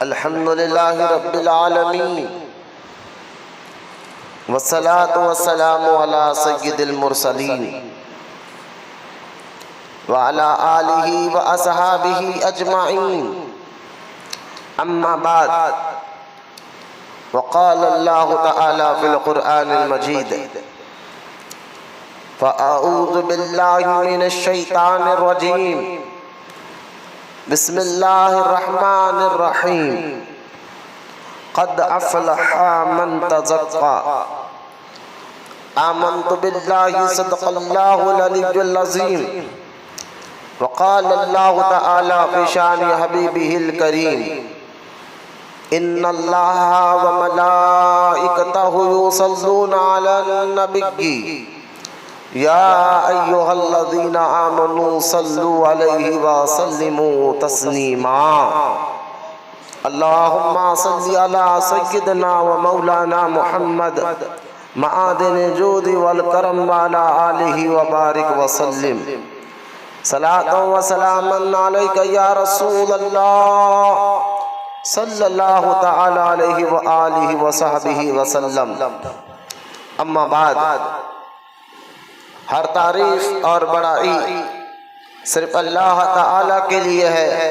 الحمد للہ رب العالمین والصلاة والسلام علی سید المرسلین وعلی آلہ واصحابہ اجمعین اما بعد وقال اللہ تعالی فی القرآن المجید فأعوذ باللہ من الشیطان الرجیم بسم اللہ الرحمن الرحیم قد افلح من تزکا آمنت باللہ صدق اللہ العلی العظیم وقال اللہ تعالی فی شان حبیبہ الکریم ان اللہ وملائکتہ یصلون علی النبی یا ایہا الذین آمنوا صلوا علیہ وسلموا تسلیما اللہم صلی علی سیدنا و مولانا محمد معادن الجود والکرم وعلی آلہ وبارک وسلم صلاۃ و سلاما علیک یا رسول اللہ صلی اللہ تعالی علیہ وآلہ وصحبہ وسلم اما بعد ہر تعریف اور بڑائی صرف اللہ تعالی کے لیے ہے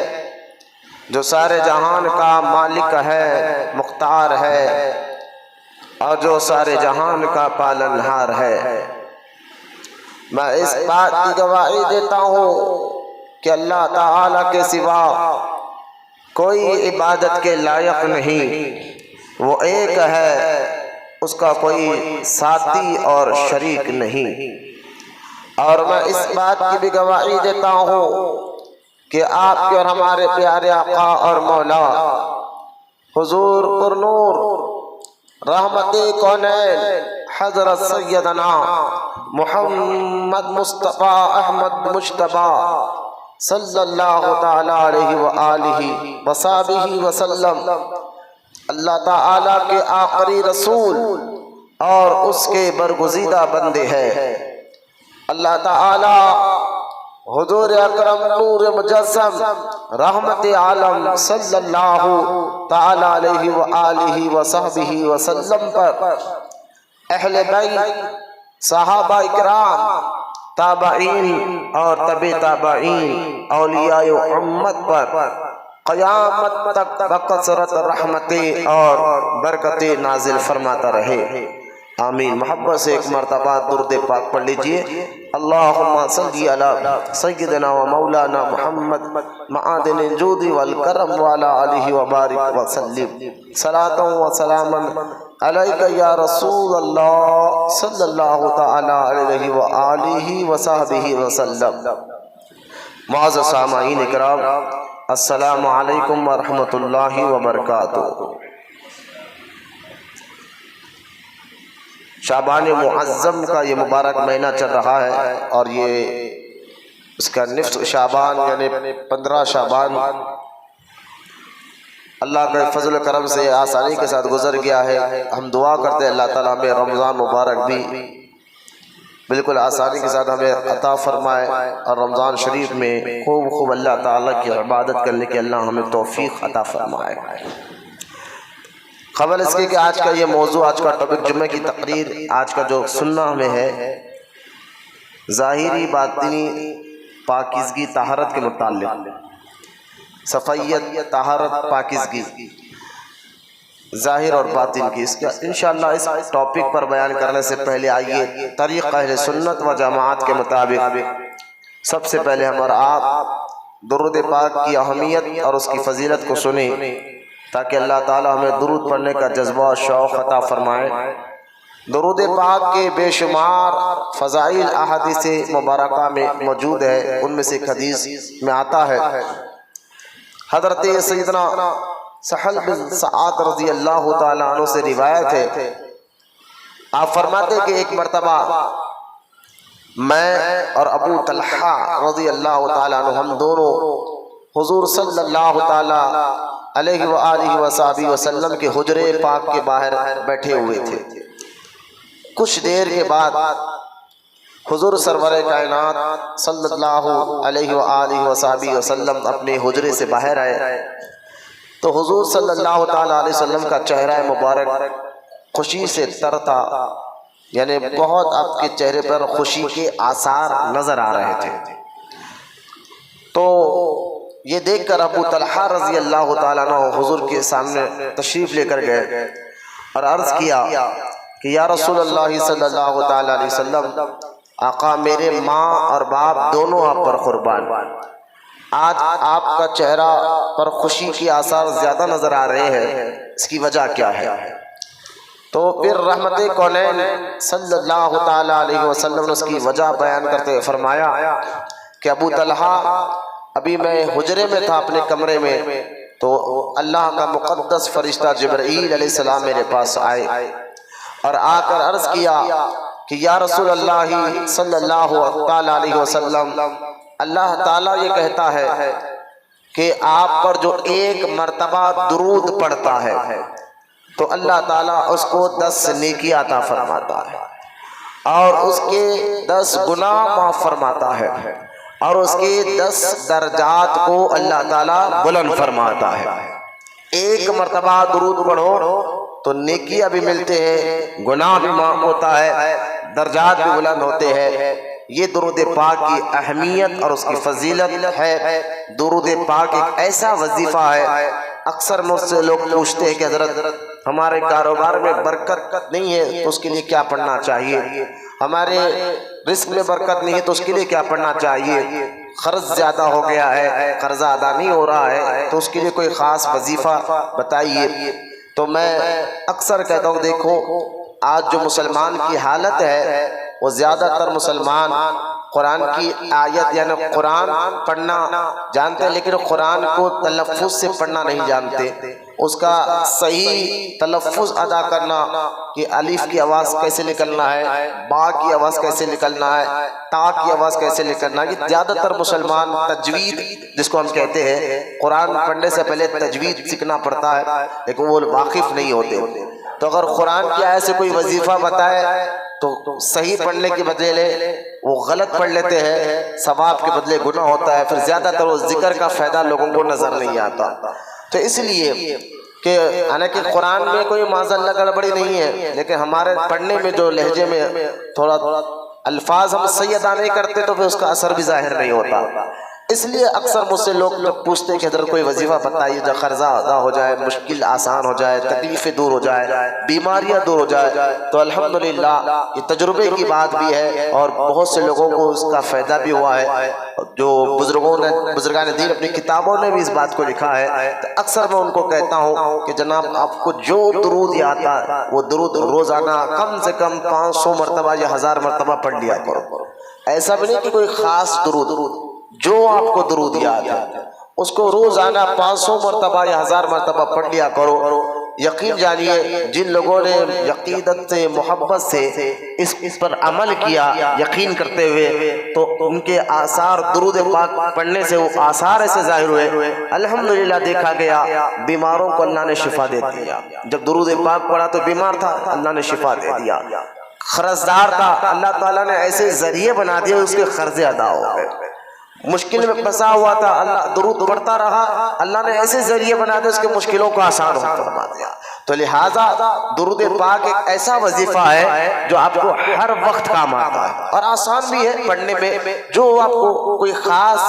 جو سارے جہان کا مالک ہے، مختار ہے اور جو سارے جہان کا پالنہار ہے۔ میں اس بات کی گواہی دیتا ہوں کہ اللہ تعالی کے سوا کوئی عبادت کے لائق نہیں، وہ ایک ہے، اس کا کوئی ساتھی اور شریک نہیں۔ اور میں اس بات کی بھی گواہی دیتا ہوں کہ آپ کے اور ہمارے پیارے آقا اور مولا حضور پرنور رحمت کونین حضرت سیدنا محمد مصطفیٰ احمد مجتبی صلی اللہ تعالی علیہ وآلہ وصحبہ وسلم اللہ تعالی کے آخری رسول اور اس کے برگزیدہ بندے ہیں۔ اللہ تعالی حضور اکرم نور مجسم رحمت عالم صلی اللہ تعالی علیہ وآلہ وصحبہ وسلم پر، اہل بیت، صحابہ اکرام، تابعین اور تبع تابعین، اولیاء امت پر قیامت تک بکثرت رحمتیں اور برکتیں نازل فرماتا رہے، آمین۔ محبت سے ایک مرتبہ درود پاک پڑھ لیجئے۔ اللہم صلی علی سیدنا و مولانا محمد معادن الجود والکرم وعلی آلہ وبارک وسلم صلاۃ و سلاما علیک یا رسول اللہ صلی اللہ تعالی علیہ وآلہ وصحبہ وسلم۔ معزز سامعین اکرام، السلام علیکم ورحمۃ اللہ وبرکاتہ۔ شعبان معظم کا یہ مبارک مہینہ چل رہا ہے اور یہ اس کا نصف شعبان یعنی 15 شعبان اللہ کے فضل و کرم سے آسانی کے ساتھ گزر گیا ہے۔ ہم دعا کرتے ہیں اللہ تعالیٰ ہمیں رمضان مبارک بھی بالکل آسانی کے ساتھ ہمیں عطا فرمائے اور رمضان شریف میں خوب اللہ تعالیٰ کی عبادت کرنے کے اللہ ہمیں توفیق عطا فرمائے۔ خبر اس کی کہ آج کا یہ موضوع، آج کا ٹاپک جمعہ کی تقریر، آج کا جو سننا ہمیں ہے ظاہری باطنی پاکیزگی طہارت کے متعلق، صفائیت، طہارت، پاکیزگی ظاہر اور باطن کی۔ اس کا انشاءاللہ اس ٹاپک پر بیان کرنے سے پہلے آئیے طریقہ اہل سنت و جماعت کے مطابق سب سے پہلے ہم اور آپ درود پاک کی اہمیت اور اس کی فضیلت کو سنیں تاکہ اللہ تعالی ہمیں درود پڑھنے کا جذبہ اور شوق عطا فرمائے۔ درود پاک کے بے شمار فضائل احادیث مبارکہ میں موجود ہے، ان میں سے ایک حدیث میں آتا ہے، حضرت سیدنا سہل بن سعد رضی اللہ تعالیٰ عنہ سے روایت ہے، آپ فرماتے کہ ایک مرتبہ میں اور ابو طلحہ رضی اللہ تعالیٰ عنہ ہم دونوں حضور صلی اللہ تعالیٰ علیہ وآلہ وصحبہ وسلم کے حجرے پاک کے باہر بیٹھے ہوئے تھے۔ کچھ دیر کے بعد حضور سرور کائنات صلی اللہ علیہ وآلہ وصحبہ وسلم اپنے حجرے سے باہر آئے تو حضور صلی اللہ تعالیٰ علیہ وسلم کا چہرہ مبارک خوشی سے تر تھا، یعنی بہت آپ کے چہرے پر خوشی کے آثار نظر آ رہے تھے۔ تو یہ دیکھ کر ابو طلحہ رضی اللہ تعالیٰ عنہ حضور کے سامنے تشریف لے کر گئے اور عرض کیا کہ یا رسول اللہ صلی اللہ تعالیٰ علیہ وسلم، آقا میرے ماں اور باپ دونوں آپ پر قربان، آج آپ کا چہرہ پر خوشی کے آثار زیادہ نظر آ رہے ہیں، اس کی وجہ کیا ہے؟ تو پھر رحمت کونین صلی اللہ تعالیٰ علیہ وسلم نے اس کی وجہ بیان کرتے ہوئے فرمایا کہ ابو طلحہ، ابھی میں حجرے میں تھا اپنے کمرے میں، تو اللہ کا مقدس فرشتہ جبرائیل علیہ السلام میرے پاس آئے اور آ کر عرض کیا کہ یا رسول اللہ صلی اللہ تعالیٰ علیہ وسلم، اللہ تعالیٰ یہ کہتا ہے کہ آپ پر جو ایک مرتبہ درود پڑھتا ہے تو اللہ تعالیٰ اس کو 10 نیکی عطا فرماتا ہے اور اس کے 10 گناہ معاف فرماتا ہے اور اس کے 10 درجات کو اللہ تعالیٰ بلند فرماتا ہے۔ ایک مرتبہ درود پڑھو تو نیکیاں بھی ملتے ہیں، گناہ بھی معاف ہوتا ہے، درجات بھی بلند ہوتے ہیں۔ یہ درود پاک کی اہمیت اور اس کی فضیلت ہے۔ درود پاک ایک ایسا وظیفہ ہے، اکثر مجھ سے لوگ پوچھتے ہیں کہ حضرت ہمارے کاروبار میں برکت نہیں ہے تو اس کے لیے کیا پڑھنا چاہیے، ہمارے رزق میں برکت نہیں ہے تو اس کے لیے کیا پڑھنا چاہیے، قرض زیادہ ہو گیا ہے، قرضہ ادا نہیں ہو رہا ہے تو اس کے لیے کوئی خاص وظیفہ بتائیے۔ تو میں اکثر کہتا ہوں دیکھو آج جو مسلمان کی حالت ہے وہ زیادہ تر مسلمان قرآن کی آیت یعنی قرآن پڑھنا جانتے ہیں لیکن قرآن کو تلفظ سے پڑھنا نہیں جانتے، اس کا صحیح تلفظ ادا کرنا کہ الف کی آواز کیسے نکلنا ہے، با کی آواز کیسے نکلنا ہے، تا کی آواز کیسے نکلنا ہے۔ یہ زیادہ تر مسلمان تجوید جس کو ہم کہتے ہیں، قرآن پڑھنے سے پہلے تجوید سیکھنا پڑتا ہے لیکن وہ واقف نہیں ہوتے۔ تو اگر قرآن کی آیت سے کوئی وظیفہ بتائے تو صحیح پڑھنے کے بدلے وہ غلط پڑھ لیتے ہیں، ثواب کے بدلے گناہ ہوتا ہے، پھر زیادہ تر وہ ذکر کا فائدہ لوگوں کو نظر نہیں آتا۔ تو اس لیے کہ حالانکہ قرآن میں کوئی معاذ اللہ گڑبڑی نہیں ہے لیکن ہمارے پڑھنے میں جو لہجے میں تھوڑا الفاظ ہم صحیح ادا نہیں کرتے تو پھر اس کا اثر بھی ظاہر نہیں ہوتا۔ اس لیے اکثر مجھ سے لوگ پوچھتے ہیں کہ حضرت کوئی وظیفہ بتائیے جو قرضہ ادا ہو جائے، مشکل آسان ہو جائے، تکلیفیں دور ہو جائے، بیماریاں دور ہو جائے۔ تو الحمدللہ یہ تجربے کی بات بھی ہے اور بہت سے لوگوں کو اس کا فائدہ بھی ہوا ہے، جو بزرگان دین اپنی کتابوں نے بھی اس بات کو لکھا ہے۔ تو اکثر میں ان کو کہتا ہوں کہ جناب آپ کو جو درود یاد آتا ہے وہ درود روزانہ کم سے کم 500 مرتبہ یا 1000 مرتبہ پڑھ لیا کرو۔ ایسا بھی نہیں کہ کوئی خاص درود، جو آپ کو درود یاد ہے اس کو روزانہ 500 مرتبہ یا 1000 مرتبہ پڑھ لیا کرو۔ یقین جانیے جن لوگوں نے عقیدت سے محبت سے اس پر عمل کیا یقین کرتے ہوئے تو ان کے آثار درود پاک پڑھنے سے وہ آثار ایسے ظاہر ہوئے، الحمدللہ دیکھا گیا بیماروں کو اللہ نے شفا دے دیا۔ جب درود پاک پڑھا تو بیمار تھا، اللہ نے شفا دے دیا، قرضدار تھا، اللہ تعالیٰ نے ایسے ذریعے بنا دیے اس کے قرضے ادا ہو گئے، مشکل میں پھنسا ہوا تھا اللہ درود پڑھتا رہا، اللہ نے ایسے ذریعے بنا دیا اس کے مشکلوں کو آسان فرما دیا۔ تو لہٰذا درود پاک ایک ایسا وظیفہ ہے جو آپ کو ہر وقت کام آتا ہے اور آسان بھی ہے پڑھنے میں۔ جو آپ کو کوئی خاص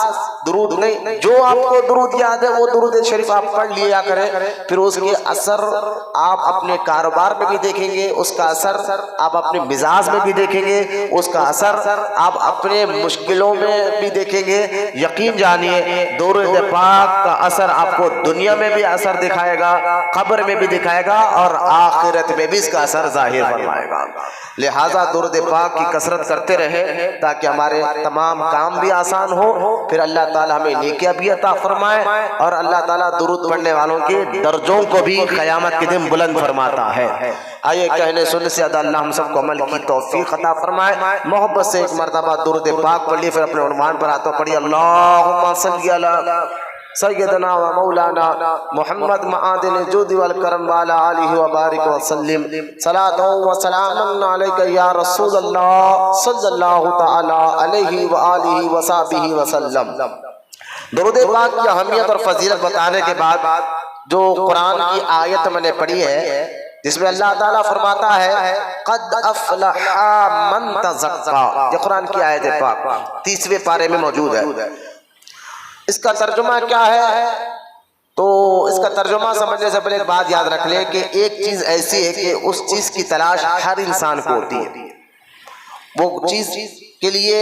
درود نہیں، جو آپ کو درود یاد ہے وہ درود شریف آپ پڑھ لیا کریں، پھر اس کے اثر آپ اپنے کاروبار میں بھی دیکھیں گے، اس کا اثر آپ اپنے مزاج میں بھی دیکھیں گے، اس کا اثر آپ اپنے مشکلوں میں بھی دیکھیں گے۔ یقین جانیے درود پاک کا اثر آپ کو دنیا میں بھی اثر دکھائے گا، قبر میں بھی دکھائے گا اور آخرت میں بھی اس کا اثر ظاہر فرمائے گا۔ لہٰذا درود پاک کی کثرت کرتے رہے تاکہ ہمارے تمام کام بھی آسان ہو، پھر اللہ تعالیٰ ہمیں نیکیاں بھی عطا فرمائے اور اللہ تعالیٰ درود پڑھنے والوں کے درجوں کو بھی قیامت کے دن بلند فرماتا ہے۔ آئیے کہنے سننے سے اللہ ہم سب کو عمل کی توفیق عطا فرمائے۔ محبت سے ایک مرتبہ درود پاک پڑھ لیے، پھر اپنے عنوان پر آتا پڑھیے اللہم صلی علی سیدنا و مولانا محمد معادن الجود والکرم وعلا آلہ وبارک وسلم صلاۃ و سلام علیک یا رسول اللہ صلی اللہ تعالی علیہ وآلہ وصحبہ وسلم۔ درود پاک کی اہمیت اور فضیلت بتانے کے بعد جو قرآن کی آیت میں نے پڑھی ہے جس میں اللہ تعالیٰ فرماتا ہے قد افلح من تزکا، یہ قرآن کی آیت پاک 30ویں پارے میں موجود ہے۔ اس کا ترجمہ کیا ہے؟ تو اس کا ترجمہ سمجھنے سے پہلے ایک بات یاد رکھ لیں کہ ایک چیز ایسی ہے کہ اس چیز کی تلاش ہر انسان کو ہوتی ہے، وہ چیز کے لیے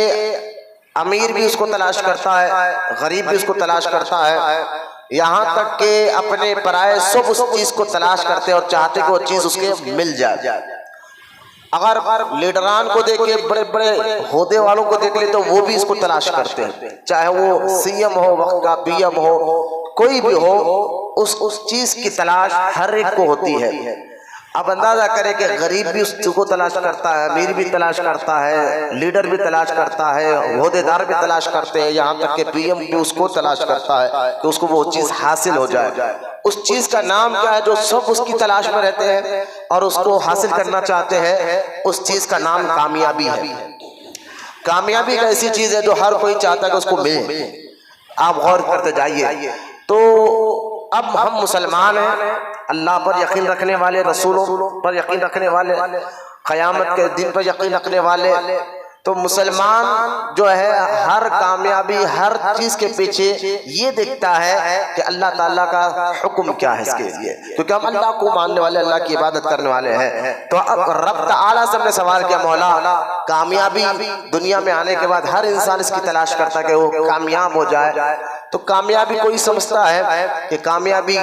امیر بھی اس کو تلاش کرتا ہے، غریب بھی اس کو تلاش کرتا ہے، یہاں تک کہ اپنے پرائے سب اس چیز کو تلاش کرتے اور چاہتے کہ وہ چیز اس کے مل جائے۔ اگر لیڈران کو دیکھ کے بڑے بڑے عہدے والوں کو دیکھ لے تو وہ بھی اس کو تلاش کرتے ہیں، چاہے وہ سی ایم ہو، وقت کا پی ایم ہو، کوئی بھی ہو، اس چیز کی تلاش ہر ایک کو ہوتی ہے۔ اب اندازہ کرے کہ غریب بھی اس چیز کو تلاش کرتا ہے، امیر بھی تلاش کرتا ہے، لیڈر بھی تلاش کرتا ہے، عہدے دار بھی تلاش کرتے ہیں، یہاں تک کہ پی ایم بھی اس کو تلاش کرتا ہے کہ اس کو وہ چیز حاصل ہو جائے۔ اس چیز کا نام کیا ہے جو سب اس کی تلاش میں رہتے ہیں اور اس کو حاصل کرنا چاہتے ہیں؟ اس چیز کا نام کامیابی ہے۔ کامیابی ایک ایسی چیز ہے جو ہر کوئی چاہتا ہے کہ اس کو ملے۔ آپ غور کرتے جائیے۔ تو اب ہم مسلمان ہیں، اللہ پر یقین رکھنے والے، رسولوں پر یقین رکھنے والے، قیامت کے دن پر یقین رکھنے والے، تو مسلمان جو ہے ہر کامیابی، ہر چیز کے پیچھے یہ دیکھتا ہے کہ اللہ تعالیٰ کا حکم کیا ہے اس کے لیے، کیونکہ ہم اللہ کو ماننے والے، اللہ کی عبادت کرنے والے ہیں۔ تو اب رب تعالیٰ سے ہم نے سوال کیا، مولا کامیابی دنیا میں آنے کے بعد ہر انسان اس کی تلاش کرتا ہے کہ وہ کامیاب ہو جائے۔ تو کامیابی کوئی سمجھتا ہے کہ کامیابی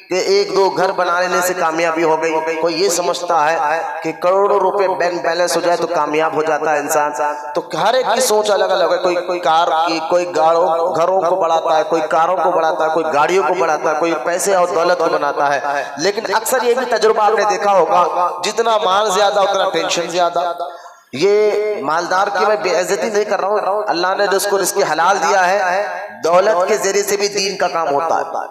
کہ ایک دو گھر بنا لینے سے کامیابی ہو گئی، کوئی یہ سمجھتا ہے کہ کروڑوں روپے بینک بیلنس ہو جائے تو کامیاب ہو جاتا ہے انسان۔ تو ہر ایک کی سوچ الگ الگ ہے، کوئی کار کی، کوئی گھروں کو بڑھاتا ہے، کوئی کاروں کو بڑھاتا ہے، کوئی گاڑیوں کو بڑھاتا ہے، کوئی پیسے اور دولت کو بناتا ہے۔ لیکن اکثر یہ بھی تجربہ آپ نے دیکھا ہوگا، جتنا مال زیادہ اتنا ٹینشن زیادہ۔ یہ مالدار کی میں بے عزتی نہیں کر رہا ہوں، اللہ نے جس کو رزق حلال دیا ہے، دولت کے ذریعے سے بھی دین کا کام ہوتا ہے۔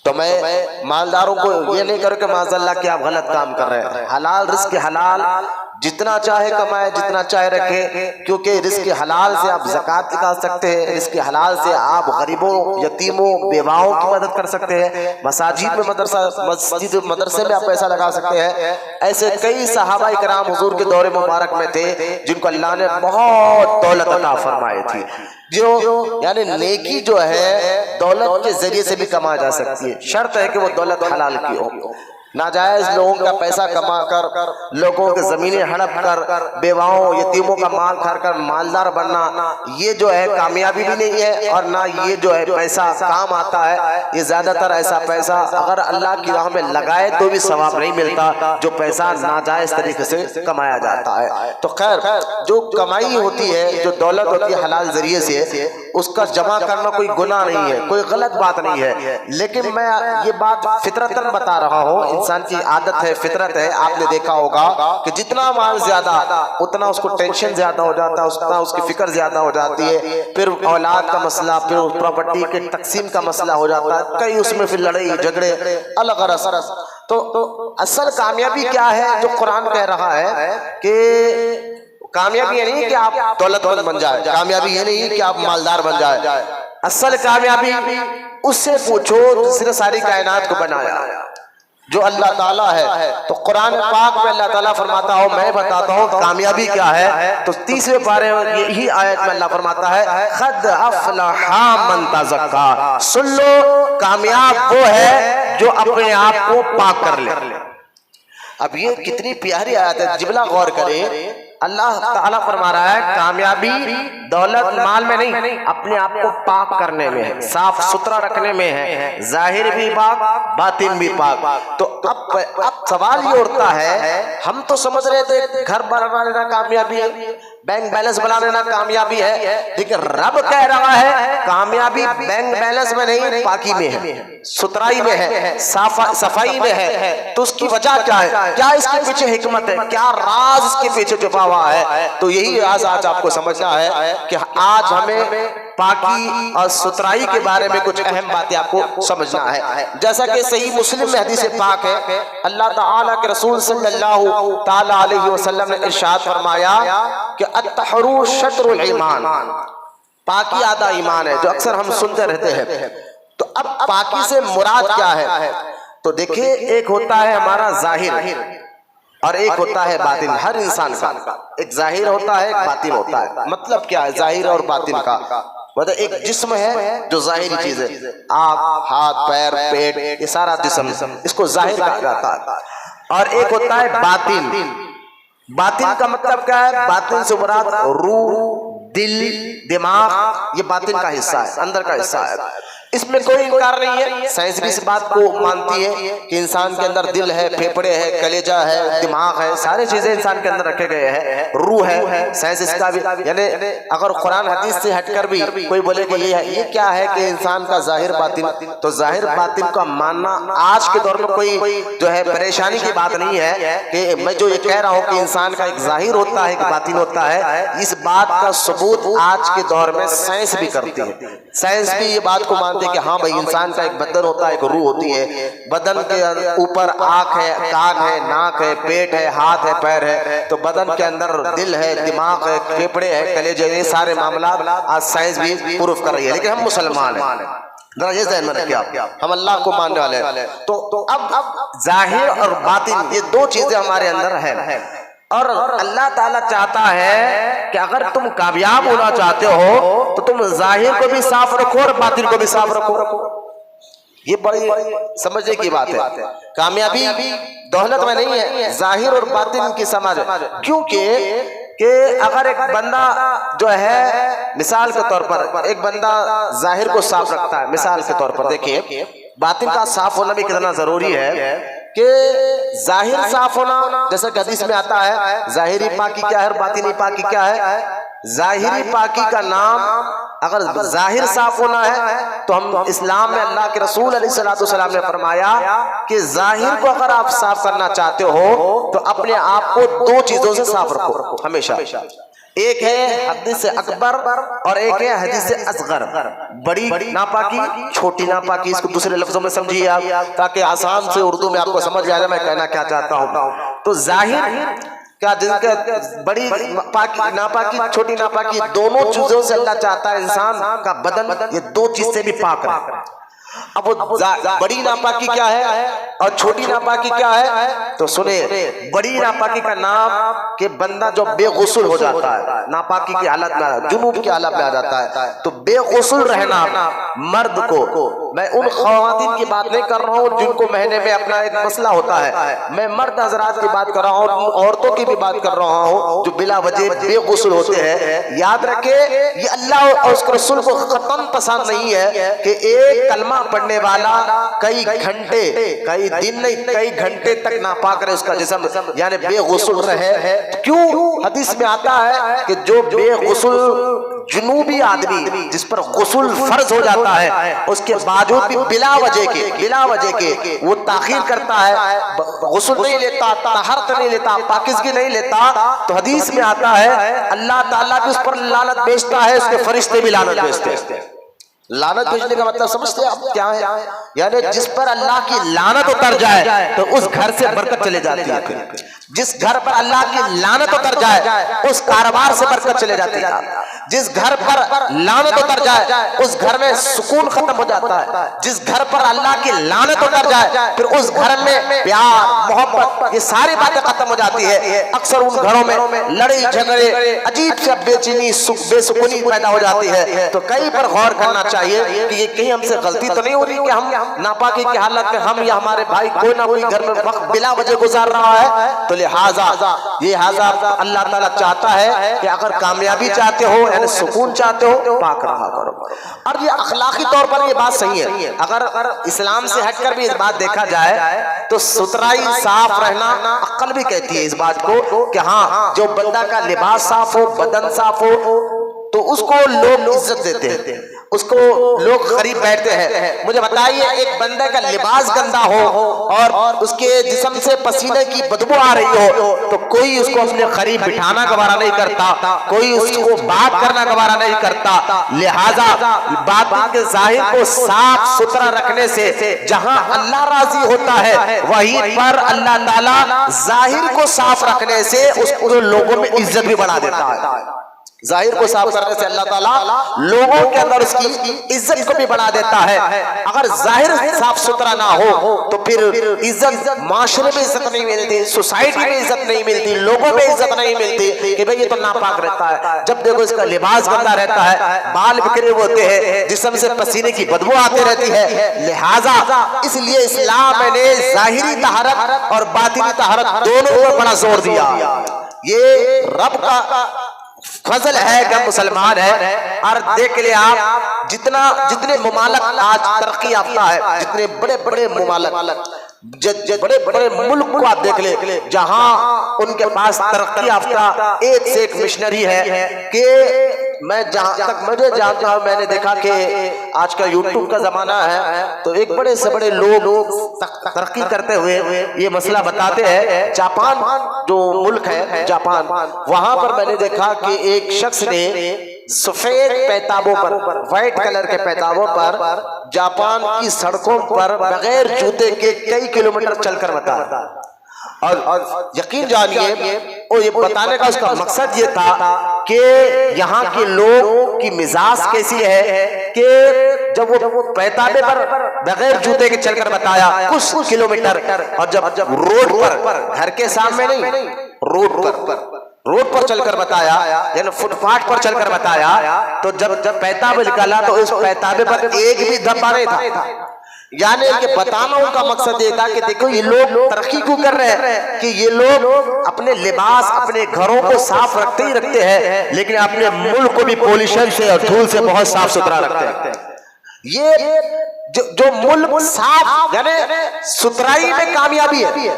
تو میں مالداروں کو یہ نہیں کروں کہ معاذ اللہ کہ آپ غلط کام کر رہے ہیں، حلال رزق حلال جتنا چاہے کمائے، جتنا چاہے رکھے، کیونکہ رزق حلال سے آپ زکوٰۃ نکال سکتے ہیں، رزق حلال سے آپ غریبوں، یتیموں، بیواؤں کی مدد کر سکتے ہیں، مساجد میں مدرسے میں آپ پیسہ لگا سکتے ہیں۔ ایسے کئی صحابہ کرام حضور کے دور مبارک میں تھے جن کو اللہ نے بہت دولت عطا فرمائی تھی، جو یعنی نیکی جو ہے دولت کے ذریعے سے بھی کمایا جا سکتی ہے، شرط ہے کہ وہ دولت حلال کی ہو۔ ناجائز لوگوں کا پیسہ کما کر، لوگوں کے زمینیں ہڑپ کر، بیواؤں یتیموں کا مال کھا کر مالدار بننا، یہ جو ہے کامیابی بھی نہیں ہے، اور نہ یہ جو ہے پیسہ کام آتا ہے۔ یہ زیادہ تر ایسا پیسہ اگر اللہ کی راہ میں لگائے تو بھی ثواب نہیں ملتا جو پیسہ ناجائز طریقے سے کمایا جاتا ہے۔ تو خیر، جو کمائی ہوتی ہے، جو دولت ہوتی ہے حلال ذریعے سے، اس کا جمع کرنا کوئی گناہ نہیں ہے، کوئی غلط بات نہیں ہے۔ لیکن میں یہ بات فطرتاً بتا رہا ہوں، انسان کی عادت ہے، فطرت ہے۔ آپ نے دیکھا ہوگا کہ جتنا مال زیادہ اتنا اس کو ٹینشن زیادہ ہو جاتا ہے، اتنا اس کی فکر زیادہ ہو جاتی ہے، پھر اولاد کا مسئلہ، پھر پراپرٹی کے تقسیم کا مسئلہ ہو جاتا ہے، کئی اس میں پھر لڑائی جھگڑے الگ غرض۔ تو اصل کامیابی کیا ہے جو قرآن کہہ رہا ہے کہ کامیابی یہ نہیں کہ آپ دولت مند بن جائے، کامیابی یہ نہیں کہ آپ مالدار بن جائے، اصل کامیابی اس سے پوچھو جس نے ساری کائنات کو بنایا، جو اللہ تعالیٰ ہے۔ تو قرآن پاک میں اللہ تعالیٰ فرماتا ہوں، میں بتاتا ہوں کامیابی کیا ہے۔ تو 30ویں پارے میں یہی آیت میں اللہ فرماتا ہے قد افلح من تزکا، سن لو کامیاب وہ ہے جو اپنے آپ کو پاک کر لے۔ اب یہ کتنی پیاری آیت ہے، جبلا غور کریں۔ اللہ تعالیٰ فرما رہا ہے کامیابی دولت مال میں نہیں، اپنے آپ کو پاک کرنے میں ہے، صاف ستھرا رکھنے میں ہے، ظاہر بھی پاک باطن بھی پاک۔ تو اب سوال یہ اٹھتا ہے، ہم تو سمجھ رہے تھے گھر بنا لینا کامیابی ہے، بینک بیلنس بنا لینا کامیابی ہے، لیکن رب کہہ رہا ہے کامیابی بینک بیلنس میں نہیں، پاکی میں ہے، ستھرائی میں ہے، صفائی میں ہے۔ تو اس کی وجہ کیا ہے؟ کیا اس کے پیچھے حکمت ہے؟ کیا راز اس کے پیچھے چھپا ہوا ہے؟ تو یہی راز آج آپ کو سمجھنا ہے کہ آج ہمیں پاکی اور ستھرائی کے بارے میں کچھ اہم باتیں آپ کو سمجھنا ہے۔ جیسا کہ صحیح مسلم میں حدیث پاک ہے، اللہ تعالیٰ کے رسول صلی اللہ تعالیٰ علیہ وسلم نے ارشاد فرمایا کہ الطہر شطر الایمان، پاکی آدھا ایمان ہے، جو اکثر ہم سنتے رہتے ہیں۔ تو اب پاکی سے مراد کیا ہے؟ تو دیکھیں ایک ہوتا ہے ہمارا ظاہر اور ایک ہوتا ہے باطن. ہر انسان کا ایک ظاہر ہوتا ہے، ایک باطن ہوتا ہے. مطلب کیا ہے ظاہر اور باطن کا؟ مطلب ایک جسم ہے جو ظاہری چیز ہے، آنکھ، ہاتھ، پیر، پیٹ، یہ سارا جسم، اس کو ظاہر کہا جاتا ہے. اور ایک ہوتا ہے باطن. باطن کا مطلب کیا ہے؟ باطن سے مراد روح، دل، دماغ، یہ باطن کا حصہ ہے، اندر کا حصہ ہے. اس میں کوئی انکار نہیں ہے. سائنس بھی اس بات کو مانتی ہے کہ انسان کے اندر دل ہے، پھیپھڑے ہے، کلیجہ ہے، دماغ ہے، سارے چیزیں انسان کے اندر رکھے گئے ہیں. روح ہے، سائنس اس کا بھی، یعنی اگر قرآن حدیث سے ہٹ کر بھی کوئی بولے کہ یہ کیا ہے کہ انسان کا ظاہر باطن، تو ظاہر باطن کا ماننا آج کے دور میں کوئی جو ہے پریشانی کی بات نہیں ہے. کہ میں جو یہ کہہ رہا ہوں کہ انسان کا ایک ظاہر ہوتا ہے، ایک باطن ہوتا ہے، اس بات کا ثبوت آج کے دور میں سائنس بھی کرتی ہے. سائنس بھی یہ بات کو مانتے کہ ہاں بھائی انسان کا ایک بدن ہوتا ہے، ایک روح ہوتی ہے. بدن کے اوپر آنکھ ہے، کان ہے، ناک ہے، پیٹ ہے، ہاتھ ہے، پیر ہے. تو بدن کے اندر دل ہے، دماغ ہے، پھیپھڑے ہے، کلیجے، یہ سارے معاملات آج سائنس بھی پروف کر رہی ہے. لیکن ہم مسلمان ہیں، ذرا یہ ذہن میں رکھیں آپ، ہم اللہ کو ماننے والے ہیں. تو اب ظاہر اور باطن یہ دو چیزیں ہمارے اندر ہیں. اور اللہ تعالیٰ چاہتا ہے کہ اگر تم کامیاب ہونا چاہتے ہو تو تم ظاہر کو بھی صاف رکھو اور باطن کو بھی صاف رکھو. یہ بڑی سمجھنے کی بات ہے. کامیابی دولت میں نہیں ہے، ظاہر اور باطن کی سمجھ. کیونکہ کہ اگر ایک بندہ جو ہے مثال کے طور پر ایک بندہ ظاہر کو صاف رکھتا ہے، مثال کے طور پر دیکھیے باطن کا صاف ہونا بھی کتنا ضروری ہے. کہ ظاہر صاف ہونا، جیسا کہ حدیث میں آتا ہے ظاہری پاکی کیا ہے اور باطنی پاکی کیا ہے. ظاہری پاکی کا نام، اگر ظاہر صاف ہونا ہے تو ہم اسلام میں اللہ کے رسول علیہ السلام نے فرمایا کہ ظاہر کو اگر آپ صاف کرنا چاہتے ہو تو اپنے آپ کو دو چیزوں سے صاف رکھو ہمیشہ. ایک ہے حدیث اکبر اور ایک ہے حدیث اصغر. بڑی ناپاکی، چھوٹی ناپاکی. اس کو دوسرے لفظوں میں سمجھیے آپ تاکہ آسان سے اردو میں آپ کو سمجھ آ جائے میں کہنا کیا چاہتا ہوں. تو ظاہر کیا جن کے بڑی ناپاکی، چھوٹی ناپاکی، دونوں چیزوں سے اللہ چاہتا ہے انسان کا بدن یہ دو چیز سے بھی پاک رہے. اب وہ بڑی ناپاکی کیا ہے اور چھوٹی ناپاکی کیا ہے؟ تو سنیں، بڑی ناپاکی کا نام کہ بندہ جو بے غسل ہو جاتا ہے، ناپاکی کی حالت میں، جنوب کی حالت میں آ جاتا ہے، تو بے غسل رہنا مرد کو. میں ان خواتین کی بات نہیں کر رہا ہوں جن کو مہینے میں اپنا ایک مسئلہ ہوتا ہے، میں مرد حضرات کی بات کر رہا ہوں، عورتوں کی بھی بات کر رہا ہوں جو بلا وجہ بے غسل ہوتے ہیں. یاد رکھے یہ اللہ اور اس کے رسول کو قطعاً پسند نہیں ہے کہ ایک کلمہ پڑھنے والا کئی گھنٹے، کئی دن نہیں، کئی گھنٹے تک ناپاک رہے اس کا جسم، یعنی بے غسل رہے. کیوں؟ حدیث میں آتا ہے کہ جو بے غسل جنوبی آدمی جس پر غسل فرض ہو جاتا ہے اس کے باوجود بھی بلا وجہ کے وہ تاخیر کرتا ہے، غسل نہیں لیتا، طہارت نہیں لیتا، پاکیزگی نہیں لیتا، تو حدیث میں آتا ہے اللہ تعالیٰ بھی اس پر لعنت بھیجتا ہے، اس کے فرشتے بھی لعنت بھیجتے ہیں. لعنت بھیجنے کا مطلب سمجھتے ہیں آپ کیا ہے؟ یعنی جس پر اللہ کی لعنت اتر جائے تو اس گھر سے برکت چلے جاتی ہے. جس گھر پر اللہ کی لعنت اتر جائے اس کاروبار سے برکت چلے جاتی ہے. جس گھر پر لعنت اتر جائے اس گھر میں سکون ختم ہو جاتا ہے. جس گھر پر اللہ کی لعنت اتر جائے پھر اس گھر میں پیار، محبت، یہ ساری باتیں ختم ہو جاتی ہے. اکثر ان گھروں میں لڑائی جھگڑے، عجیب سے بے چینی، بے سکونی پیدا ہو جاتی ہے. تو کئی پر غور کرنا چاہیے کہ یہ کہیں ہم سے غلطی تو نہیں ہو رہی کہ ہم ناپاکی کی حالت میں ہم یا ہمارے بھائی کوئی نہ کوئی گھر میں وقت بلا وجہ گزار رہا ہے. تو لہٰذا اللہ تعالیٰ چاہتا ہے کہ اگر کامیابی چاہتے ہو، یعنی سکون چاہتے ہو، پاک رہا کرو. اور یہ اخلاقی طور پر یہ بات صحیح ہے. اگر اسلام سے ہٹ کر بھی اس بات دیکھا جائے تو ستھرائی، صاف رہنا، عقل بھی کہتی ہے اس بات کو کہ ہاں جو بندہ کا لباس صاف ہو، بدن صاف ہو تو اس کو لوگ عزت دیتے ہیں، اس کو لوگ قریب بیٹھتے ہیں. مجھے بتائیے ایک بندے کا لباس گندا ہو اور اس کے جسم سے پسینے کی بدبو آ رہی ہو تو کوئی اس کو اپنے قریب بٹھانا گوارا نہیں کرتا، کوئی اس کو بات کرنا گوارا نہیں کرتا. لہٰذا باطن کے ظاہر کو صاف ستھرا رکھنے سے جہاں اللہ راضی ہوتا ہے وہیں پر اللہ تعالیٰ ظاہر کو صاف رکھنے سے اس کو لوگوں میں عزت بھی بڑھا دیتا ہے. ظاہر کو صاف کرنے سے اللہ تعالیٰ لوگوں کے اندر اس کی عزت کو بھی بڑھا دیتا ہے. اگر ظاہر صاف ستھرا نہ ہو تو پھر عزت معاشرے میں عزت نہیں ملتی, سوسائٹی میں عزت نہیں ملتی, لوگوں میں عزت نہیں ملتی کہ بھئی یہ تو ناپاک رہتا ہے. جب دیکھو اس کا لباس گندا رہتا ہے, بال بکھرے ہوتے ہیں, جسم سے پسینے کی بدبو آتی رہتی ہے. لہٰذا اس لیے اسلام نے ظاہری طہارت اور باطنی طہارت دونوں پر بڑا زور دیا. یہ رب کا فضل ہے کہ ہم مسلمان ہیں. اور دیکھ لیں آپ جتنے ممالک آج ترقی یافتہ ہے, جتنے بڑے بڑے ممالک, بڑے بڑے ملک کو آپ دیکھ لیں جہاں ان کے پاس ترقی یافتہ ایک سے ایک مشنری ہے کہ میں جہاں تک مجھے جانتا ہوں, میں نے دیکھا کہ آج کا یوٹیوب کا زمانہ ہے تو ایک بڑے سے بڑے لوگ ترقی کرتے ہوئے یہ مسئلہ بتاتے ہیں. جاپان جو ملک ہے جاپان, وہاں پر میں نے دیکھا کہ ایک شخص نے سفید پیتابوں پر, وائٹ کلر کے پیتابوں پر جاپان کی سڑکوں پر بغیر جوتے کے کئی کلومیٹر چل کر بتایا. اور یقین جانیے اور یہ بتانے کا اس کا مقصد یہ تھا کہ یہاں کے لوگ کی مزاج کیسی ہے کہ جب وہ پیتابے پر بغیر جوتے کے چل کر بتایا کچھ کلومیٹر, اور جب روڈ پر, گھر کے سامنے نہیں, روڈ پر چل کر بتایا, یعنی فٹ پاتھ پر چل کر بتایا, تو جب پیتابے نکالا تو اس پیتابے پر ایک بھی دھبا نہیں تھا. یعنی کہ بتانا ان کا مقصد یہ تھا کہ دیکھو یہ لوگ ترقی کیوں کر رہے ہیں کہ یہ لوگ اپنے لباس, اپنے گھروں کو صاف رکھتے ہی رکھتے ہیں, لیکن اپنے ملک کو بھی پولیشن سے اور دھول سے بہت صاف ستھرا رکھتے ہیں. یہ جو ملک صاف یعنی ستھرائی میں کامیابی ہے,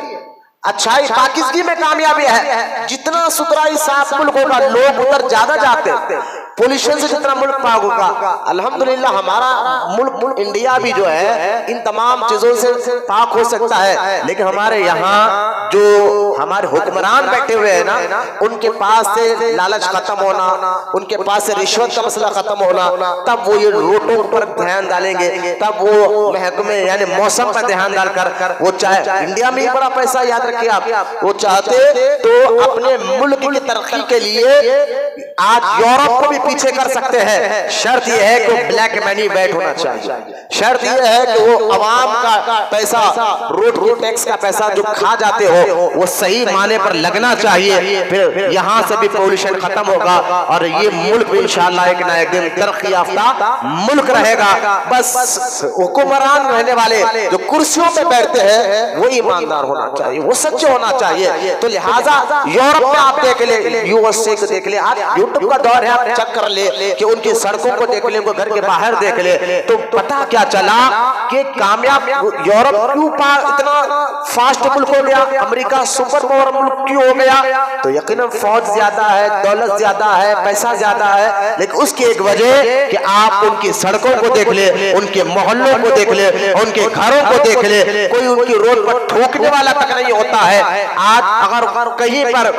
اچھائی پاکیزگی میں کامیابی ہے, جتنا ستھرائی صاف ملک ہوگا لوگ ادھر زیادہ جاتے ہیں. پولیشن سے جتنا ملک پاک ہوگا, الحمدللہ ہمارا ملک انڈیا بھی جو ہے ان تمام چیزوں سے پاک ہو سکتا ہے, لیکن ہمارے یہاں جو ہمارے حکمران بیٹھے ہوئے ہیں نا, ان کے پاس سے لالچ ختم ہونا, ان کے پاس سے رشوت کا مسئلہ ختم ہونا, تب وہ یہ روڈوں پر دھیان ڈالیں گے, تب وہ محکمے یعنی موسم پر دھیان ڈال کر وہ چاہے انڈیا میں بڑا پیسہ, یاد رکھیے آپ, وہ چاہتے تو اپنے ملک کی ترقی کے لیے آج یورپ کو بھی پیچھے کر سکتے ہیں. شرط یہ ہے کہ بلیک منی ویٹ ہونا چاہیے, شرط یہ ہے کہ وہ عوام کا پیسہ, روڈ ٹیکس کا پیسہ جو کھا جاتے ہو وہ صحیح معنی پر لگنا چاہیے. پھر یہاں سے بھی پولیشن ختم ہوگا اور یہ ملک بھی انشاءاللہ ایک نہ ایک دن ترقی یافتہ ملک رہے گا. بس حکمران رہنے والے جو کرسیوں پہ بیٹھتے ہیں وہ ایماندار ہونا چاہیے, وہ سچے ہونا چاہیے. تو لہٰذا یورپ میں آپ دیکھ لیں, یو ایس اے کو دیکھ لیں, آج یوٹیوب کا دور ہے, آپ چیک کر لیں کہ ان کی سڑکوں کو دیکھ لیں, گھر کے باہر دیکھ لیں, تو پتا کیا چلا کہ کامیاب یورپ کیوں اتنا فاسٹ ملک ہو گیا, امریکہ سپر پاور ملک کیوں ہو گیا, تو یقیناً فوج زیادہ ہے, دولت زیادہ ہے, پیسہ زیادہ ہے, لیکن اس کی ایک وجہ کہ آپ ان کی سڑکوں کو دیکھ لیں, ان کے محلوں کو دیکھ لیں, ان کے گھروں کو دیکھ لیں, کوئی ان کی روڈ پر تھوکنے والا تک نہیں ہوتا ہے. آج اگر کہیں پر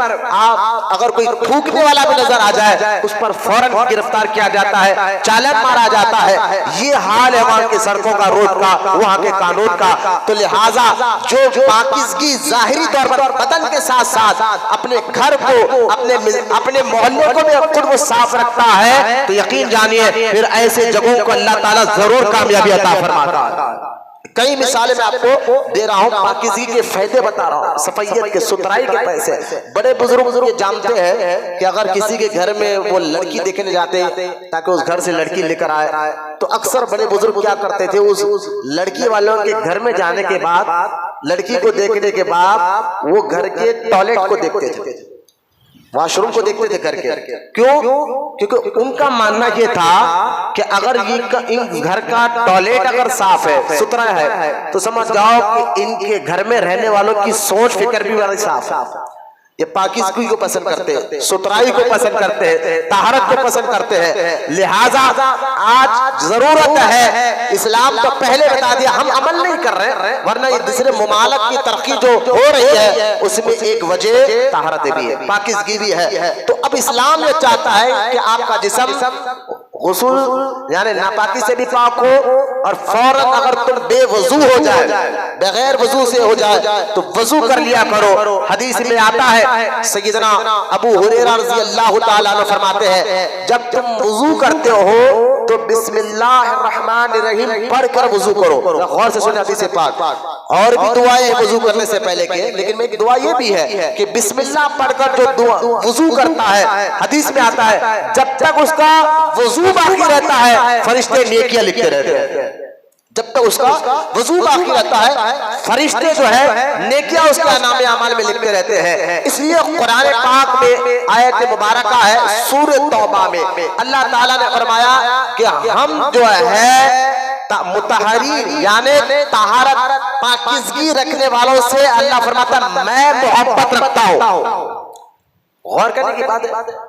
اگر کوئی تھوکنے والا بھی نظر آ جائے اس پر فوراً گرفتار کیا جاتا ہے, چالان مارا جاتا ہے. یہ حال ہے وہاں کی سڑکوں کا, روڈ کا, وہاں کے قانون کا. تو لہٰذا جو پاکیزگی ظاہری طور پر بدن کے ساتھ ساتھ اپنے گھر کو, اپنے محلے کو بھی خود وہ صاف رکھتا ہے, تو یقین جانیے پھر ایسے جگہوں کو اللہ تعالیٰ ضرور کامیابی عطا فرماتا ہے. کئی مثالیں میں آپ کو دے رہا ہوں, پاکیزگی کے فائدے بتا رہا ہوں, صفائیت کے, ستھرائی کے پیسے. بڑے بزرگ یہ جانتے ہیں کہ اگر کسی کے گھر میں وہ لڑکی دیکھنے جاتے تاکہ اس گھر سے لڑکی لے کر آئے, تو اکثر بڑے بزرگ کیا کرتے تھے, اس لڑکی والوں کے گھر میں جانے کے بعد, لڑکی کو دیکھنے کے بعد وہ گھر کے ٹوائلٹ کو دیکھتے تھے, واش روم کو دیکھتے تھے گھر کے. کیوں؟ کیونکہ ان کا ماننا یہ تھا کہ اگر ان گھر کا ٹوائلٹ اگر صاف ہے, ستھرا ہے, تو سمجھ جاؤ کہ ان کے گھر میں رہنے والوں کی سوچ فکر بھی بڑی صاف ہے. یہ پاکیزگی کو پسند کرتے ہیں, ستھرائی کو پسند کرتے ہیں, طہارت کو پسند کرتے ہیں. لہٰذا آج ضرورت ہے, اسلام تو پہلے بتا دیا, ہم عمل نہیں کر رہے, ورنہ یہ دوسرے ممالک کی ترقی جو ہو رہی ہے اس میں ایک وجہ طہارت بھی ہے, پاکیزگی بھی ہے. تو اب اسلام یہ چاہتا ہے کہ آپ کا جسم غسل یعنی ناپاکی سے بھی پاک ہو اور فوراً اگر تم بے وضو ہو جائے، بغیر وضو سے ہو جائے تو وضو کر لیا کرو۔ حدیث میں آتا ہے، سیدنا ابو ہریرہ رضی اللہ تعالیٰ عنہ فرماتے ہیں جب تم وضو کرتے ہو تو بسم اللہ الرحمن الرحیم پڑھ کر وضو کرو۔ غور سے سنیں حدیث پاک، اور بھی دعائیں وضو کرنے سے پہلے کے، لیکن ایک دعا یہ بھی ہے کہ بسم اللہ پڑھ کر جو وضو کرتا ہے، حدیث میں آتا ہے جب تک اس کا وضو باقی رہتا ہے فرشتے نیکیاں لکھتے رہتے ہیں۔ جب تک اس کا وضو باقی رہتا ہے فرشتے جو ہے نیکیاں اس کے نام اعمال میں لکھتے رہتے ہیں۔ اس لیے قرآن پاک میں آیت مبارکہ ہے سورۃ توبہ میں اللہ تعالیٰ نے فرمایا کہ ہم جو ہے مطہرین یعنی طہارت پاکیزگی رکھنے والوں سے اللہ فرماتا ہے میں محبت رکھتا ہوں۔ غور کرنے کی بات ہے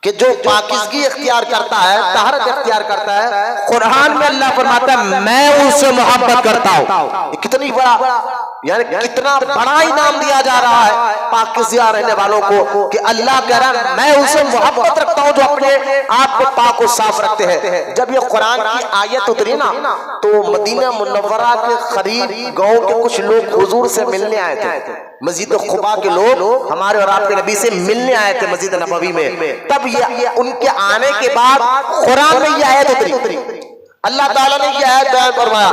کہ جو پاکیزگی اختیار کرتا ہے، طہارت اختیار کرتا ہے، قرآن میں اللہ فرماتا ہے میں اس سے محبت کرتا ہوں۔ یہ کتنی بڑا یعنی کتنا بڑا انعام دیا جا رہا ہے پاکیزگی رہنے والوں کو کہ اللہ کہہ رہا ہے میں ان سے محبت رکھتا ہوں جو اپنے آپ کو پاک و صاف رکھتے ہیں۔ جب یہ قرآن کی آیت اتری نا تو مدینہ منورہ کے قریب گاؤں کے کچھ لوگ حضور سے ملنے آئے تھے، مسجد قباء کے لوگ ہمارے اور آپ کے نبی سے ملنے آئے تھے مسجد نبوی میں۔ تب یہ ان کے آنے کے بعد قرآن میں یہ آیت اتری، اللہ تعالیٰ نے یہ آیت بیان فرمایا۔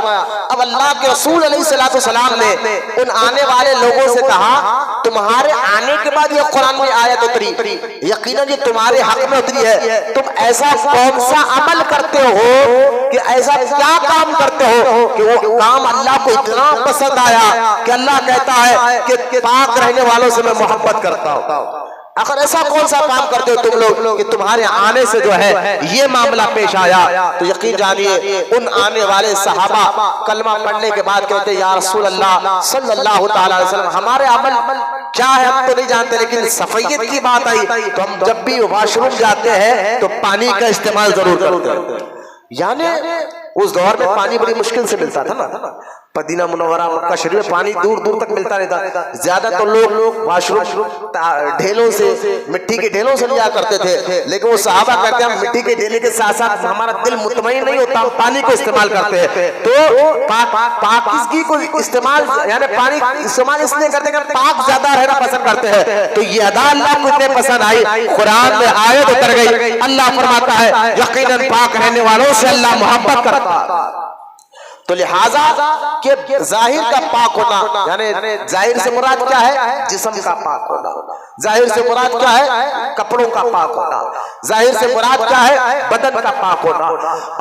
اب اللہ کے رسول علیہ السلام نے ان آنے والے لوگوں سے کہا تمہارے آنے کے بعد یہ قرآن میں آیت اتری، یقیناً یہ تمہارے حق میں اتری ہے، تم ایسا کون سا عمل کرتے ہو کہ ایسا کیا کام کرتے ہو کہ وہ کام اللہ کو اتنا پسند آیا کہ اللہ کہتا ہے کہ پاک رہنے والوں سے میں محبت کرتا ہوں۔ اگر ایسا کون سا کام کرتے ہو تم لوگ کہ تمہارے آنے سے جو ہے یہ معاملہ پیش آیا، تو یقین جانیے ان آنے والے صحابہ کلمہ پڑھنے کے بعد کہتے یا رسول اللہ صلی اللہ تعالی علیہ وسلم ہمارے عمل کیا ہے ہم تو نہیں جانتے، لیکن صفائیت کی بات آئی تو ہم جب بھی واش روم جاتے ہیں تو پانی کا استعمال ضرور کرتے ہیں۔ یعنی اس دور میں پانی بڑی مشکل سے ملتا تھا نا، مدینہ منورہ مکہ شریف میں پانی دور دور تک ملتا رہتا، زیادہ تو لوگ واش روم ڈھیلوں سے مٹی کے ڈھیلوں سے لیا کرتے تھے، لیکن وہ صحابہ کہتے ہیں مٹی کے ڈھیلے کے ساتھ ساتھ ہمارا دل مطمئن نہیں ہوتا، ہم پانی کو استعمال کرتے ہیں۔ تو پاکیزگی کو استعمال یعنی پانی استعمال اس لیے کرتے ہیں کہ پاک زیادہ رہنا پسند کرتے ہیں، تو یہ ادا اللہ کو اتنے پسند آئی قرآن میں آیت اتر گئی، اللہ فرماتا ہے یقیناً پاک رہنے والوں سے اللہ محبت کرتا ہے۔ تو لہٰذا کہ ظاہر کا پاک ہونا یعنی ظاہر سے مراد کیا ہے؟ جسم کا پاک ہونا، ظاہر سے مراد کیا ہے؟ کپڑوں کا پاک ہونا، ظاہر سے مراد کیا ہے؟ بدن کا پاک ہونا،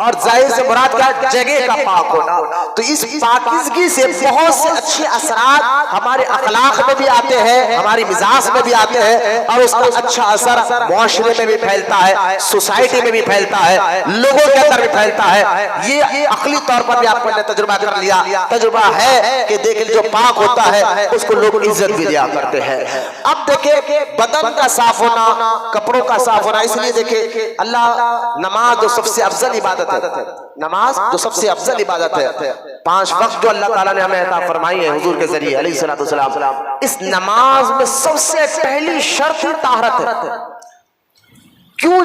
اور ظاہر سے مراد کیا ہے؟ جگہ کا پاک ہونا۔ تو اس پاکیزگی سے بہت سے اچھے اثرات ہمارے اخلاق میں بھی آتے ہیں، ہماری مزاج میں بھی آتے ہیں، اور اس کا اچھا اثر معاشرے میں بھی پھیلتا ہے، سوسائٹی میں بھی پھیلتا ہے، لوگوں کے اندر بھی پھیلتا ہے۔ یہ عقلی طور پر بھی آپ نے تجربہ کر لیا، تجربہ ہے کہ دیکھ جو پاک ہوتا ہے اس کو لوگ عزت بھی دیا کرتے ہیں۔ اب دیکھیں بدن کا صاف ہونا، کپڑوں کا صاف ہونا، اس لیے دیکھیں اللہ نماز جو سب سے افضل عبادت ہے، نماز جو سب سے افضل عبادت ہے، 5 وقت جو اللہ تعالیٰ نے ہمیں عطا فرمائی ہے حضور کے ذریعے علیہ السلام، اس نماز میں سب سے پہلی شرط طہارت ہے۔ کیوں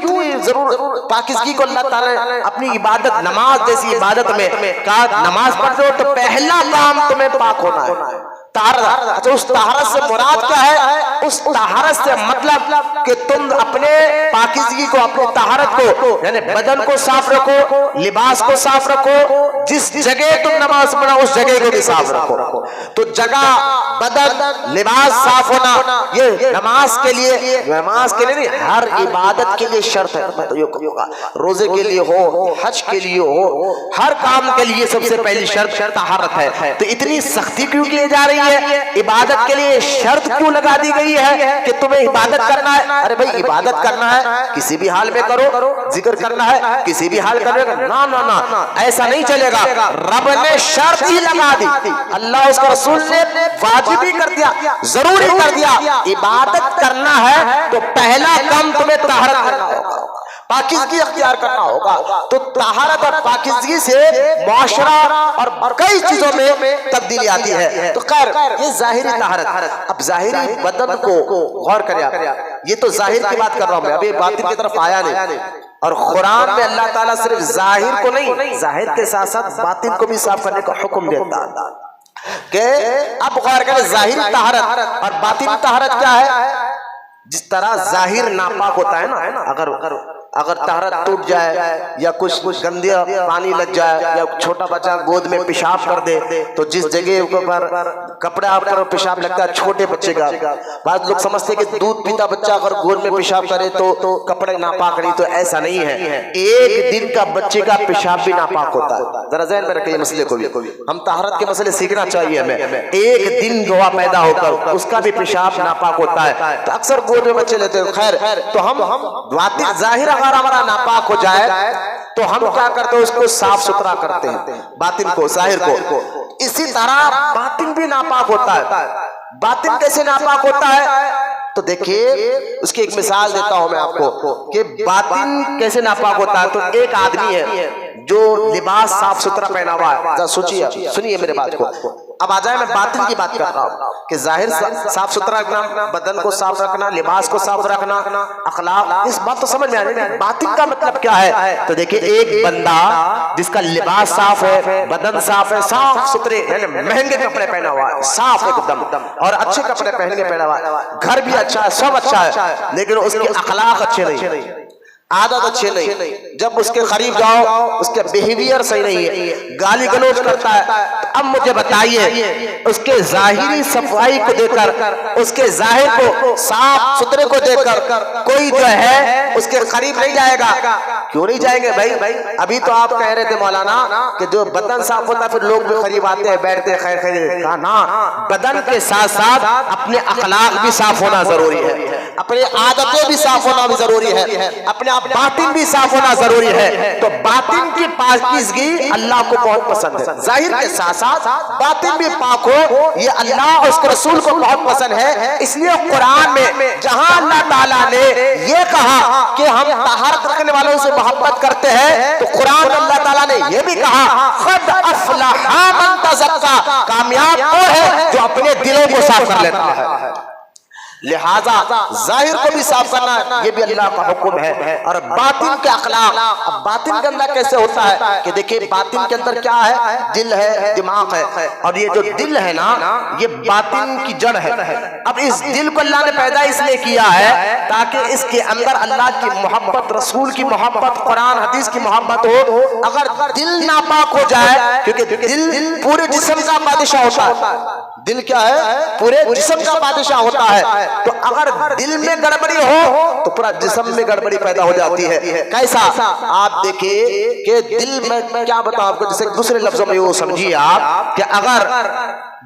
ضرور پاکیزگی کو اللہ تعالیٰ نے اپنی عبادت نماز جیسی عبادت میں کہا نماز پڑھ رہے ہو تو پہلا کام تمہیں پاک ہونا ہے، طہارت۔ اچھا اس طہارت سے مراد کیا ہے؟ اس طہارت سے مطلب کہ تم اپنے پاکیزگی کو، اپنے طہارت کو یعنی بدن کو صاف رکھو، لباس کو صاف رکھو، جس جگہ تم نماز پڑھو اس جگہ کو بھی صاف رکھو۔ تو جگہ، بدن، لباس صاف ہونا یہ نماز کے لیے نہیں ہر عبادت کے لیے شرط ہے۔ میں تو یہ کہوں گا روزے کے لیے ہو، حج کے لیے ہو، ہر کام کے لیے سب سے پہلی شرط طہارت ہے۔ تو اتنی سختی کیوں کی جا رہی ہے؟ عبادت کے لیے شرط کیوں لگا دی گئی ہے کہ تمہیں عبادت کرنا ہے؟ ارے بھائی عبادت کرنا ہے کسی بھی حال میں کرو، ذکر کرنا ہے کسی بھی حال کرنے کا، نہ ایسا نہیں چلے گا۔ رب نے شرط ہی لگا دی، اللہ اس کا رسول نے واجب ہی کر دیا، ضروری کر دیا، عبادت کرنا ہے تو پہلا کام تمہیں طہارت کرنا ہوگا، پاکیزگی اختیار کرنا ہوگا۔ تو طہارت اور پاکیزگی سے معاشرہ اور کئی چیزوں میں تبدیلی آتی ہے۔ تو خیر یہ ظاہری طہارت۔ اب ظاہری بدن کو غور کریں، یہ تو ظاہر کی بات کر رہا ہوں میں، ابھی باطن کی طرف آیا نہیں. اور قرآن میں اللہ تعالیٰ صرف ظاہر کو نہیں، ظاہر کے ساتھ ساتھ باطن کو بھی صاف کرنے کا حکم دیتا ہے کہ اب غور کریں ظاہری طہارت اور باطنی طہارت کیا ہے. جس طرح ظاہر ناپاک ہوتا ہے نا، اگر طہارت ٹوٹ جائے یا کچھ گندیا پانی لگ جائے یا چھوٹا بچہ گود میں پیشاب کر دے تو جس جگہ پر کپڑا پر پیشاب لگتا ہے چھوٹے بچے کا، بعض لوگ سمجھتے ہیں کہ دودھ پیتا بچہ اگر گود میں پیشاب کرے تو کپڑے ناپاک نہیں، تو ایسا نہیں ہے. ایک دن کا بچے کا پیشاب بھی ناپاک ہوتا ہے. ذرا ذہن میں رکھیں یہ مسئلے کو بھی، ہم طہارت کے مسئلے سیکھنا چاہیے ہمیں. ایک دن گواہ پیدا ہو کر اس کا بھی پیشاب ناپاک ہوتا ہے، تو اکثر گود میں بچے لیتے ہیں. خیر، تو ہم ظاہر اگر ہمارا ناپاک ہو جائے تو ہم کیا کرتے ہیں؟ اس کو صاف ستھرا کرتے ہیں، باطن کو، ظاہر کو. اسی طرح باطن بھی ناپاک ہوتا ہے. باطن کیسے ناپاک ہوتا ہے؟ تو دیکھیے اس کی ایک مثال دیتا ہوں میں آپ کو کہ باطن کیسے ناپاک ہوتا ہے. تو ایک آدمی ہے جو لباس صاف ستھرا پہنا ہوا ہے، سوچیے، سنیے میرے بات کو. اب آ جائے میں باطن کی بات کر رہا ہوں کہ ظاہر صاف ستھرا رکھنا، بدن کو صاف رکھنا، لباس کو صاف رکھنا، اخلاق، اس بات تو سمجھ میں آنے لگی. باطن کا مطلب کیا ہے؟ تو دیکھیے ایک بندہ جس کا لباس صاف ہے، بدن صاف ہے، صاف ستھرے یعنی مہنگے کپڑے پہنا ہوا ہے، صاف ایک دم اور اچھے کپڑے پہن کے پہنا ہوا ہے، گھر بھی اچھا ہے، سب اچھا ہے، لیکن اس کے اخلاق اچھے نہیں، عادت اچھے نہیں. جب اس کے قریب جاؤ اس کے بیہیویئر صحیح نہیں ہے، گالی گلوچ کرتا ہے. تو اب مجھے بتائیے اس کے ظاہری صفائی کو دیکھ کر، اس کے ظاہر کو صاف ستھرے کو دیکھ کر کوئی جو ہے اس کے قریب نہیں جائے گا. کیوں نہیں جائیں گے بھائی؟ ابھی تو آپ کہہ رہے تھے مولانا کہ جو بدن صاف ہوتا ہے پھر لوگ بھی قریب آتے ہیں، بیٹھتے ہیں، خیر خیر. کہا نا، بدن کے ساتھ ساتھ اپنے اخلاق بھی صاف ہونا ضروری ہے، اپنی عادتیں بھی صاف ہونا بھی ضروری ہے، اپنے باطن بھی صاف ہونا ضروری ہے. تو باطن کی پاکیزگی اللہ کو بہت پسند ہے. ظاہر کے ساتھ ساتھ باطن بھی پاک ہو، یہ اللہ اور اس کے رسول کو بہت پسند ہے. اس لیے قرآن میں جہاں اللہ تعالیٰ نے یہ کہا کہ ہم طہارت رکھنے والوں سے محبت کرتے ہیں، تو قرآن میں اللہ تعالیٰ نے یہ بھی کہا قد افلح من تزکا، کامیاب وہ ہے جو اپنے دلوں کو صاف کر لیتا ہے. لہذا ظاہر کو بھی صاف کرنا یہ بھی اللہ کا حکم ہے. اور باطن کے اخلاق، اب باطن کے اندر کیسے ہوتا ہے کہ دیکھیں باطن کے اندر کیا ہے؟ دل ہے، دماغ ہے، اور یہ جو دل ہے نا یہ باطن کی جڑ ہے. اب اس دل کو اللہ نے پیدا اس لیے کیا ہے تاکہ اس کے اندر اللہ کی محبت، رسول کی محبت، قرآن حدیث کی محبت ہو. اگر دل ناپاک ہو جائے، کیونکہ دل پورے جسم کا بادشاہ ہوتا ہے، دل کیا ہے؟ پورے جسم کا بادشاہ ہوتا ہے. تو اگر دل میں گڑبڑی ہو تو پورا جسم میں گڑبڑی پیدا ہو جاتی ہے. کیسا؟ آپ دیکھیں کہ دل میں کیا بتاؤں آپ کو، جیسے دوسرے لفظوں میں وہ سمجھیے آپ کہ اگر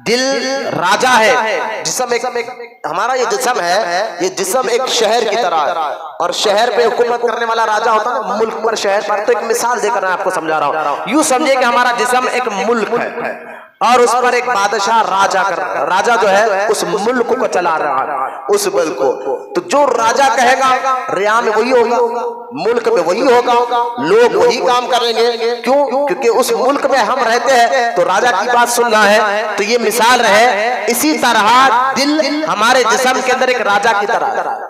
دل راجا ہے، جسم ایک ہمارا یہ جسم ہے، یہ جسم ایک شہر کی طرح ہے، اور شہر پہ حکومت کرنے والا راجا ہوتا ہے، ملک پر، شہر پر. تو ایک مثال دے کر میں آپ کو سمجھا رہا ہوں. یوں سمجھے کہ ہمارا جسم ایک ملک ہے اور اس پر ایک بادشاہ راجا جو ہے اس ملک کو چلا رہا ہے، اس ملک کو. تو جو راجا کہے گا ریا میں وہی ہوگا، ملک میں وہی ہوگا، لوگ وہی کام کریں گے. کیوں؟ کیونکہ اس ملک میں ہم رہتے ہیں تو راجا کی بات سننا ہے. تو یہ مثال رہے. اسی طرح دل ہمارے جسم کے اندر ایک راجا کی طرح ہے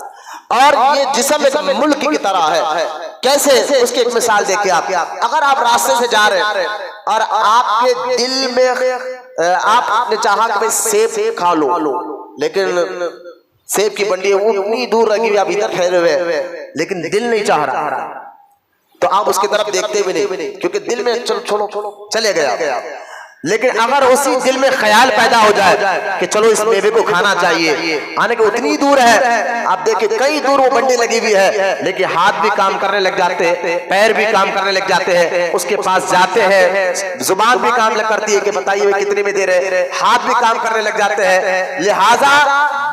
اور یہ جسم ایک ملک کی طرح ہے. کیسے؟ اس کی ایک مثال دیکھیں آپ. اگر آپ راستے سے جا رہے ہیں اور آپ کے دل میں آپ نے چاہا کہ میں سیب کھا لو، لیکن سیب کی بنڈی اتنی دور رکھی ہوئی، آپ ادھر ٹھہرے ہوئے، لیکن دل نہیں چاہ رہا، تو آپ اس کی طرف دیکھتے بھی نہیں کیونکہ دل میں چلے گیا. لیکن اگر اسی دل میں خیال پیدا ہو جائے کہ چلو اس میوے کو کھانا چاہیے، آنے کے اتنی دور ہے، آپ دیکھیں کئی دور وہ بنڈی لگی ہوئی ہے، لیکن ہاتھ بھی کام کرنے لگ جاتے ہیں، پیر بھی کام کرنے لگ جاتے ہیں، اس کے پاس جاتے ہیں، زبان بھی کام کرتی ہے کہ بتائیے کتنے میں دے رہے، ہاتھ بھی کام کرنے لگ جاتے ہیں. لہٰذا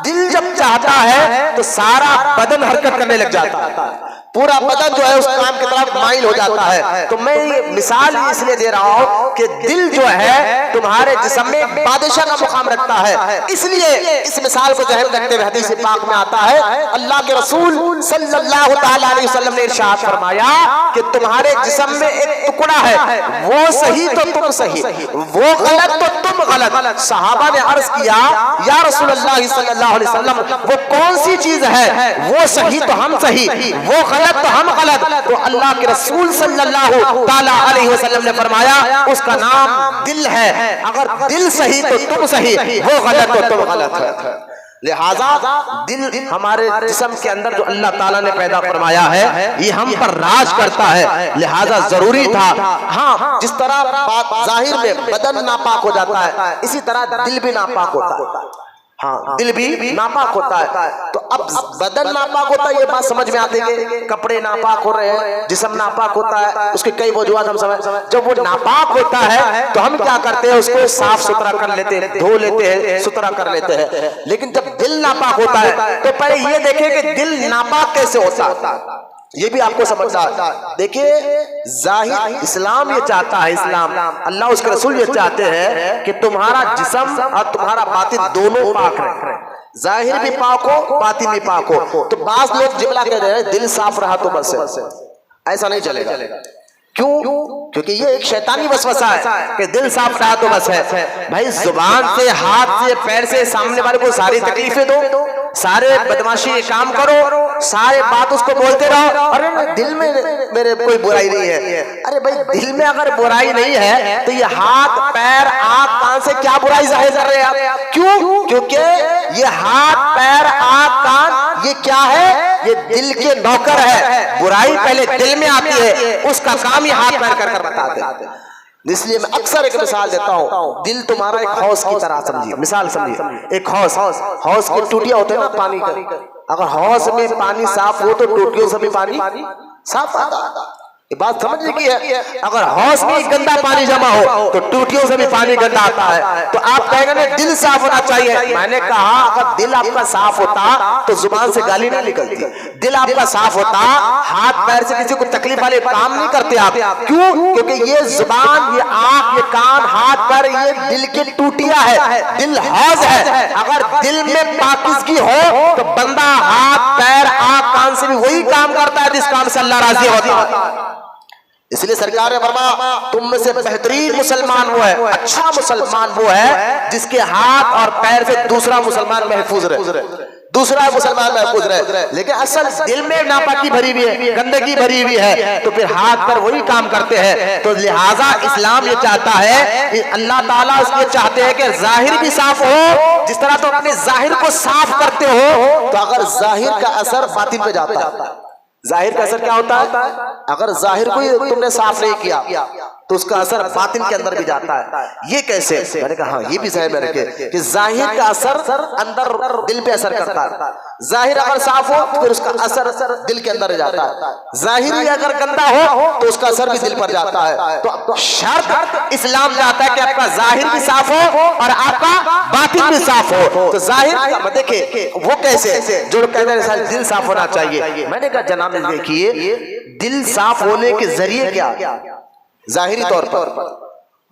دل جب چاہتا ہے تو سارا بدن حرکت کرنے لگ جاتا ہے. پورا بدن جو ہے اس کام کی طرف مائل ہو جاتا ہے. تو میں یہ مثال اس لیے دے رہا ہوں کہ دل جو ہے تمہارے جسم میں بادشاہ کا مقام رکھتا ہے. اس لیے اس مثال کو ذہن رکھتے ہوئے حدیث پاک میں آتا ہے اللہ کے رسول صلی اللہ تعالی علیہ وسلم نے ارشاد فرمایا کہ تمہارے جسم میں ایک ٹکڑا ہے، وہ صحیح تو تم صحیح، وہ غلط تو تم غلط. صحابہ نے عرض کیا یا رسول اللہ صلی اللہ علیہ وسلم وہ کون سی چیز ہے؟ وہ صحیح تو ہم صحیح، وہ غلط تو ہم غلط. تو اللہ کے رسول صلی اللہ تعالی علیہ وسلم نے فرمایا اس کا نام دل ہے. اگر دل صحیح تو تم صحیح، وہ غلط تو تم غلط ہے. لہذا دل ہمارے جسم کے اندر جو اللہ تعالیٰ نے پیدا فرمایا ہے یہ ہم پر راج کرتا ہے. لہذا ضروری تھا ہاں جس طرح ظاہر میں بدن ناپاک ہو جاتا ہے اسی طرح دل بھی ناپاک ہوتا ہے. ہاں دل بھی ناپاک ہوتا ہے. تو اب بدن ناپاک ہوتا ہے یہ بات سمجھ میں آتی ہے. کپڑے ناپاک ہو رہے ہیں، جسم ناپاک ہوتا ہے، اس کے کئی وجوہات ہم سمجھ. جب وہ ناپاک ہوتا ہے تو ہم کیا کرتے ہیں؟ اس کو صاف ستھرا کر لیتے ہیں، دھو لیتے ہیں، ستھرا کر لیتے ہیں. لیکن جب دل ناپاک ہوتا ہے تو پہلے یہ دیکھیں کہ دل ناپاک کیسے ہوتا ہے، یہ بھی آپ کو سمجھنا ہے. دیکھیے ظاہر اسلام یہ چاہتا ہے، اسلام اللہ اس کے رسول یہ چاہتے ہیں کہ تمہارا جسم اور تمہارا باطن دونوں پاک رہے، ظاہر بھی پاک ہو باطن بھی پاک ہو. تو بعض لوگ جملہ کہہ رہے ہیں دل صاف رہا تو بس ہے. ایسا نہیں چلے گا. کیوں؟ کیونکہ یہ ایک شیطانی وسوسہ ہے کہ دل صاف رہا تو بس ہے. بھائی زبان سے، ہاتھ سے، پیر سے سامنے والے کو ساری تکلیفیں دو، سارے بدماشی کام کرو، سارے بات اس کو بولتے رہو. ارے دل میں میرے کوئی برائی نہیں ہے. ارے بھائی دل میں اگر برائی نہیں ہے تو یہ ہاتھ، پیر، آنکھ، کان سے کیا برائی ظاہر کر رہے ہیں آپ؟ کیوں؟ کیونکہ یہ ہاتھ، پیر، آنکھ، کان یہ کیا ہے؟ یہ دل کے نوکر ہے. برائی پہلے دل میں آتی ہے، اس کا کام یہ ہاتھ پیر کر بتاتے ہیں. اس لیے میں اکثر ایک مثال دیتا ہوں. دل تمہارا ایک حوض کی طرح سمجھیے، مثال سمجھیے. ایک حوض کی ٹوٹیاں ہوتے ہیں نا پانی کا. اگر حوض میں پانی صاف ہو تو ٹوٹیوں سے بھی پانی صاف آتا. یہ بات سمجھنے کی ہے. اگر حوض میں گندا پانی جمع ہو تو ٹوٹیوں سے بھی پانی گندا آتا ہے. تو آپ کہیں گے دل صاف ہونا چاہیے. میں نے کہا اگر دل آپ کا صاف ہوتا تو زبان سے گالی نہ نکلتی. دل آپ کا صاف ہوتا ہاتھ پیر سے کسی کو تکلیف والے کام نہیں کرتے آپ. کیوں؟ کیونکہ یہ زبان، یہ آنکھ، یہ کان، ہاتھ پیر یہ دل کی ٹوٹیاں ہے، دل حوض ہے. اگر دل میں پاکیزگی ہو تو بندہ ہاتھ پیر آنکھ کان سے بھی وہی کام کرتا ہے جس کام سے اللہ راضی ہوتا ہے. اس لیے سرکار نے فرمایا تم میں سے بہترین مسلمان وہ ہے، اچھا مسلمان وہ ہے جس کے ہاتھ اور پیر سے دوسرا مسلمان محفوظ رہے، دوسرا مسلمان محفوظ رہے. لیکن اصل دل میں ناپاکی بھری ہوئی ہے، گندگی بھری ہوئی ہے تو پھر ہاتھ پر وہی کام کرتے ہیں. تو لہٰذا اسلام یہ چاہتا ہے کہ اللہ تعالیٰ اس لیے چاہتے ہیں کہ ظاہر بھی صاف ہو. جس طرح تم اپنے ظاہر کو صاف کرتے ہو تو اگر ظاہر کا اثر باطن پہ جاتا ہے. ظاہر کا اثر کیا ہوتا ہے؟ اگر ظاہر کو ہی تم نے صاف نہیں کیا تو اس کا اثر باطن کے اندر بھی جاتا ہے. یہ کیسے؟ میں نے کہا ہاں یہ بھی ذہن میں رکھے کہ ظاہر کا اثر اندر دل پہ اثر کرتا ہے. ظاہر اگر صاف ہو تو پھر اس کا اثر دل کے اندر جاتا ہے. ظاہر ہی اگر گندا ہو تو اس کا اثر بھی دل پر جاتا ہے. تو شرط اسلام چاہتا ہے کہ آپ کا ظاہر بھی صاف ہو اور آپ کا باطن بھی صاف ہو. تو ظاہر دیکھیں وہ کیسے؟ جو لوگ کہتے ہیں دل صاف ہونا چاہیے. میں نے کہا جناب دیکھیے دل صاف ہونے کے ذریعے کیا ظاہری طور پر،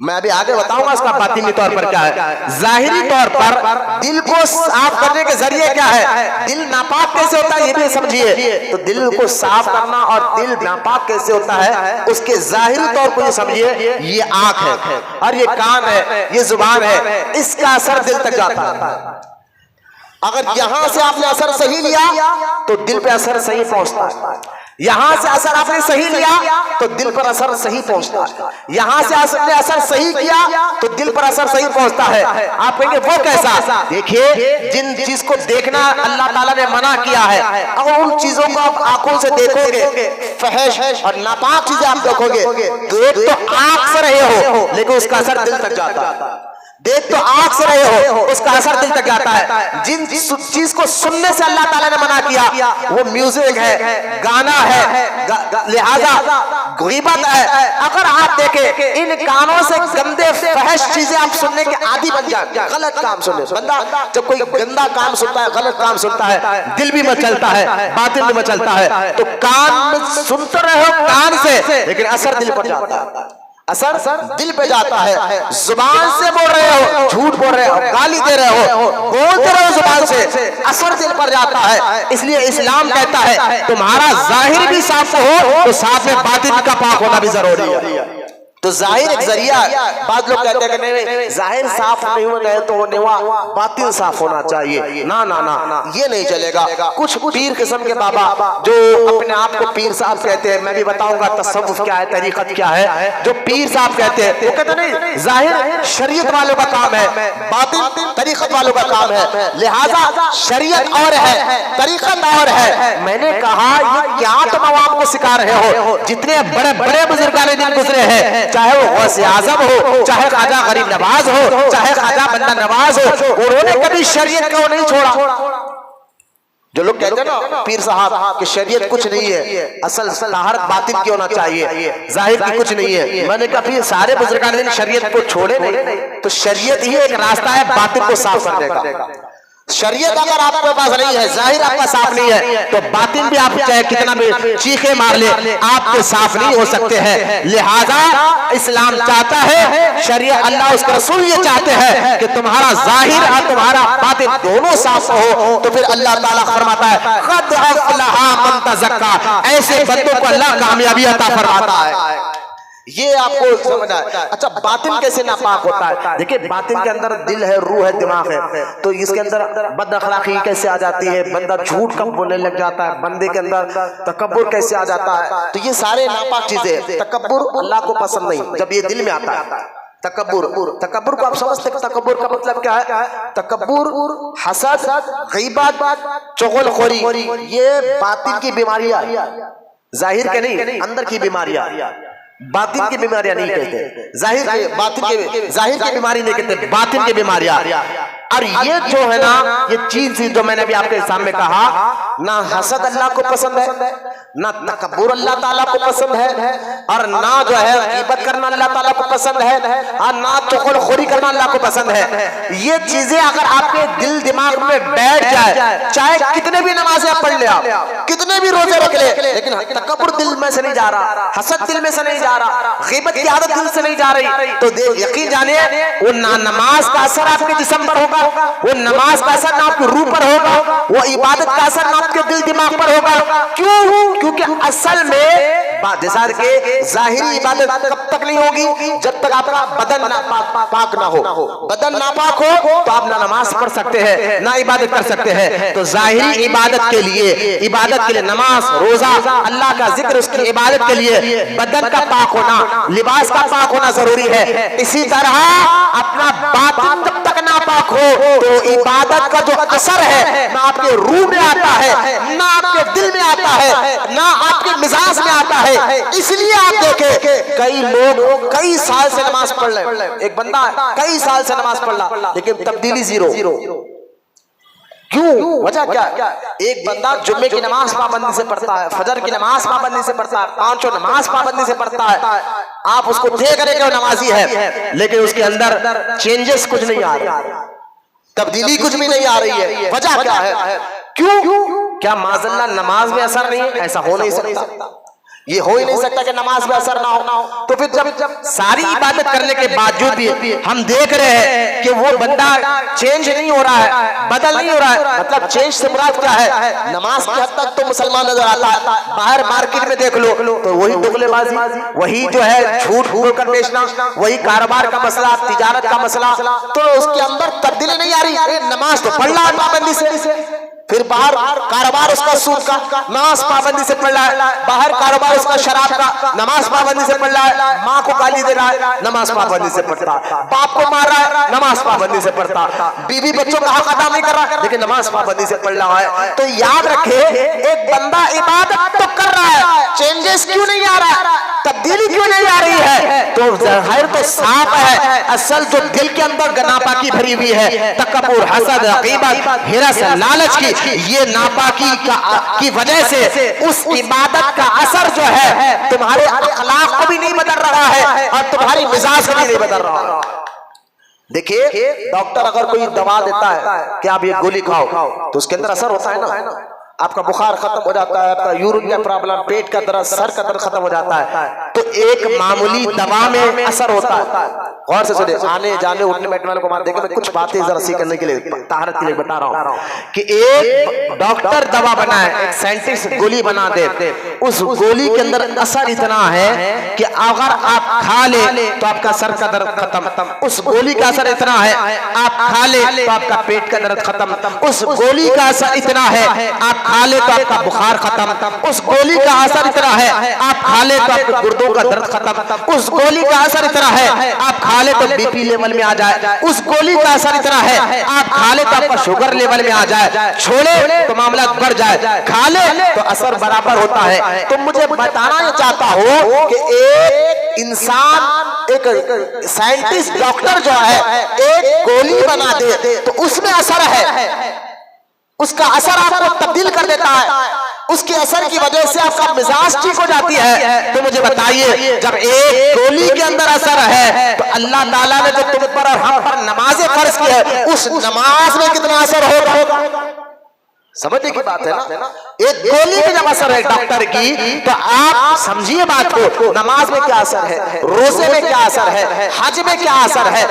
میں ابھی آگے بتاؤں گا اس کا باطنی طور پر کیا ہے. ظاہری طور پر دل کو صاف کرنے کے ذریعے کیا ہے؟ دل ناپاک کیسے ہوتا ہے یہ بھی سمجھیے. تو دل کو صاف کرنا اور دل ناپاک کیسے ہوتا ہے اس کے ظاہری طور کو یہ سمجھیے. یہ آنکھ ہے اور یہ کان ہے، یہ زبان ہے، اس کا اثر دل تک جاتا ہے. اگر یہاں سے آپ نے اثر صحیح لیا تو دل پہ اثر صحیح پہنچتا ہے. یہاں سے اثر آپ نے صحیح لیا تو دل پر اثر صحیح پہنچتا ہے. یہاں سے آپ نے اثر صحیح کیا تو دل پر اثر صحیح پہنچتا ہے. آپ کہیں گے وہ کیسا؟ دیکھیے جن چیز کو دیکھنا اللہ تعالیٰ نے منع کیا ہے اگر ان چیزوں کو آپ آنکھوں سے دیکھو گے، فحش اور ناپاک چیزیں آپ دیکھو گے، دیکھ تو آنکھ سے رہے ہو لیکن اس کا اثر دل تک جاتا ہے. دیکھ تو آنکھ سے رہے ہو، اس کا اثر دل تک جاتا ہے۔ جن چیز کو سننے سے اللہ تعالیٰ نے منع کیا وہ میوزک ہے، گانا ہے، لہذا غیبت ہے۔ اگر آپ دیکھیں ان کانوں سے گندے فحش چیزیں آپ سننے کے عادی بن جائیں، غلط کام سننے، بندہ جب کوئی گندا کام سنتا ہے، غلط کام سنتا ہے، دل بھی مچلتا ہے، باطن بھی مچلتا ہے۔ تو کان میں سنتے رہے ہو کان سے، لیکن اثر دل پر جاتا ہے، اثر دل پہ جاتا ہے۔ زبان سے بول رہے ہو، جھوٹ بول رہے ہو، گالی دے رہے ہو، بولتے رہو زبان سے، اثر دل پر جاتا ہے۔ اس لیے اسلام کہتا ہے تمہارا ظاہر بھی صاف ہو تو ساتھ میں باطن کا پاک ہونا بھی ضروری ہے۔ تو ظاہر ایک ذریعہ ہے۔ بعض لوگ کہتے ہیں کہ نہیں ظاہر صاف نہیں ہونا ہے تو باطن صاف ہونا چاہیے، نا نا نا یہ نہیں چلے گا۔ کچھ پیر قسم کے بابا جو اپنے آپ کو پیر صاحب کہتے ہیں، میں بھی بتاؤں گا تصوف کیا ہے، طریقت کیا ہے۔ جو پیر صاحب کہتے ہیں وہ کہتے ہیں نہیں ظاہر شریعت والوں کا کام ہے، باطن طریقت والوں کا کام ہے، لہذا شریعت اور ہے طریقت اور ہے۔ میں نے کہا یہ کیا تم عوام کو سکھا رہے ہو؟ جتنے بڑے بڑے بزرگان دین گزرے ہیں، چاہے وہ غوث اعظم ہو، چاہے خواجہ غریب نواز ہو، چاہے خواجہ بندہ نواز ہو، انہوں نے کبھی شریعت کو نہیں چھوڑا۔ جو لوگ کہتے ہیں نا پیر صاحب کہ شریعت کچھ نہیں ہے، اصل طہارت باطن کی ہونا چاہیے، ظاہر کی کچھ نہیں ہے، میں نے کہا پھر سارے بزرگان دین شریعت کو چھوڑے نہیں، تو شریعت ہی ایک راستہ ہے باطن کو صاف کرنے کا۔ شریعت اگر آپ کے پاس نہیں ہے، ظاہر آپ کا صاف نہیں ہے، تو باطن بھی آپ چاہے کتنا بھی چیخے مار لے آپ کے صاف نہیں ہو سکتے ہیں۔ لہذا اسلام چاہتا ہے، شریعت اللہ اس کا رسول یہ چاہتے ہیں کہ تمہارا ظاہر اور تمہارا باطن دونوں صاف ہو۔ تو پھر اللہ تعالیٰ فرماتا ہے قد افلح من تزکا، ایسے بندوں کو اللہ کامیابی عطا فرماتا ہے۔ یہ آپ کو سمجھنا ہے۔ اچھا باطن کیسے ناپاک ہوتا ہے؟ دیکھیں باطن کے اندر دل ہے، روح ہے، دماغ ہے، تو اس کے اندر بد اخلاقی کیسے آ جاتی ہے، بندہ جھوٹ کب بولنے لگ جاتا ہے، بندے کے اندر تکبر کیسے آ جاتا ہے، تو یہ سارے ناپاک چیزیں۔ تکبر اللہ کو پسند نہیں جب یہ دل میں آتا ہے۔ تکبر کو آپ سمجھتے ہیں تکبر کا مطلب کیا ہے؟ تکبر، حسد، غیبت، چغل خوری، یہ باطن کی بیماریاں، ظاہر کے نہیں اندر کی بیماریاں۔ باطن کی بیماریاں نہیں کہتے، ظاہر کی بیماری نہیں کہتے، باطن کی بیماریاں۔ اور یہ جو ہے نا یہ چیز جو میں نے ابھی آپ کے سامنے کہا، نہ حسد اللہ کو پسند ہے، نہ تکبر اللہ تعالیٰ کو پسند ہے، اور نہ جو ہے غیبت کرنا اللہ تعالیٰ کو پسند ہے، اور نہ چغل خوری کرنا اللہ کو پسند ہے۔ یہ چیزیں اگر آپ کے دل دماغ میں بیٹھ جائے، چاہے کتنے بھی نمازیں پڑھ لے، آپ کتنے بھی روزے رکھ لے، لیکن تکبر دل میں سے نہیں جا رہا، حسد دل میں سے نہیں جا رہا، غیبت کی عادت دل سے نہیں جا رہی، تو یقین جانیے وہ نماز کا اثر آپ کے جسم پر ہوگا، وہ نماز کا اثر نہ آپ کی روح پر ہوگا، وہ عبادت کا اثر نہ آپ کے دل دماغ پر ہوگا۔ کیوں؟ کیونکہ اصل میں جیسا کہ ظاہری عبادت کب تک نہیں ہوگی؟ جب تک آپ کا بدن پاک نہ ہو۔ بدن ناپاک ہو تو آپ نہ نماز پڑھ سکتے ہیں نہ عبادت کر سکتے ہیں۔ تو ظاہری عبادت کے لیے نماز، روزہ، اللہ کا ذکر، اس کی عبادت کے لیے بدن کا پاک ہونا، لباس کا پاک ہونا ضروری ہے۔ اسی طرح اپنا باطن جب تک ناپاک ہو تو عبادت کا جو اثر ہے نہ آپ کے روح میں آتا ہے، نہ آپ کے دل میں آتا ہے، نہ آپ کے مزاج میں آتا ہے۔ اس لیے آپ دیکھیں کئی لوگ کئی سال سے نماز پڑھ لیں، ایک بندہ کئی سال سے نماز پڑھ رہا لیکن تبدیلی زیرو۔ کیوں؟ وجہ کیا؟ ایک بندہ جمعے کی نماز پابندی سے پڑھتا ہے، فجر کی نماز پابندی سے پڑھتا ہے، پانچوں نماز پابندی سے پڑھتا ہے، آپ اس کو دیکھ رہے کہ وہ نمازی ہے لیکن اس کے اندر چینجز کچھ نہیں آ رہے، تبدیلی کچھ بھی نہیں آ رہی ہے۔ وجہ کیا ہے؟ کیوں؟ کیا معاذ اللہ نماز میں اثر نہیں ہے؟ ایسا ہو نہیں سکتا، یہ ہو ہی نہیں سکتا کہ نماز میں اثر نہ ہو۔ تو پھر جب ساری عبادت کرنے کے باوجود بھی ہم دیکھ رہے ہیں کہ وہ بندہ چینج نہیں ہو رہا ہے، بدل نہیں ہو رہا ہے، مطلب چینج سے مراد کیا ہے؟ نماز کی حد تک تو مسلمان نظر آتا ہے، باہر مارکیٹ میں دیکھ لو تو وہی دغلے بازی، وہی جو ہے جھوٹ بول کر بیچنا، وہی کاروبار کا مسئلہ، تجارت کا مسئلہ، تو اس کے اندر تبدیلی نہیں آ رہی۔ نماز تو پڑھ رہا ہے پابندی سے، پھر باہر کاروبار اس کا سود کا، نماز پابندی سے پڑھ رہا ہے، باہر کاروبار اس کا شراب کا، نماز پابندی سے پڑھ رہا ہے، ماں کو گالی دے رہا ہے، نماز پابندی سے پڑھتا ہے، باپ کو مار رہا ہے، نماز پابندی سے پڑھتا ہے، بیوی بچوں کا حق ادا نہیں کر رہا لیکن نماز پابندی سے پڑھ رہا ہے۔ تو یاد رکھے ایک بندہ عبادت تو کر رہا ہے، چینجز کیوں نہیں آ رہا ہے؟ تبدیلی کیوں نہیں آ رہی ہے؟ تو ظاہر تو صاف ہے، اصل جو دل کے اندر ناپاکی بھری ہوئی ہے، تکبر، حسد، غیبت، ہرس، لالچ کی، یہ ناپاکی کی وجہ سے اس عبادت کا اثر جو ہے تمہارے اخلاق کو بھی نہیں بدل رہا ہے اور تمہاری مزاج کو بھی نہیں بدل رہا ہے۔ دیکھیے ڈاکٹر اگر کوئی دوا دیتا ہے کہ آپ یہ گولی کھاؤ تو اس کے اندر اثر ہوتا ہے نا، آپ کا بخار ختم ہو جاتا ہے، آپ کا یورین کا پرابلم، پیٹ کا درد، سر کا درد ختم ہو جاتا ہے، تو ایک معمولی دوا میں اثر ہوتا ہے۔ غور سے سنیں، آنے جانے اٹھنے بیٹھنے والوں کو مان دیکھیں، میں کچھ باتیں ذرا سی کرنے کے لیے طہارت کے لیے بتا رہا ہوں کہ ایک ڈاکٹر دوا بنائے، ایک سائنٹسٹ گولی بنا دے، اس گولی کے اندر اثر اتنا ہے کہ اگر آپ کھا لیں تو آپ کا سر کا درد ختم، اس گولی کا اثر اتنا ہے آپ کھا لیں تو آپ کا پیٹ کا درد ختم، اس گولی کا اثر اتنا ہے آپ کھا لے تو آپ کا بخار ختم، اس گولی کا اثر اتنا ہے آپ کھا لے تو آپ کے گردوں کا درد ختم، اس گولی کا اثر اتنا ہے آپ کھا لے تو بی پی لیول میں آ جائے، اس گولی کا اثر اتنا ہے آپ کھا لے تو آپ کا شوگر لیول میں آ جائے، چھوڑے تو معاملات بڑھ جائے، کھا لے تو اثر برابر ہوتا ہے۔ تو مجھے بتانا یہ چاہتا ہوں کہ ایک انسان، ایک سائنٹسٹ ڈاکٹر جو ہے ایک گولی بنا دے تو اس میں اثر ہے، اس کا اثر آپ کو تبدیل کر دیتا ہے، اس کے اثر کی وجہ سے آپ کا مزاج ٹھیک ہو جاتی ہے۔ تو مجھے بتائیے جب ایک گولی کے اندر اثر ہے تو اللہ تعالیٰ نے جو تم پر اور ہم پر نمازیں فرض کی ہے اس نماز میں کتنا اثر ہوگا؟ سمجھنے کی بات ہے نا، ایک گولی میں جب اثر ہے ڈاکٹر کی تو آپ سمجھیے بات کو، نماز میں کیا اثر ہے، روزے میں کیا اثر ہے، حج میں کیا اثر ہے،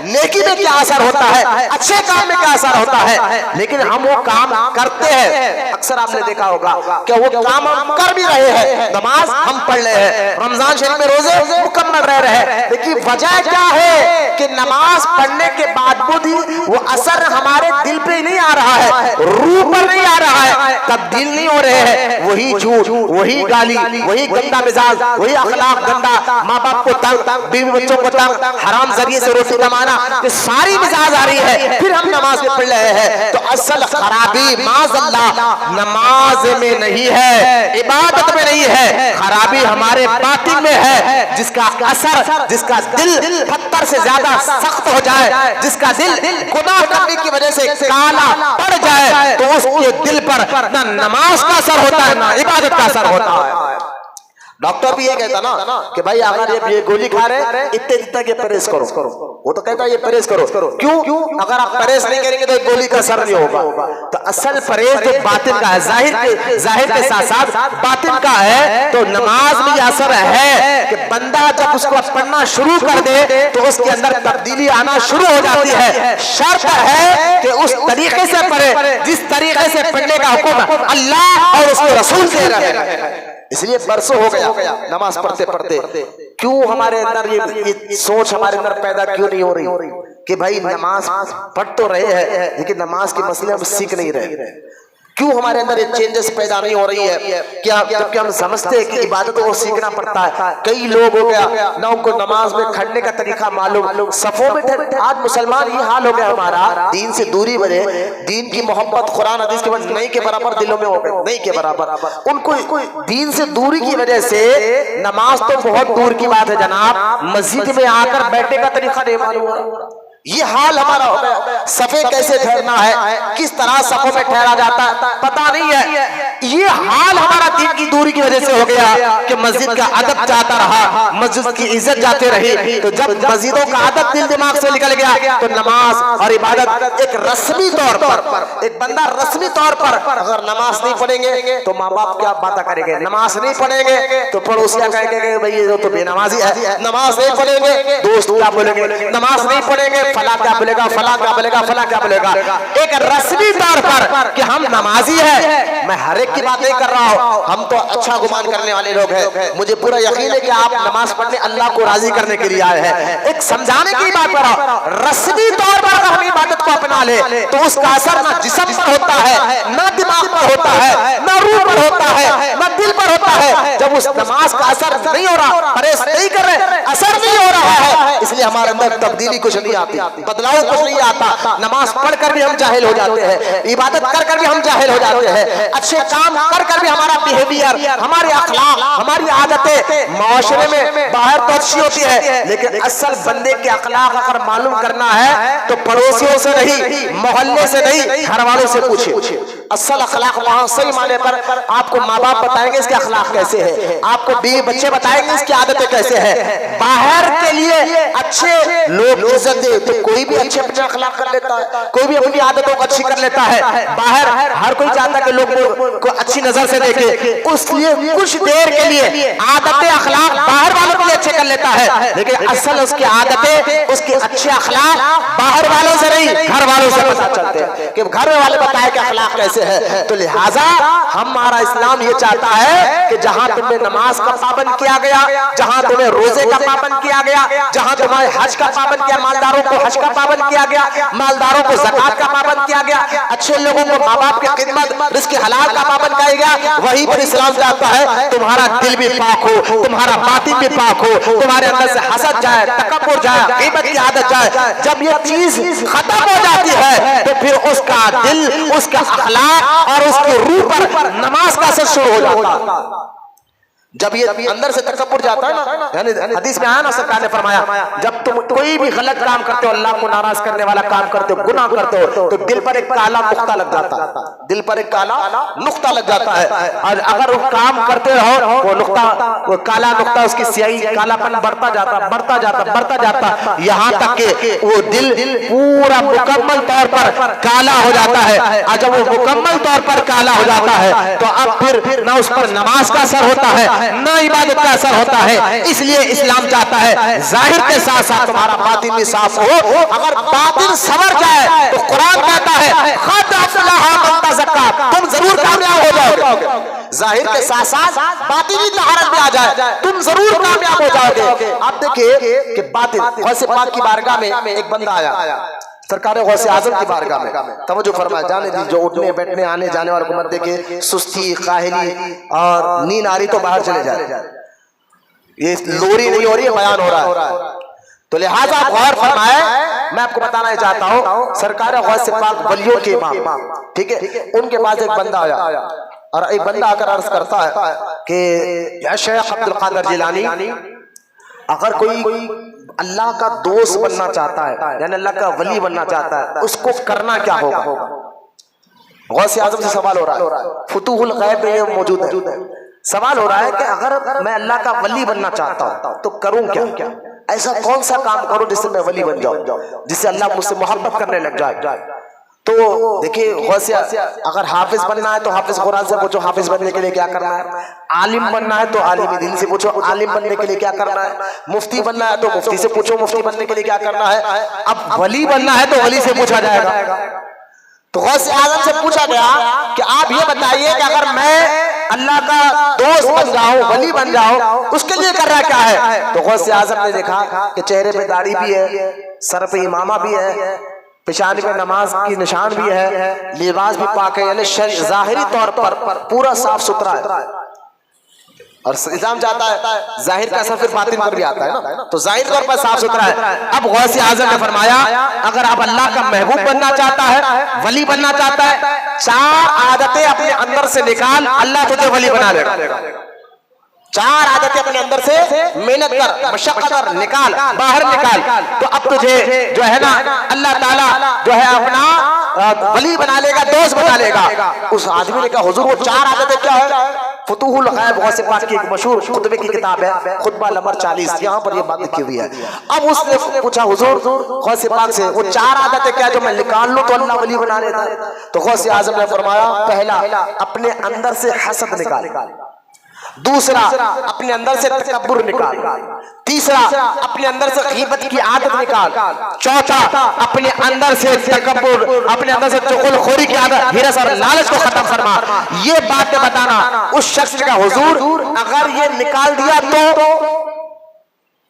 نیکی میں کیا اثر ہوتا ہے، اچھے کام میں کیا اثر ہوتا ہے، لیکن ہم وہ کام کرتے ہیں۔ اکثر آپ نے دیکھا ہوگا کہ وہ کام ہم کر بھی رہے ہیں، نماز ہم پڑھ رہے ہیں، رمضان شریف میں روزے مکمل رہ رہے ہیں، لیکن وجہ کیا ہے کہ نماز پڑھنے کے بعد بھی وہ اثر ہمارے دل پہ نہیں آ رہا ہے، روح پر نہیں آ رہا ہے، تبدیل نہیں ہو رہے ہیں، وہی جھوٹ، وہی گالی، وہی گندا مزاج، وہی اخلاق گندا، ماں باپ کو تنگ، بیوی بچوں کو تنگ، حرام ذریعے سے روٹی کمانا، یہ ساری مزاج آ رہی ہے، پھر ہم نماز میں پڑھ رہے ہیں۔ تو اصل خرابی معاذ اللہ نماز میں نہیں ہے، عبادت میں نہیں ہے، خرابی ہمارے باطن میں ہے، جس کا اثر، جس کا دل پتھر سے زیادہ سخت ہو جائے، جس کا دل گناہ کرنے کی وجہ سے کالا پڑ جائے تو اس کے دل پر نہ نماز کا اثر ہوتا ہے نہ عبادت کا اثر ہوتا ہے۔ ڈاکٹر بھی یہ کہتا نا کہ بھائی اگر یہ گولی کھا رہے اتنے یہ پرہیز کرو، وہ تو کہتا ہے یہ پرہیز کرو، کیوں؟ اگر آپ پرہیز نہیں کریں گے تو گولی کا اثر نہیں ہوگا۔ تو اصل پرہیز جو باطن کا ہے، ظاہر کے ساتھ ساتھ باطن کا ہے، تو نماز میں یہ اثر ہے کہ بندہ جب اس کو پڑھنا شروع کر دے تو اس کے اندر تبدیلی آنا شروع ہو جاتی ہے۔ شرط ہے کہ اس طریقے سے پڑھے جس طریقے سے پڑھنے کا حکم اللہ اور اس کے رسول دے رہے ہیں۔ اس لیے برسوں ہو گیا نماز پڑھتے پڑھتے، کیوں ہمارے اندر یہ سوچ ہمارے اندر پیدا کیوں نہیں ہو رہی کہ بھائی نماز پڑھ تو رہے ہیں لیکن نماز کے مسئلے ہم سیکھ نہیں رہے؟ کیوں ہمارے اندر یہ چینجز پیدا نہیں ہو رہی ہے؟ کیا جبکہ ہم سمجھتے ہیں کہ عبادتوں کو سیکھنا پڑتا ہے۔ کئی لوگ ہو گیا نہ ان کو نماز میں کھڑنے کا طریقہ معلوم، صفوں میں آج مسلمان یہ حال ہو گیا ہمارا، دین سے دوری وجہ، دین کی محبت قرآن حدیث کے بعد نہیں کے برابر دلوں میں ہو گئے، نہیں کے برابر، ان کو دین سے دوری کی وجہ سے نماز تو بہت دور کی بات ہے جناب، مسجد میں آ کر بیٹھنے کا طریقہ نہیں معلوم ہو رہا۔ یہ حال ہمارا ہو گیا، صفے کیسے ٹھہرنا ہے، کس طرح صفوں میں ٹھہرا جاتا ہے پتہ نہیں ہے۔ یہ حال ہمارا دین کی دوری کی وجہ سے ہو گیا کہ مسجد کا ادب جاتا رہا، مسجد کی عزت جاتے رہی، تو جب مسجدوں کا ادب دل دماغ سے نکل گیا تو نماز اور عبادت ایک رسمی طور پر، ایک بندہ رسمی طور پر اگر نماز نہیں پڑھیں گے تو ماں باپ کیا باتیں کریں گے، نماز نہیں پڑھیں گے تو پڑوسیاں کہیں گے بھائی یہ تو بے نمازی ہے، نماز نہیں پڑھیں گے دوست کیا بولیں گے، نماز نہیں پڑھیں گے فلاں کیا بولے گا، فلاں کیا بولے گا، فلاں کیا بولے گا۔ ایک رسمی طور پر کہ ہم نمازی ہیں، میں ہر ایک کی بات نہیں کر رہا ہوں، ہم تو اچھا گمان کرنے والے لوگ ہیں، مجھے پورا یقین ہے کہ آپ نماز پڑھنے اللہ کو راضی کرنے کے لیے آئے ہیں، ایک سمجھانے کی بات کر رہا ہوں۔ رسمی طور پر اگر ہم عبادت کو اپنا لے تو اس کا اثر نہ جسم پر ہوتا ہے، نہ دماغ پر ہوتا ہے، نہ روح پر ہوتا ہے، نہ دل پر ہوتا ہے۔ ہوتا ہے جب اس نماز کا اثر نہیں ہو رہا، پرہیز نہیں کر رہے، اثر نہیں ہو رہا ہے، اس لیے ہمارے اندر تبدیلی کچھ نہیں آتی، بدلاؤ کچھ نہیں آتا۔ نماز پڑھ کر بھی ہم جاہل ہو جاتے ہیں، عبادت کر کر بھی ہم جاہل ہو جاتے ہیں، اچھے کام کر کر بھی ہمارا بیہیویئر، ہمارے اخلاق، ہماری عادتیں معاشرے میں باہر تو اچھی ہوتی ہے، لیکن اصل بندے کے اخلاق اگر معلوم کرنا ہے تو پڑوسیوں سے نہیں، محلے سے نہیں، گھر والوں سے پوچھے۔ اصل اخلاق وہاں صحیح معنی پر آپ کو ماں باپ بتائیں گے اس کے اخلاق کیسے ہیں، آپ کو بیوی بچے بتائیں گے اس کی عادتیں کیسے ہیں۔ باہر کے لیے اچھے لوگ عزت دے تو کوئی بھی اچھے اپنے اخلاق کر لیتا ہے، کوئی بھی اپنی عادتوں کو اچھی کر لیتا ہے۔ باہر ہر کوئی چاہتا ہے کہ لوگ کو اچھی نظر سے دیکھے، اس لیے کچھ دیر کے لیے عادتیں اخلاق باہر والوں کے لیے اچھے کر لیتا ہے، لیکن اصل اس کی عادتیں، اس کے اچھے اخلاق باہر والوں سے نہیں، گھر والوں سے پتہ چلتے ہیں کہ گھر والے بتائے کہ اخلاق کیسے ہے۔ تو لہٰذا ہمارا اسلام یہ چاہتا ہے کہ جہاں تمہیں نماز کا پابند کیا گیا، جہاں تمہیں روزے کا پابند کیا گیا، جہاں تمہیں حج کا پابند کیا، مالداروں کو حج کا پابند کیا گیا، مالداروں کو زکوٰۃ کا پابند کیا گیا، اچھے لوگوں کو ماں باپ کی خدمت، رزق حلال کا پابند کیا گیا، وہی پر اسلام چاہتا ہے تمہارا دل بھی پاک ہو، تمہارا باطن بھی پاک ہو، تمہارے اندر سے حسد جائے، تکبر جائے، غیبت کی عادت جائے۔ جب یہ چیز ختم ہو جاتی ہے تو پھر اس کا دل، اس کا اخلاق اور اس کی روح پر نماز کا اثر شروع ہو جاتا ہے۔ جب یہ اندر سے تکبر جاتا ہے نا، یعنی حدیث میں آیا نا، سرکار نے فرمایا جب تم کوئی بھی غلط کام کرتے ہو، اللہ کو ناراض کرنے والا کام کرتے ہو، گناہ کرتے ہو، تو دل پر ایک کالا نقطہ لگ جاتا ہے، دل پر ایک کالا نقطہ لگ جاتا ہے، اور اگر وہ کام کرتے رہو وہ نقطہ، وہ کالا نقطہ، اس کی سیاہی، کالا پن بڑھتا جاتا بڑھتا جاتا بڑھتا جاتا، یہاں تک کہ وہ دل پورا مکمل طور پر کالا ہو جاتا ہے۔ اور جب وہ مکمل طور پر کالا ہو جاتا ہے تو اب پھر نہ اس پر نماز کا اثر ہوتا ہے نہ عبادت کا اثر ہوتا ہے۔ اس لیے اسلام چاہتا ہے ظاہر کے ساتھ ساتھ تمہارا باطن بھی صاف ہو۔ اگر باطن سنور جائے تو قرآن کہتا ہے قد افلح من تزکا، تم ضرور کامیاب ہو جاؤ گے۔ ظاہر کے ساتھ ساتھ باطنی طہارت بھی آ جائے تم ضرور کامیاب ہو جاؤ گے۔ آپ دیکھیے کہ باطن، غوث پاک کی بارگاہ میں ایک بندہ آیا، سرکار غوث اعظم کی بارگاہ میں، توجہ فرمائے، جانے دی جو اٹھنے بیٹھنے آنے جانے والوں کو مت دیکھے، سستی، کاہلی اور نیند آ رہی تو باہر چلے جائے، یہ لوری نہیں ہو رہی ہے، بیان ہو رہا ہے۔ تو لہٰذا آپ غور فرمائے، میں آپ کو بتانا چاہتا ہوں سرکار غوث پاک ولیوں کے امام، ٹھیک ہے، ان کے پاس ایک بندہ آیا، اور ایک بندہ آ کر عرض کرتا ہے کہ یا شیخ عبد القادر جیلانی، اگر کوئی اللہ کا دوست بننا چاہتا ہے، یعنی اللہ کا ولی بننا چاہتا ہے، اس کو کرنا کیا ہوگا؟ غوث اعظم سے سوال ہو رہا ہے، فتوح الغیب میں یہ موجود ہے، سوال ہو رہا ہے کہ اگر میں اللہ کا ولی بننا چاہتا ہوں تو کروں کیا؟ ایسا کون سا کام کروں جس سے میں ولی بن جاؤں، جس سے اللہ مجھ سے محبت کرنے لگ جائے؟ تو دیکھیے غوث، اگر حافظ بننا ہے تو حافظ قرآن سے پوچھو حافظ بننے کے لیے کیا کرنا ہے، عالم بننا ہے تو عالم دین سے پوچھو عالم بننے کے لیے کیا کرنا ہے، مفتی بننا ہے تو مفتی سے پوچھو مفتی بننے کے لیے کیا کرنا ہے، اب ولی بننا ہے تو ولی سے پوچھا جائے گا۔ تو غوث اعظم سے پوچھا گیا کہ آپ یہ بتائیے کہ اگر میں اللہ کا دوست بن جاؤں، ولی بن جاؤں، اس کے لیے کرنا کیا ہے؟ تو غوث اعظم نے دیکھا کہ چہرے پہ داڑھی بھی ہے، سر پہ امامہ بھی ہے، پیشانی پہ نماز کی نشان بھی ہے، لباس بھی پاک ہے، یعنی ظاہری طور پر پورا صاف ستھرا ہے، اور اسلام چاہتا ہے ظاہر کا اثر پھر باطن پر بھی آتا ہے نا، تو ظاہر طور پر صاف ستھرا ہے۔ اب غوث اعظم نے فرمایا اگر آپ اللہ کا محبوب بننا چاہتا ہے، ولی بننا چاہتا ہے، 4 عادتیں اپنے اندر سے نکال، اللہ تجھے ولی بنا لے گا۔ 4 عادتیں اپنے اندر سے محنت کر، مشقت کر، نکال، باہر نکال، تو اب تجھے جو ہے نا اللہ تعالیٰ جو ہے اپنا ولی بنا لے گا، دوست بنا لے گا۔ اس آدمی نے کہا حضور وہ 4 عادتیں کیا ہے؟ فتوح الغیب غوث پاک کی ایک مشہور خطبے کی کتاب ہے، خطبہ نمبر 40، یہاں پر یہ بات لکھی ہوئی ہے۔ اب اس نے پوچھا حضور غوث پاک سے وہ 4 عادتیں کیا جو میں نکال لوں تو اللہ ولی بنا لیتا ہے؟ تو غوث اعظم نے فرمایا پہلا اپنے اندر سے حسد نکال، دوسرا اپنے اندر سے تکبر نکال، تیسرا اپنے اندر سے غیبت کی عادت نکال، چوتھا اپنے اندر سے تکبر، اپنے اندر سے چغل خوری کی عادت، ہرس اور لالچ کو ختم فرما۔ یہ باتیں بتانا اس شخص کا حضور اگر یہ نکال دیا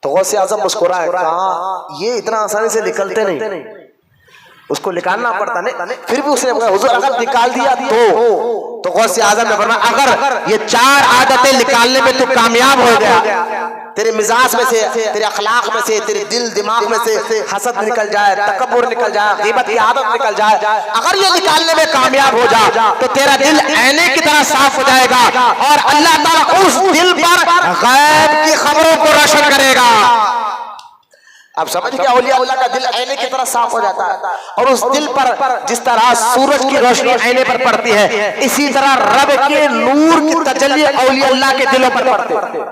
تو غوث اعظم مسکرائے، کہا یہ اتنا آسانی سے نکلتے نہیں۔ اس کو نکالنا پڑتا نہیں. پھر بھی اس نے حضور اگر نکال دیا تو غوث اعظم نے فرمایا اگر یہ 4 عادتیں نکالنے میں تو کامیاب ہو گیا، تیرے مزاج میں سے، تیرے اخلاق میں سے، تیرے دل دماغ میں سے حسد نکل جائے، تکبر نکل جائے، غیبت کی عادت نکل جائے، اگر یہ نکالنے میں کامیاب ہو جا تو تیرا دل آئینے کی طرح صاف ہو جائے گا اور اللہ تعالیٰ اس دل پر غیب کی خبروں کو روشن کرے گا. اب سمجھ گیا اولیاء اللہ کا دل آئینے کی طرح صاف ہو جاتا ہے، اور اس دل پر جس طرح سورج کی روشنی آئینے پر پڑتی ہے اسی طرح رب کے نور کی تجلی اولیاء اللہ کے دلوں پر پڑتی ہے،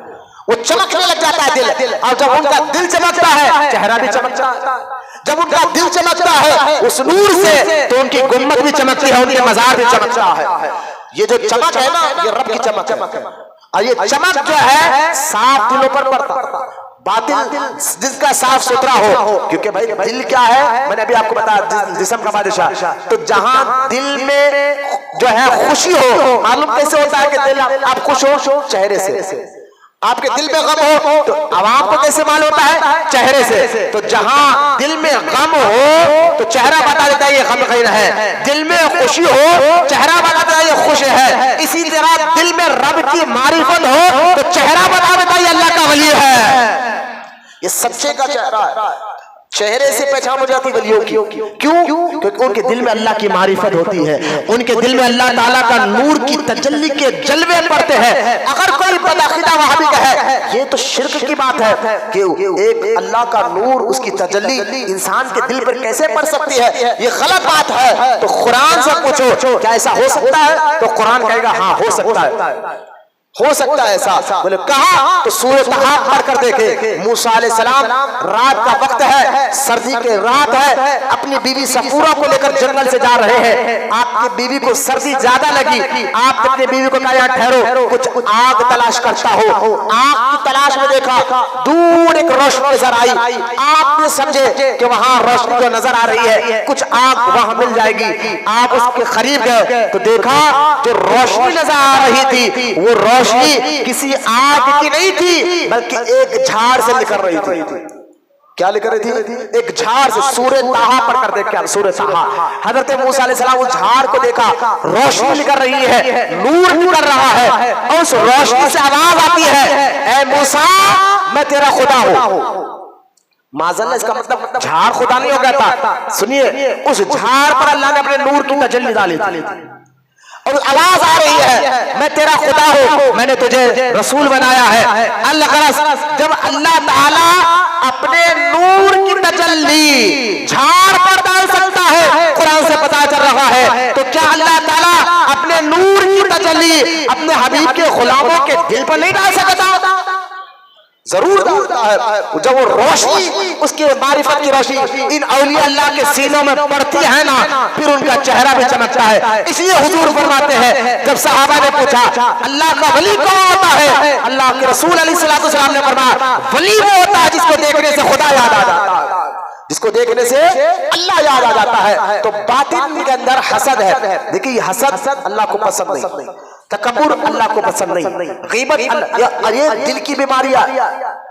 وہ چمکنے لگ جاتا ہے دل. اور جب ان کا دل چمکتا ہے چہرہ بھی چمکتا ہے، جب ان کا دل چمکتا ہے اس نور سے تو ان کی گنبد بھی چمکتی ہے، ان کے مزار بھی چمکتا ہے. یہ جو چمک ہے نا یہ رب کی چمک ہے، اور یہ چمک جو ہے صاف دلوں پر پڑتا. باطل جس کا صاف ستھرا ہو، کیونکہ بھائی دل کیا ہے، میں نے ابھی آپ کو بتایا جسم کا بادشاہ، تو جہاں دل میں جو ہے خوشی ہو، معلوم کیسے ہوتا ہے کہ دل آپ خوش ہو؟ چہرے سے. آپ کے دل میں غم ہو تو عوام کو کیسے معلوم ہوتا ہے؟ چہرے سے. تو جہاں دل میں غم ہو تو چہرہ بتا دیتا ہے یہ غمگین ہے، دل میں خوشی ہو چہرہ بتا دیتا ہے یہ خوش ہے. اسی طرح دل میں رب کی معرفت ہو تو چہرہ بتا دیتا ہے یہ اللہ کا ولی ہے. یہ سچے کا چہرہ ہے، چہرے سے پہچان ہو جاتی ولیوں کی. کیوں؟ کیونکہ ان کے دل میں اللہ کی معرفت ہوتی ہے، ان کے دل میں اللہ تعالیٰ کا نور کی تجلی کے جلوے پڑتے ہیں. اگر کوئی بدعقیدہ وہابی کہے یہ تو شرک کی بات ہے کہ ایک اللہ کا نور اس کی تجلی انسان کے دل پر کیسے پڑ سکتی ہے، یہ غلط بات ہے. تو قرآن سے پوچھو کیا ایسا ہو سکتا ہے؟ تو قرآن کہے گا ہاں ہو سکتا ہے، ہو سکتا ہے ایسا. بولے کہاں؟ تو سورہ طٰہٰ پڑھ کر دیکھے. موسیٰ علیہ السلام رات کا وقت ہے، سردی کے رات ہے، اپنی بیوی صفورہ کو لے کر جنگل سے جا رہے ہیں. آپ کی بیوی کو سردی زیادہ لگی، آپ اپنی بیوی کو کہا یہاں ٹھہرو، کچھ آگ تلاش کرتا ہو. آگ کی تلاش میں دیکھا دور ایک روشنی نظر آئی، آپ نے سمجھے کہ وہاں روشنی جو نظر آ رہی ہے کچھ آگ وہاں مل جائے گی. آپ اس کے قریب گئے تو دیکھا جو روشنی نظر آ رہی تھی وہ روشنی کسی آگ کی نہیں تھی بلکہ ایک جھاڑ سے نکل رہی تھی. کیا لکھ رہی تھی؟ ایک جھاڑ سے. سورہ طٰہٰ پڑھ کر دیکھ، سورہ طٰہٰ. حضرت موسیٰ علیہ السلام اس جھاڑ کو دیکھا، روشنی نکل رہی ہے، نور نکل رہا ہے، اور اس روشنی سے آواز آتی ہے اے موسیٰ میں تیرا خدا ہوں. معاذاللہ اس کا مطلب جھاڑ خدا نہیں ہو گیا تھا. سنیے اس جھاڑ پر اللہ نے اپنے نور کی تجلی ڈالی تھی اور آواز آ رہی ہے میں تیرا خدا ہوں، میں نے تجھے رسول بنایا ہے. الغرض جب اللہ تعالیٰ اپنے نور کی تجلی جھاڑ پر ڈال سکتا ہے، قرآن سے پتہ چل رہا ہے، تو کیا اللہ تعالیٰ اپنے نور کی تجلی اپنے حبیب کے غلاموں کے دل پر نہیں ڈال سکتا؟ ضرور ڈالتا ہے. جب وہ روشنی اس کی معرفت کی روشنی ان اولیاء اللہ کے سینوں میں پڑتی ہے نا پھر ان کا چہرہ بھی چمکتا ہے. اس لیے حضور فرماتے ہیں جب صحابہ نے پوچھا اللہ کا ولی کون ہوتا ہے، اللہ کے رسول علیہ السلام نے فرمایا ولی وہ ہوتا ہے جس کو دیکھنے سے خدا یاد آ جاتا ہے، جس کو دیکھنے سے اللہ یاد آ جاتا ہے. تو باطن کے اندر حسد ہے. دیکھیے یہ حسد اللہ کو پسند نہیں، تکبر اللہ کو پسند نہیں، غیبت یہ دل کی بیماریاں.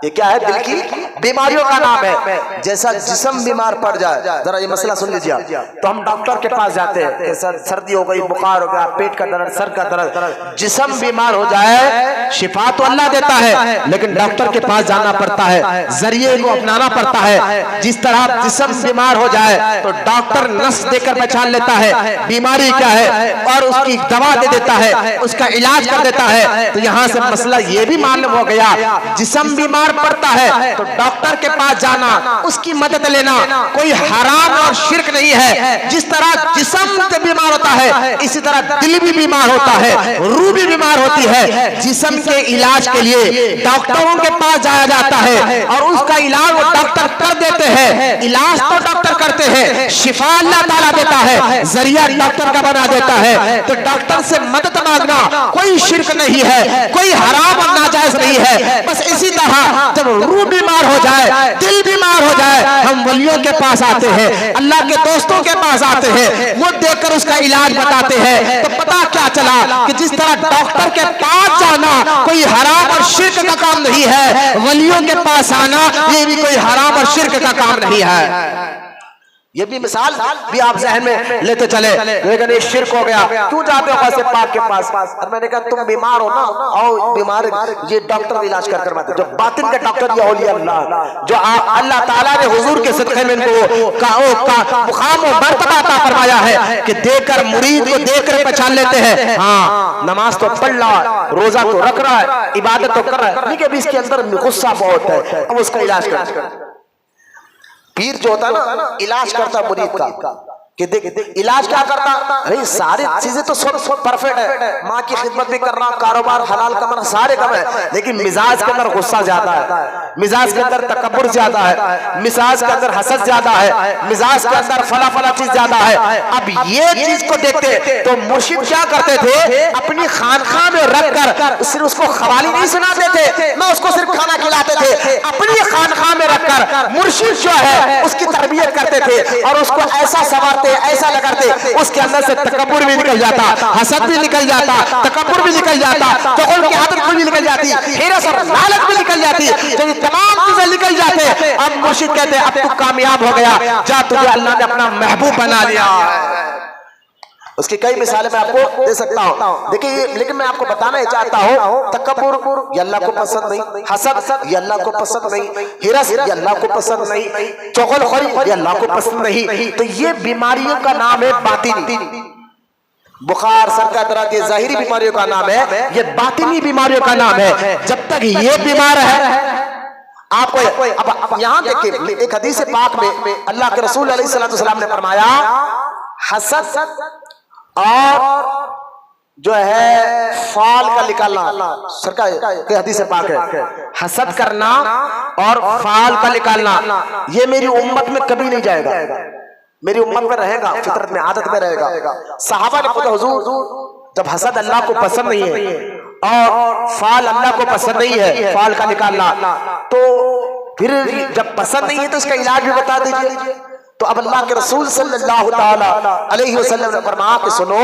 یہ کیا ہے؟ دل کی بیماریوں کا نام ہے. جیسا جسم بیمار پڑ جائے، ذرا یہ مسئلہ سن لیجیے، تو ہم ڈاکٹر کے پاس جاتے ہیں کہ سردی ہو گئی، بخار ہو گیا، پیٹ کا درد، سر کا درد. جسم بیمار ہو جائے شفا تو اللہ دیتا ہے لیکن ڈاکٹر کے پاس جانا پڑتا ہے، ذریعے کو اپنانا پڑتا ہے. جس طرح جسم بیمار ہو جائے تو ڈاکٹر نس دے کر پہچان لیتا ہے بیماری کیا ہے اور اس کی دوا دے دیتا ہے، اس کا علاج کر دیتا ہے. تو یہاں سے مسئلہ یہ بھی معلوم ہو گیا جسم بیمار پڑتا ہے تو ڈاکٹر کے پاس جانا، اس کی مدد لینا کوئی حرام اور شرک نہیں ہے. جس طرح جسم بیمار ہوتا ہے اسی طرح دل بھی بیمار ہوتا ہے، روح بھی بیمار ہوتی ہے. جسم کے علاج کے لیے ڈاکٹروں کے پاس جایا جاتا ہے اور اس کا علاج وہ ڈاکٹر کر دیتے ہیں. علاج تو ڈاکٹر کرتے ہیں، شفا اللہ تعالیٰ دیتا ہے، ذریعہ ڈاکٹر کا بنا دیتا ہے. تو ڈاکٹر سے مدد مانگنا کوئی شرک نہیں ہے، کوئی حرام اور ناجائز نہیں ہے. بس اسی طرح جب روح بیمار ہو جائے، دل بیمار ہو جائے، ہم ولیوں کے پاس آتے ہیں، اللہ کے دوستوں کے پاس آتے ہیں، وہ دیکھ کر اس کا علاج بتاتے ہیں. تو پتا کیا چلا کہ جس طرح ڈاکٹر کے پاس جانا کوئی حرام اور شرک کا کام نہیں ہے، ولیوں کے پاس آنا یہ بھی کوئی حرام اور شرک کا کام نہیں ہے. یہ بھی مثال بھی آپ ذہن میں لیتے چلے، لیکن یہ شرک ہو گیا. کیوں جاتے ہو غوث پاک کے پاس؟ اور میں نے کہا تم بیمار ہو نا، آؤ بیمار، یہ ڈاکٹر علاج کر کرواتے. جو باطن کے ڈاکٹر یہ اولیاء اللہ، جو اللہ تعالیٰ نے حضور کے صدقے میں ان کو مقام و مرتبہ عطا فرمایا ہے کہ دیکھ کر مرید کو دیکھ کر پہچان لیتے ہیں. ہاں نماز تو پڑھ رہا ہے، روزہ تو رکھ رہا ہے، عبادت تو کر رہا ہے، لیکن ابھی اس کے اندر غصہ بہت ہے، اب اس کا علاج کر. پیر جو ہوتا ہے نا علاج کرتا مرید کا، کہ دیکھ علاج کیا کرتا ہے، ساری چیزیں تو سب پرفیکٹ ہے، ماں کی خدمت بھی کرنا، کاروبار حلال کمانا سارے کم ہے، لیکن مزاج کے اندر غصہ زیادہ ہے، مزاج کے اندر تکبر زیادہ ہے، مزاج کے اندر حسد زیادہ ہے، مزاج کے اندر فلا چیز زیادہ ہے. اب یہ چیز کو دیکھتے تو مرشد کیا کرتے تھے، اپنی خانقاہ میں رکھ کر صرف اس کو قوالی نہیں سناتے تھے، نہ اس کو صرف کھانا کھلاتے تھے، اپنی خانقاہ میں رکھ کر مرشد جو ہے اس کی تربیت کرتے تھے اور اس کو ایسا سنوارتے ایسا لگاتے، اس کے اندر سے تکبر بھی نکل جاتا، حسد بھی نکل جاتا، تکبر بھی نکل جاتا، تغل کی عادت بھی نکل جاتی، حرص اور لالچ بھی نکل جاتی. جب یہ تمام چیزیں نکل جاتے، اب مرشد کہتے ہیں اب تو کامیاب ہو گیا، جا تجھے اللہ نے اپنا محبوب بنا لیا. اس کی کئی مثالیں میں آپ کو دے سکتا ہوں. دیکھیے لیکن میں آپ کو بتانا ہی چاہتا ہوں، تکبر یہ اللہ کو پسند نہیں، حسد یہ اللہ کو پسند نہیں، حرص یہ اللہ کو پسند نہیں، چغل خوری یہ اللہ کو پسند نہیں. تو یہ بیماریوں کا نام ہے باطنی. بخار، سر کا درد یہ ظاہری بیماریوں کا نام ہے، یہ باطنی بیماریوں کا نام ہے. جب تک یہ بیمار ہے آپ کو، اب یہاں دیکھیں ایک حدیث پاک میں اللہ کے رسول علیہ السلام نے فرمایا حسد اور جو ہے فال کا نکالنا، سرکار کے حدیث پاک ہے، حسد کرنا اور فال کا نکالنا یہ میری امت میں کبھی نہیں جائے گا، میری امت میں رہے گا، فطرت میں عادت میں رہے گا. صحابہ نے پوچھا حضور جب حسد اللہ کو پسند نہیں ہے اور فال اللہ کو پسند نہیں ہے، فال کا نکالنا، تو پھر جب پسند نہیں ہے تو اس کا علاج بھی بتا دیجئے. تو اب اللہ کے رسول صلی اللہ تعالی علیہ وسلم نے فرمایا کہ سنو،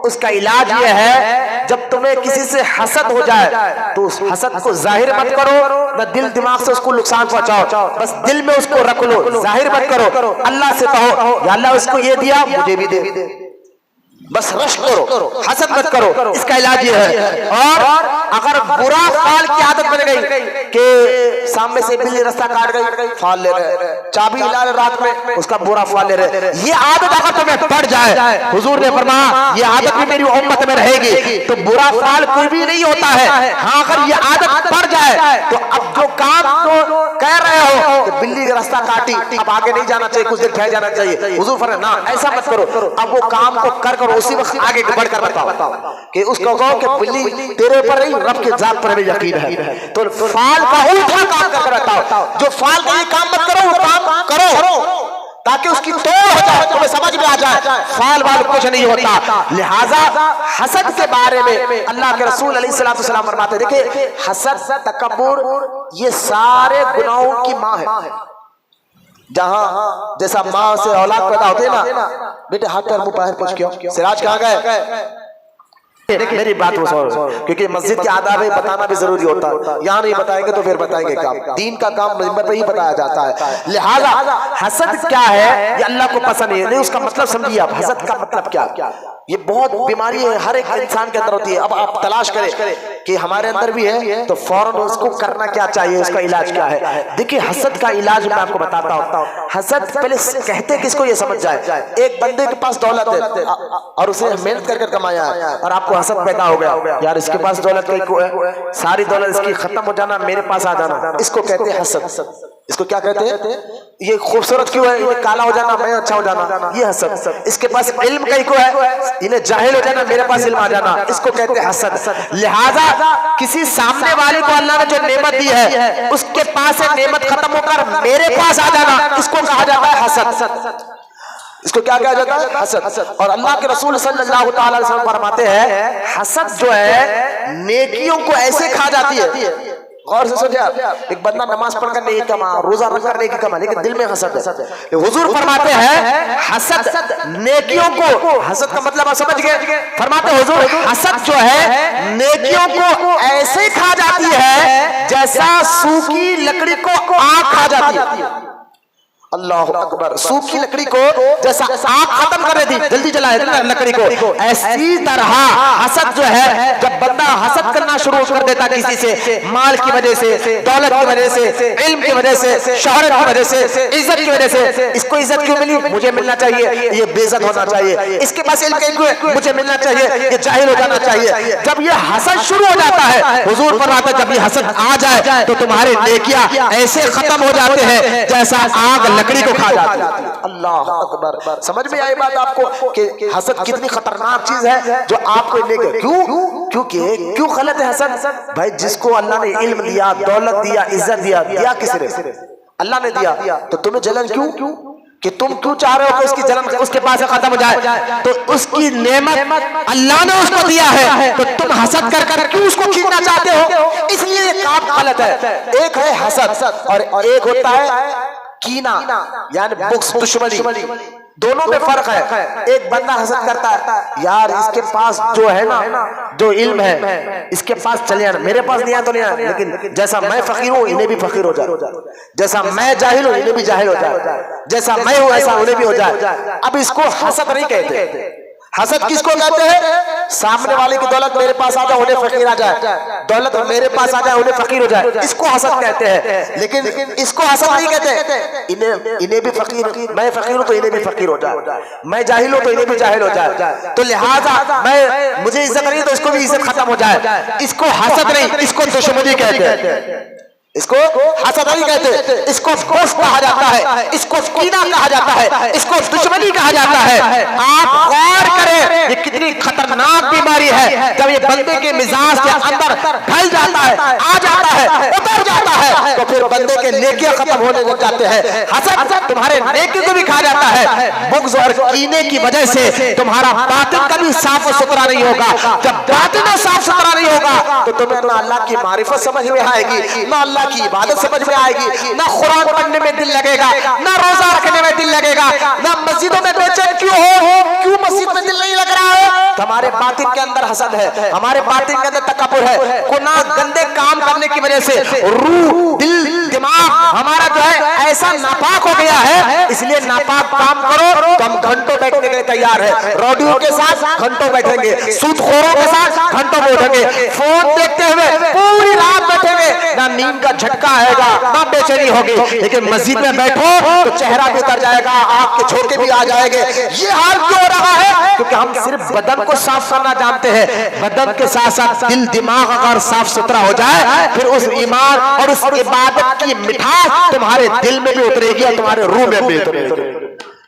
اس کا علاج یہ ہے جب تمہیں کسی سے حسد ہو جائے تو اس حسد کو ظاہر مت کرو، نہ دل دماغ سے اس کو نقصان پہنچاؤ، بس دل میں اس کو رکھ لو، ظاہر مت کرو. اللہ سے کہو یا اللہ اس کو یہ دیا مجھے بھی دے، بس رشک کرو، حسد مت کرو. اس کا علاج یہ ہے. اور اگر برا فال کی عادت بن گئی کہ سامنے سے بلی رستہ کاٹ گئی، فال لے رہے، چابی ہلا رہے رات میں، اس کا برا فال لے رہے، یہ عادت اگر تمہیں پڑ جائے، حضور نے فرمایا یہ عادت بھی میری امت میں رہے گی تو برا فال کوئی بھی نہیں ہوتا ہے. ہاں اگر یہ عادت پڑ جائے تو اب جو کام تو کہہ رہے ہو کہ بلی رستہ کاٹی اب آگے نہیں جانا چاہیے، کچھ دیر ٹھہر جانا چاہیے، حضور فرمایا نہ ایسا مت کرو، اب وہ کام کو کر کرو اسی وقت آگے بڑھ کر بتاؤ کہ اس کو کہو کہ بلی تیرے پر نہیں رب کے ذات پر بھی یقین ہے. تو فال کا الٹا کام کر بتاؤ، جو فال کا یہ کام مت کرو وہ کام کرو تاکہ اس کی توڑ ہو جائے، تمہیں سمجھ میں آ جائے فال وال کچھ نہیں ہوتا. لہذا حسد کے بارے میں اللہ کے رسول علیہ السلام فرماتے ہیں دیکھیں حسد، تکبر یہ سارے گناہوں کی ماں ہے. جہاں جیسا ماں سے اولاد پیدا ہوتے ہیں نا، بیٹے ہاتھ پیر منہ باہر پوچھ کیوں، سراج کہاں گئے؟ میری بات وہ سو، کیونکہ مسجد کے آداب ہے بتانا بھی ضروری ہوتا ہے، یہاں نہیں بتائیں گے تو پھر بتائیں گے کام، دین کا کام ممبر پہ ہی بتایا جاتا ہے. لہذا حسد کیا ہے یہ اللہ کو پسند نہیں، اس کا مطلب سمجھیے آپ، حسد کا مطلب کیا؟ یہ بہت بیماری ہے، ہر ایک انسان کے اندر ہوتی ہے. اب آپ تلاش کریں کہ ہمارے اندر بھی ہے تو فوراً اس کو کرنا کیا چاہیے، اس کا علاج کیا ہے. دیکھیں حسد کا علاج میں آپ کو بتاتا ہوں. حسد پہلے کہتے کس کو یہ سمجھ جائے، ایک بندے کے پاس دولت ہے اور اسے محنت کر کمایا ہے اور آپ کو حسد پیدا ہو گیا، یار اس کے پاس دولت ہے، ساری دولت اس کی ختم ہو جانا، میرے پاس آ جانا، اس کو کہتے ہیں حسد. اس کو کیا کہتے ہیں؟ یہ خوبصورت کیوں ہے، یہ کالا ہو جانا میں اچھا ہو جانا، یہ حسد. اس کے پاس علم کئی کو ہے، انہیں جاہل ہو جانا میرے پاس علم آ جانا، اس کو کہتے ہیں حسد. لہذا کسی سامنے والے کو اللہ نے جو نعمت دی ہے اس کے پاس سے نعمت ختم ہو کر میرے پاس آ جانا، اس کو کہا جاتا ہے حسد. اس کو کیا کہا جاتا ہے؟ حسد. اور اللہ کے رسول صلی اللہ تعالی علیہ وسلم فرماتے ہیں حسد جو ہے نیکیوں کو ایسے کھا جاتی ہے. غور سے سوچے آپ، ایک بندہ نماز پڑھ کر نیکی کما، روزہ رکھ کر نیکی کما، لیکن دل میں حسد ہے. حضور فرماتے ہیں حسد نیکیوں کو، حسد کا مطلب آپ سمجھ گئے، فرماتے حضور حسد جو ہے نیکیوں کو ایسے کھا جاتی ہے جیسا سوکھی لکڑی کو آگ کھا جاتی ہے. اللہ اکبر. سوکھی لکڑی کو جیسا آگ ختم کر دی جلدی جلائے لکڑی کو، ایسی طرح حسد جو ہے جب بندہ حسد کرنا شروع کر دیتا کسی سے، مال کی وجہ سے، دولت کی وجہ سے، علم کی وجہ سے، شہرت کی وجہ سے، عزت کی وجہ سے، اس کو عزت کیوں ملی؟ مجھے ملنا چاہیے، یہ بے عزت ہونا چاہیے. اس کے پاس علم کیوں؟ مجھے ملنا چاہیے، یہ جاہل ہو جانا چاہیے. جب یہ حسد شروع ہو جاتا ہے، حضور فرماتے ہیں جب یہ حسد آ جائے تو تمہارے نیکیاں ایسے ختم ہو جاتے ہیں جیسا آگ لکڑی کو کھا جاتی ہے. اللہ اکبر. سمجھ میں آئی بات آپ کو کہ حسد کتنی خطرناک چیز ہے جو آپ کو لے کے کیوں غلط ہے حسد؟ بھائی جس کو اللہ نے علم دیا، دولت دیا، عزت دیا کس نے؟ اللہ نے دیا. تو تمہیں جلن کیوں کہ تم کیوں چاہ رہے ہو کہ اس کی جلن اس کے پاس سے ختم ہو جائے؟ تو اس کی نعمت اللہ نے اس کو دیا ہے تو تم حسد کر کیوں اس کو کھینچنا چاہتے ہو؟ اس لیے یہ کام غلط ہے. ایک ہے حسد اور ایک ہوتا ہے کینہ یعنی بغض، دشمنی. دونوں میں فرق ہے. ایک بندہ حسد کرتا ہے یار اس کے پاس جو ہے نا جو علم ہے اس کے پاس چلے آنا، میرے پاس نہیں آیا تو نہیں آیا، لیکن جیسا میں فقیر ہوں انہیں بھی فقیر ہو جائے، جیسا میں جاہل ہوں انہیں بھی جاہل ہو جائے، جیسا میں ہوں ایسا انہیں بھی ہو جائے. اب اس کو حسد نہیں کہتے. حسد کس کو کہتے ہیں؟ سامنے والے کی دولت میرے پاس آ جائے انہیں فقیر آ جائے، دولت میرے پاس آ جائے انہیں فقیر ہو جائے، اس کو حسد کہتے ہیں. لیکن اس کو حسد نہیں کہتے. انہیں بھی فقیر، میں فقیر ہوں تو انہیں بھی فقیر ہو جائے، میں جاہل ہوں تو انہیں بھی جاہل ہو جائے، تو لہٰذا مجھے عزت نہیں تو اس کو بھی عزت ختم ہو جائے. اس کو حسد نہیں، اس کو دشمنی کہتے ہیں. اس کو حسد نہیں کہتے، اس کو بغض کہا جاتا ہے، اس کو کینہ کہا جاتا ہے، اس کو دشمنی کہا جاتا ہے. آپ غور کریں یہ کتنی خطرناک بیماری ہے. جب یہ بندے کے مزاج کے اندر ڈھل جاتا ہے، آ جاتا ہے، اتر جاتا ہے تو پھر بندے کے نیکیاں ختم ہونے لگ جاتے ہیں. حسد تمہارے نیکی کو بھی کھا جاتا ہے. بغض اور کینے کی وجہ سے تمہارا باطن کبھی صاف و ستھرا نہیں ہوگا. جب باطن صاف ستھرا نہیں ہوگا تو تمہیں نہ اللہ کی معرفت سمجھ میں آئے گی، نہ اللہ کی عبادت سمجھ میں آئے گی، نہ قرآن پڑھنے میں دل لگے گا، نہ روزہ رکھنے میں دل لگے گا، نہ مسجدوں میں بے چین کیوں مسجد میں دل نہیں لگ رہا ہے؟ ہمارے باطن کے اندر حسد ہے، ہمارے باطن کے اندر تکبر ہے. گناہ گندے کام کرنے کی وجہ سے روح، دل، دماغ ہمارا جو ہے ایسا ناپاک ہو گیا ہے. اس لیے ناپاک کام کرو تو ہم گھنٹوں بیٹھنے کے لیے تیار ہے. روڈیوں کے ساتھ گھنٹوں بیٹھیں گے، سود خوروں کے ساتھ گھنٹوں بیٹھیں گے، فون دیکھتے ہوئے پوری رات بیٹھیں گے، نہ نیند کا جھٹکا آئے گا نہ بے چینی ہوگی. لیکن مسجد میں بیٹھو تو چہرہ بھی اتر جائے گا، آنکھ کے جھونکے بھی آ جائیں گے. یہ حال کیوں ہو رہا ہے؟ کیونکہ ہم صرف بدن کو صاف کرنا جانتے ہیں. بدن کے ساتھ ساتھ دل، دماغ اگر صاف ستھرا ہو جائے پھر اس ایمان اور اس عبادت کی مٹھاس تمہارے دل میں بھی اترے گی اور تمہارے روح میں بھی اترے گی.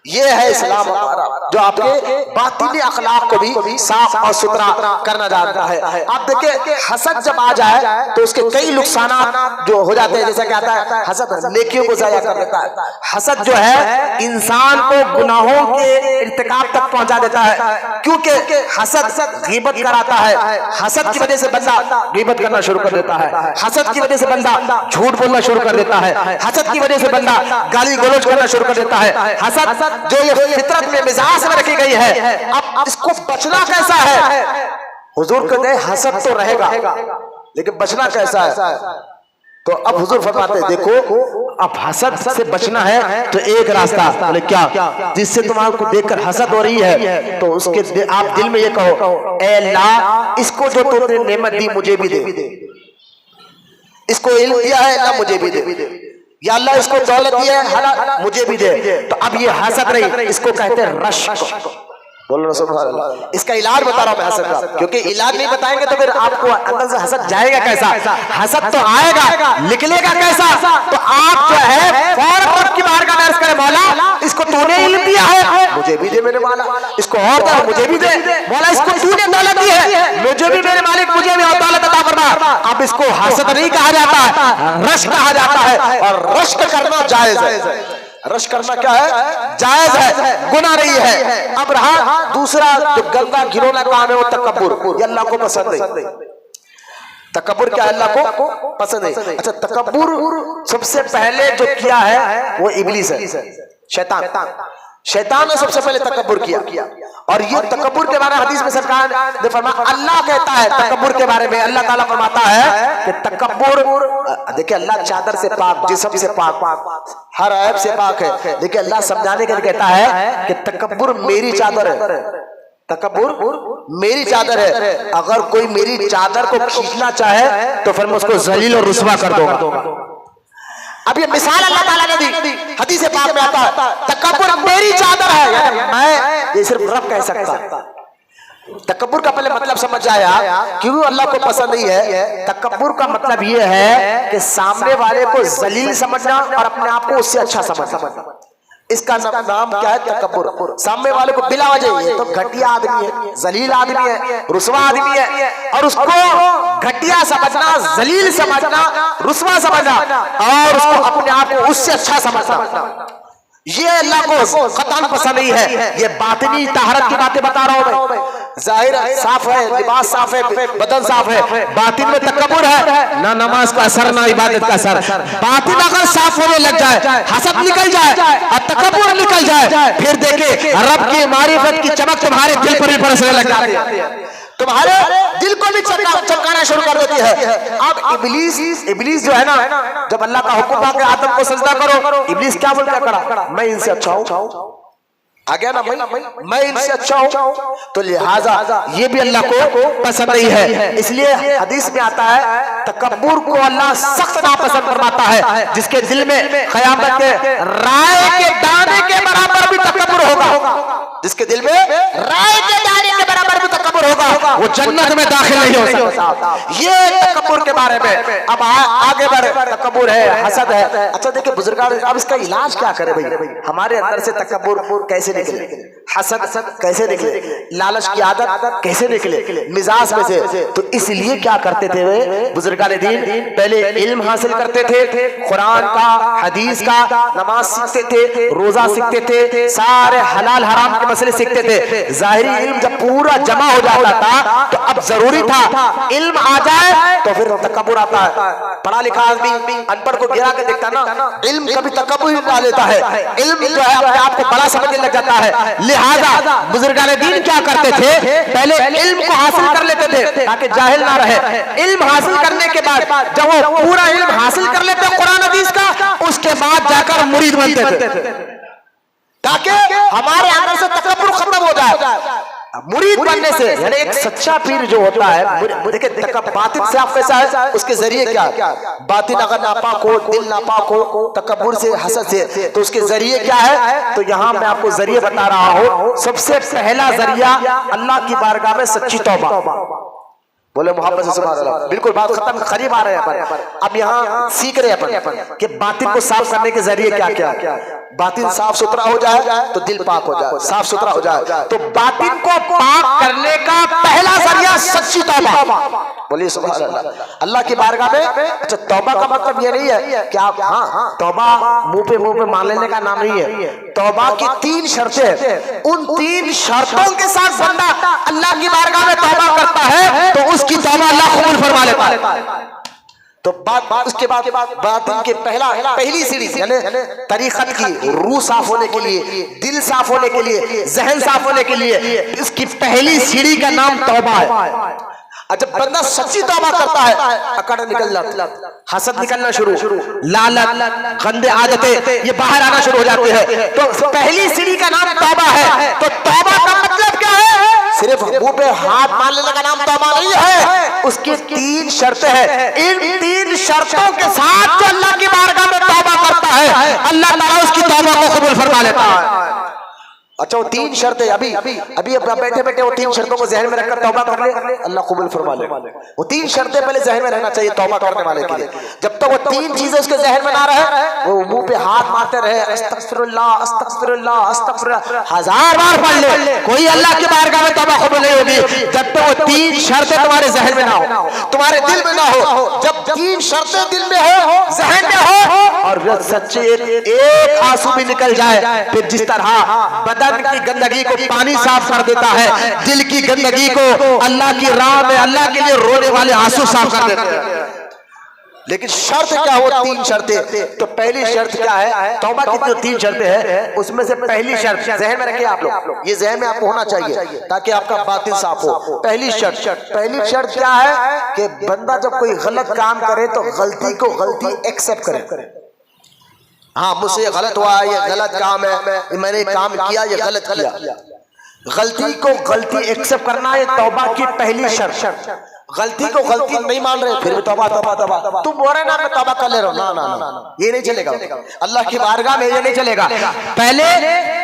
یہ ہے اسلام ہمارا جو آپ کے باطنی اخلاق کو بھی صاف اور ستھرا کرنا جانتا ہے. آپ دیکھیں حسد جب آ جائے تو اس کے کئی نقصانات جو ہو جاتے ہیں. جیسا کہ آتا ہے حسد نیکیوں کو ضائع کر دیتا ہے. حسد جو ہے انسان کو گناہوں کے ارتکاب تک پہنچا دیتا ہے، کیونکہ حسد غیبت کراتا ہے. حسد کی وجہ سے بندہ غیبت کرنا شروع کر دیتا ہے، حسد کی وجہ سے بندہ جھوٹ بولنا شروع کر دیتا ہے، حسد کی وجہ سے بندہ گالی گلوچ کرنا شروع کر دیتا ہے. حسد جو یہ فطرت میں مزاج میں رکھی گئی ہے، اب اس کو بچنا کیسا ہے؟ حضور کہتے ہیں حسد تو رہے گا لیکن بچنا کیسا ہے؟ تو اب حضور فرماتے ہیں دیکھو اب حسد سے بچنا ہے تو ایک راستہ، بولے کیا؟ جس سے تمہارے کو دیکھ کر حسد ہو رہی ہے تو اس کے آپ دل میں یہ کہو اے اللہ اس کو جو تو نے نعمت دی مجھے بھی دے، اس کو علم دیا ہے اللہ مجھے بھی دے، یا اللہ اس کو دولت دی ہے مجھے بھی دے. تو اب یہ حسد نہیں، اس کو کہتے ہیں رشک. بولو سبحان اللہ. اس کا علاج بتا رہا ہوں میں حسد کا، کیونکہ علاج نہیں بتائیں گے تو پھر آپ کو اندر سے حسد جائے گا کیسا؟ حسد تو آئے گا، نکلے گا کیسا؟ تو آپ جو ہے فوراً رب کی بارگاہ میں عرض کریں مولا اس کو تو نے علم دیا ہے مجھے بھی دے میرے مولا، اس کو اور دے مجھے بھی دے مولا، اس کو تو نے دولت دی ہے مجھے بھی میرے مالک مجھے بھی اور دولت عطا فرما. اب اس کو حسد نہیں کہا جاتا، رشک کہا جاتا ہے. اور رشک کرنا جائز ہے. رشک کرنا کیا ہے؟ جائز ہے، گناہ نہیں ہے. اب رہا دوسرا جو گندا گھنونا کام ہے وہ تکبر. یہ اللہ کو پسند نہیں. تکبر کیا اللہ کو پسند نہیں. اچھا تکبر سب سے پہلے جو کیا ہے وہ ابلیس ہے، شیطان نے سب سے پہلے تکبر کیا. اور یہ تکبر کے بارے میں حدیث میں سرکار نے فرمایا، اللہ کہتا ہے تکبر کے بارے میں، اللہ تعالیٰ فرماتا ہے کہ تکبر، دیکھیں اللہ چادر سے پاک، جسم سے پاک، ہر عیب سے پاک ہے، لیکن اللہ سمجھانے کے لیے کہتا ہے کہ تکبر میری چادر ہے، تکبر میری چادر ہے، اگر کوئی میری چادر کو کھینچنا چاہے تو پھر میں اس کو ذلیل اور رسوا کر دوں گا۔ اب یہ مثال اللہ تعالیٰ نے دی، حدیث پاک میں آتا ہے تکبر میری چادر ہے، یعنی میں یہ صرف رب کہہ سکتا۔ تکبر کا پہلے مطلب سمجھ آیا کیوں اللہ کو پسند نہیں ہے؟ تکبر کا مطلب یہ ہے کہ سامنے والے کو ذلیل سمجھنا اور اپنے آپ کو اس سے اچھا سمجھنا، اس کا نام کیا ہے؟ تکبر۔ سامنے والے کو بلا وجہ یہ تو گھٹیا آدمی ہے، ذلیل آدمی ہے، رسوا آدمی ہے، اور اس کو گھٹیا سمجھنا، ذلیل سمجھنا، رسوا سمجھنا اور اس کو اپنے آپ کو اس سے اچھا سمجھنا، یہ اللہ کو قطعاً پسند نہیں ہے۔ یہ باطنی طہارت کی باتیں بتا رہا ہوں میں، ظاہر صاف ہے، لباس صاف ہے، بدن صاف ہے، باطن میں تکبر ہے، نہ نماز کا اثر نہ عبادت کا اثر۔ باطن اگر صاف ہونے لگ جائے، حسد نکل جائے اور تکبر نکل جائے، پھر دیکھیں رب کی معرفت کی چمک تمہارے دل پر بھی برسنے لگ جاتی ہے، تمہارے دل کو بھی چمکانا شروع کر دیتی ہے۔ اب ابلیس جو ہے نا، جب اللہ کا حکم آ کے آدم کو سجدہ کرو، ابلیس کیا بول کے کھڑا؟ میں ان سے اچھا ہوں، آ گیا نا، میں ان سے اچھا ہوں، تو لہٰذا یہ بھی اللہ کو پسند نہیں ہے۔ اس لیے حدیث میں آتا ہے تکبر کو اللہ سخت ناپسند فرماتا ہے، جس کے دل میں قیامت کے رائے کے دانے کے برابر بھی تکبر ہوگا، جس کے دل میں رائے کے دانے کے برابر بھی تکبر ہوگا، وہ جنت میں داخل نہیں ہو سکتا۔ یہ تکبر کے بارے میں۔ اب آگے بڑھے، تکبر ہے، حسد ہے۔ اچھا دیکھیں بزرگان، اب اس کا علاج کیا کرے بھائی؟ ہمارے اندر سے تکبر کیسے نکلے، حسد کیسے نکلے، لالچ کی عادت کیسے نکلے مزاج میں سے؟ تو اس لیے کیا کرتے تھے بزرگان دین؟ پہلے علم حاصل کرتے تھے، قرآن کا، حدیث کا، نماز سیکھتے تھے، روزہ سیکھتے تھے، سارے حلال حرام کے مسئلے سیکھتے تھے۔ ظاہری علم جب پورا جمع ہو جاتا تھا تو اب ضروری تھا علم آ جائے تو پھر تکبر آتا ہے۔ پڑھا لکھا آدمی ان پڑھ کو گرا کے دیکھتا نا، علم کبھی تکبر ہی لا لیتا ہے، علم جو ہے اپنے آپ کو بڑا سمجھنے لگ جاتا ہے۔ لہذا بزرگان دین کیا کرتے تھے؟ پہلے علم کو حاصل کر لیتے تھے تاکہ جاہل نہ رہے۔ علم حاصل کرنے کے بعد جب وہ پورا علم حاصل کر لیتے قرآن حدیث کا، اس کے بعد جا کر مرید بنتے تھے تاکہ ہمارے اندر سے تکبر ختم ہو جائے۔ مرید بننے سے یعنی ایک سچا پیر جو ہوتا ہے، دیکھیں باطن سے آپ کیسا ہے، اس کے ذریعے کیا ہے؟ باطن اگر ناپاک ہو، دل ناپاک ہو تکبر سے، حسد سے، تو اس کے ذریعے کیا ہے؟ تو یہاں میں آپ کو ذریعے بتا رہا ہوں۔ سب سے پہلا ذریعہ اللہ کی بارگاہ میں سچی توبہ۔ بولے محبت سے سبحان اللہ۔ بالکل بات ختم، قریب آ رہے ہیں اپن۔ اب یہاں سیکھ رہے ہیں اپن کہ باطن کو صاف کرنے کے ذریعے کیا کیا؟ باطن صاف ستھرا ہو جائے تو دل پاک ہو جائے، صاف ستھرا ہو جائے تو باطن کو پاک کرنے کا پہلا ذریعہ سچی توبہ۔ بولیے سبحان اللہ۔ اللہ کی بارگاہ میں اچھا توبہ کا مطلب یہ نہیں ہے کہ آپ توبہ منہ پہ مان لینے کا نام نہیں ہے۔ توبہ کی 3 شرطیں، ان 3 شرطوں کے ساتھ بندہ اللہ کی بارگاہ میں توبہ کرتا ہے تو اس کی توبہ اللہ قبول فرما لیتا ہے۔ تو اس کے بعد باطن کے پہلی سیڑھی یعنی طریقت کی روح صاف ہونے کے لیے، دل صاف ہونے کے لیے، ذہن صاف ہونے کے لیے اس کی پہلی سیڑھی کا نام توبہ ہے۔ جب بندہ سچی توبہ کرتا ہے، اکڑ نکل جاتا، حسد نکلنا شروع، لالچ، گندے عادتیں یہ باہر آنا شروع ہو جاتے ہیں۔ تو پہلی سیڑھی کا نام توبہ ہے۔ تو توبہ کا مطلب کیا ہے؟ صرف منہ پہ ہاتھ مان لینے کا نام توبہ نہیں ہے، اس کی 3 شرطیں ہیں۔ ان 3 شرطوں کے ساتھ جو اللہ کی بارگاہ میں توبہ کرتا ہے، اللہ تعالیٰ اس کی توبہ کو قبول فرما لیتا ہے۔ اچھا وہ 3 شرطیں ابھی بیٹھے بیٹھے وہ 3 شرطوں کو ذہن میں رکھ کر توبہ کر لے، اللہ قبول فرما لے۔ وہ 3 شرطیں پہلے ذہن میں رہنا چاہیے توبہ کرنے والے کے لیے۔ جب تک وہ 3 چیزیں اس کے ذہن میں نہ رہے، وہ منہ پہ ہاتھ مارتے رہے، استغفر اللہ استغفر اللہ استغفر اللہ 1000 بار پڑھ لے، کوئی اللہ کی بارگاہ میں توبہ قبول نہیں ہوگی جب تک وہ 3 شرطیں تمہارے ذہن میں نہ ہو، تمہارے دل میں نہ ہو۔ جب 3 شرطیں دل میں ہو، ذہن میں ہو، اور سچے ایک آنسو بھی نکل جائے، پھر جس طرح بدن کی گندگی کو پانی صاف کر دیتا ہے، دل کی گندگی کو اللہ کی راہ میں اللہ کے لیے رونے والے آنسو صاف کر دیتے ہیں۔ لیکن شرط کیا ہو؟ 3 شرطیں۔ تو پہلی شرط کیا ہے؟ توبہ کی جو 3 شرطیں ہیں اس میں سے پہلی شرط ذہن میں رکھیں آپ لوگ، یہ ذہن میں آپ کو ہونا چاہیے تاکہ آپ کا باطن صاف ہو۔ پہلی شرط کیا ہے کہ بندہ جب کوئی غلط کام کرے تو غلطی کو غلطی ایکسپٹ کرے۔ ہاں مجھ سے یہ غلط ہوا، یہ غلط کام ہے، میں نے کام کیا، یہ غلط کیا۔ غلطی کو غلطی ایکسپٹ کرنا ہے توبہ کی پہلی شرط۔ غلطی کو غلطی نہیں مان رہے پھر بھی توبہ توبہ توبہ، تم بول رہے نا میں توبہ کر لے رہا ہوں، نا یہ نہیں چلے گا، اللہ کی بارگاہ میں یہ نہیں چلے گا۔ پہلے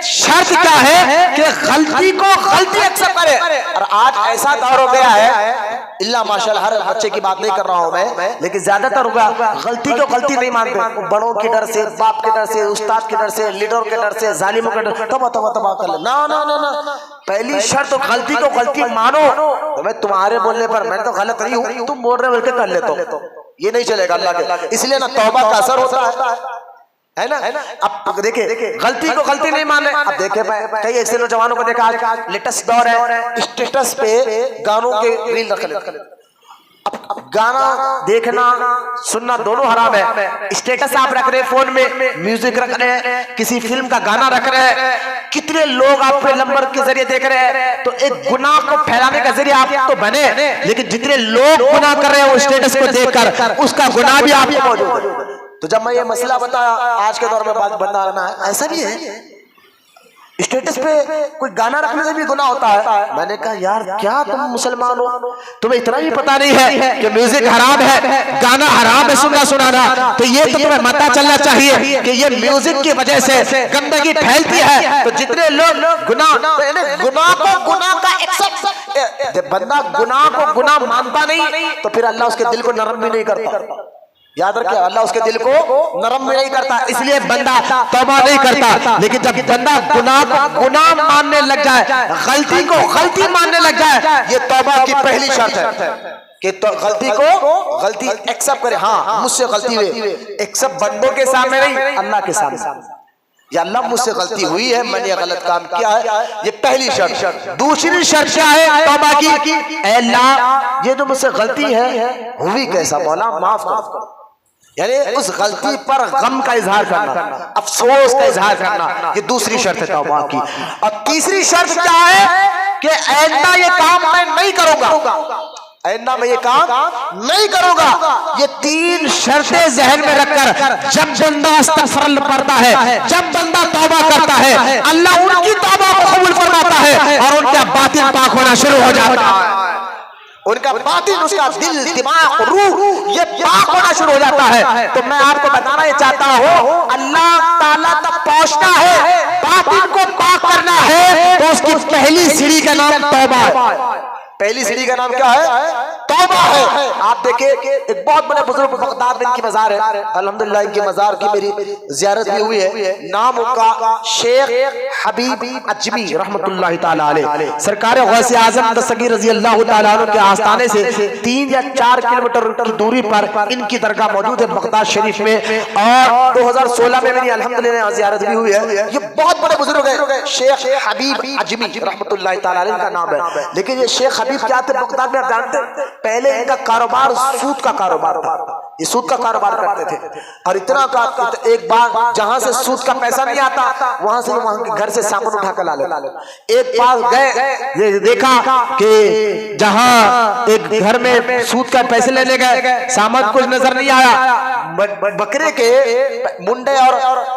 شرط کیا ہے کہ غلطی کو غلطی ایکسپٹ کرے۔ اور آج ایسا دور ہو گیا ہے، اللہ ماشاءاللہ ہر بچے کی بات نہیں کر رہا ہوں میں، لیکن زیادہ تر ہو گیا غلطی کو غلطی نہیں مانتے، بڑوں کے ڈر سے، باپ کے ڈر سے، استاد کے ڈر سے، لیڈر کے ڈر سے، ظالموں کے ڈر سے توبہ توبہ توبہ کر لے۔ نا پہلی شرط غلطی کو غلطی مانو۔ میں تمہارے بولنے پر میں تو غلط نہیں ہوں، تم بول رہے بول کے کر لیتا ہوں، یہ نہیں چلے گا اللہ کے۔ اس لیے نا توبہ کا اثر ہوتا ہے نا۔ اب دیکھیں غلطی کو غلطی نہیں مانے، اب دیکھیں کئی ایسے نوجوانوں کو دیکھا آج لیٹسٹ دور ہے، اسٹیٹس پہ گانوں کے ریل رکھ لیتے۔ اب گانا دیکھنا سننا دونوں حرام ہے۔ اسٹیٹس آپ رکھ رہے فون میں، میوزک رکھ رہے ہیں، کسی فلم کا گانا رکھ رہے ہیں، کتنے لوگ آپ کے نمبر کے ذریعے دیکھ رہے ہیں، تو ایک گناہ کو پھیلانے کا ذریعہ آپ تو بنے، لیکن جتنے لوگ گناہ کر رہے ہیں وہ اسٹیٹس کو دیکھ کر اس کا گناہ بھی آپ کو موجود ہے۔ تو جب میں یہ مسئلہ بتایا آج کے دور میں بات بننا رہنا ہے، ایسا بھی ہے اسٹیٹس پہ کوئی گانا رکھنے سے بھی گناہ ہوتا ہے۔ میں نے کہا یار کیا تم مسلمان ہو، تمہیں اتنا ہی پتا نہیں ہے کہ میوزک حرام ہے، گانا حرام ہے سننا سنانا، تو یہ تو تمہیں پتا چلنا چاہیے کہ یہ میوزک کی وجہ سے گندگی پھیلتی ہے۔ تو جتنے لوگ گناہ کو گناہ کا ایکسپٹ، جب بندہ گناہ کو گناہ مانتا نہیں تو پھر اللہ اس کے دل کو نرم بھی نہیں کرتا۔ یاد رکھیں اللہ اس کے دل کو نرم بھی نہیں کرتا، اس لیے بندہ توبہ نہیں کرتا۔ لیکن جب بندہ گناہ کو گناہ ماننے لگ جائے، غلطی کو غلطی ماننے لگ جائے، یہ توبہ کی پہلی شرط ہے کہ غلطی کو غلطی ایکسپٹ کرے۔ ہاں مجھ سے غلطی ہوئی، ایکسپٹ بندوں کے سامنے نہیں، اللہ کے سامنے، یا اللہ مجھ سے غلطی ہوئی ہے، میں نے یہ غلط کام کیا ہے، یہ پہلی شرط۔ دوسری شرط کیا ہے توبہ کی؟ اے اللہ یہ تو مجھ سے غلطی ہے، ہوئی کیسا مولا معاف کر، یعنی اس غلطی پر غم کا اظہار کرنا، افسوس کا اظہار کرنا، یہ دوسری شرط ہے توبہ کی۔ اور تیسری شرط کیا ہے کہ آئندہ یہ کام میں نہیں کروں گا، آئندہ میں یہ کام نہیں کروں گا۔ یہ تین شرطیں ذہن میں رکھ کر جب بندہ استغفار پڑھتا ہے، جب بندہ توبہ کرتا ہے، اللہ ان کی توبہ کو قبول فرماتا ہے اور ان کا باطن پاک ہونا شروع ہو جاتا ہے، ان کا باطن، اس کا دل، دماغ، روح یہ پاک ہونا شروع ہو جاتا ہے۔ تو میں آپ کو بتانا یہ چاہتا ہوں اللہ تعالیٰ تک پہنچنا ہے، باطن کو پاک کرنا ہے، تو اس کی پہلی سیڑھی کا نام توبہ ہے۔ پہلی سیڑھی کا نام کیا ہے؟ توبہ ہے۔ آپ دیکھیں ایک بہت بڑے بزرگ بغداد میں ان کی مزار ہے، الحمدللہ ان کی مزار کی میری زیارت بھی ہوئی ہے، نام ان کا شیخ حبیب اجمی رحمت اللہ تعالیٰ علیہ۔ سرکار غوث اعظم دستگیر رضی اللہ تعالیٰ عنہ کے آستانے سے 3 یا 4 کلومیٹر کی دوری پر ان کی درگاہ موجود ہے بغداد شریف میں، اور 2016 میں میری الحمدللہ زیارت بھی ہوئی ہے۔ یہ بہت بڑے بزرگ ہیں، شیخ حبیب اجمی رحمت اللہ تعالیٰ علیہ کا نام ہے۔ لیکن یہ شیخ حبیب کیا تھے بغداد میں آپ جانتے ہیں؟ پہلے ان کا کاروبار سود کا کاروبار تھا، یہ سود کا کاروبار کرتے تھے، اور اتنا ایک بار جہاں سے سود کا پیسہ نہیں آتا وہاں سے وہاں کے گھر سے سامان اٹھا کر لا لیتے۔ ایک بار گئے دیکھا کہ جہاں ایک گھر میں سود کا پیسے لینے گئے، سامان کچھ نظر نہیں آیا، بکرے کے منڈے اور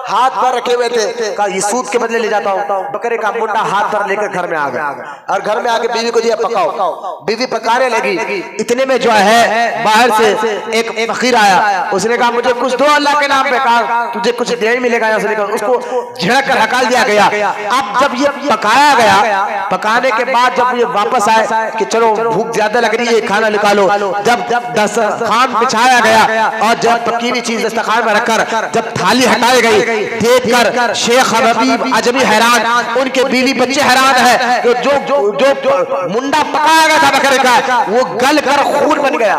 ہاتھ پر رکھے ہوئے تھے، کہا یہ سود کے بدلے لے جاتا ہوں، بکرے کا منڈا ہاتھ پر لے کر گھر میں آ گیا، اور گھر میں آ کے بیوی کو دیا پکاؤ، بیوی پکانے لگی، اتنے میں جو ہے باہر سے ایک فقیر آیا، اس نے کہا مجھے کچھ دو اللہ کے نام پہ، کہا تجھے کچھ نہیں ملے گا، اس کو جھڑک کر ہکال دیا گیا۔ اب جب یہ پکایا گیا، پکانے کے بعد جب یہ واپس آئے کہ چلو بھوک زیادہ لگ رہی ہے کھانا نکالو، جب دسترخوان بچھایا گیا اور جب پکی ہوئی چیز دسترخوان میں رکھ کر جب تھالی ہٹائی گئی، دیکھ کر شیخ حبیب اجمی حیران، ان کے بیوی بچے حیران ہے، جو منڈا پکایا گیا تھا بکرے کا وہ گل کر خون بن گیا،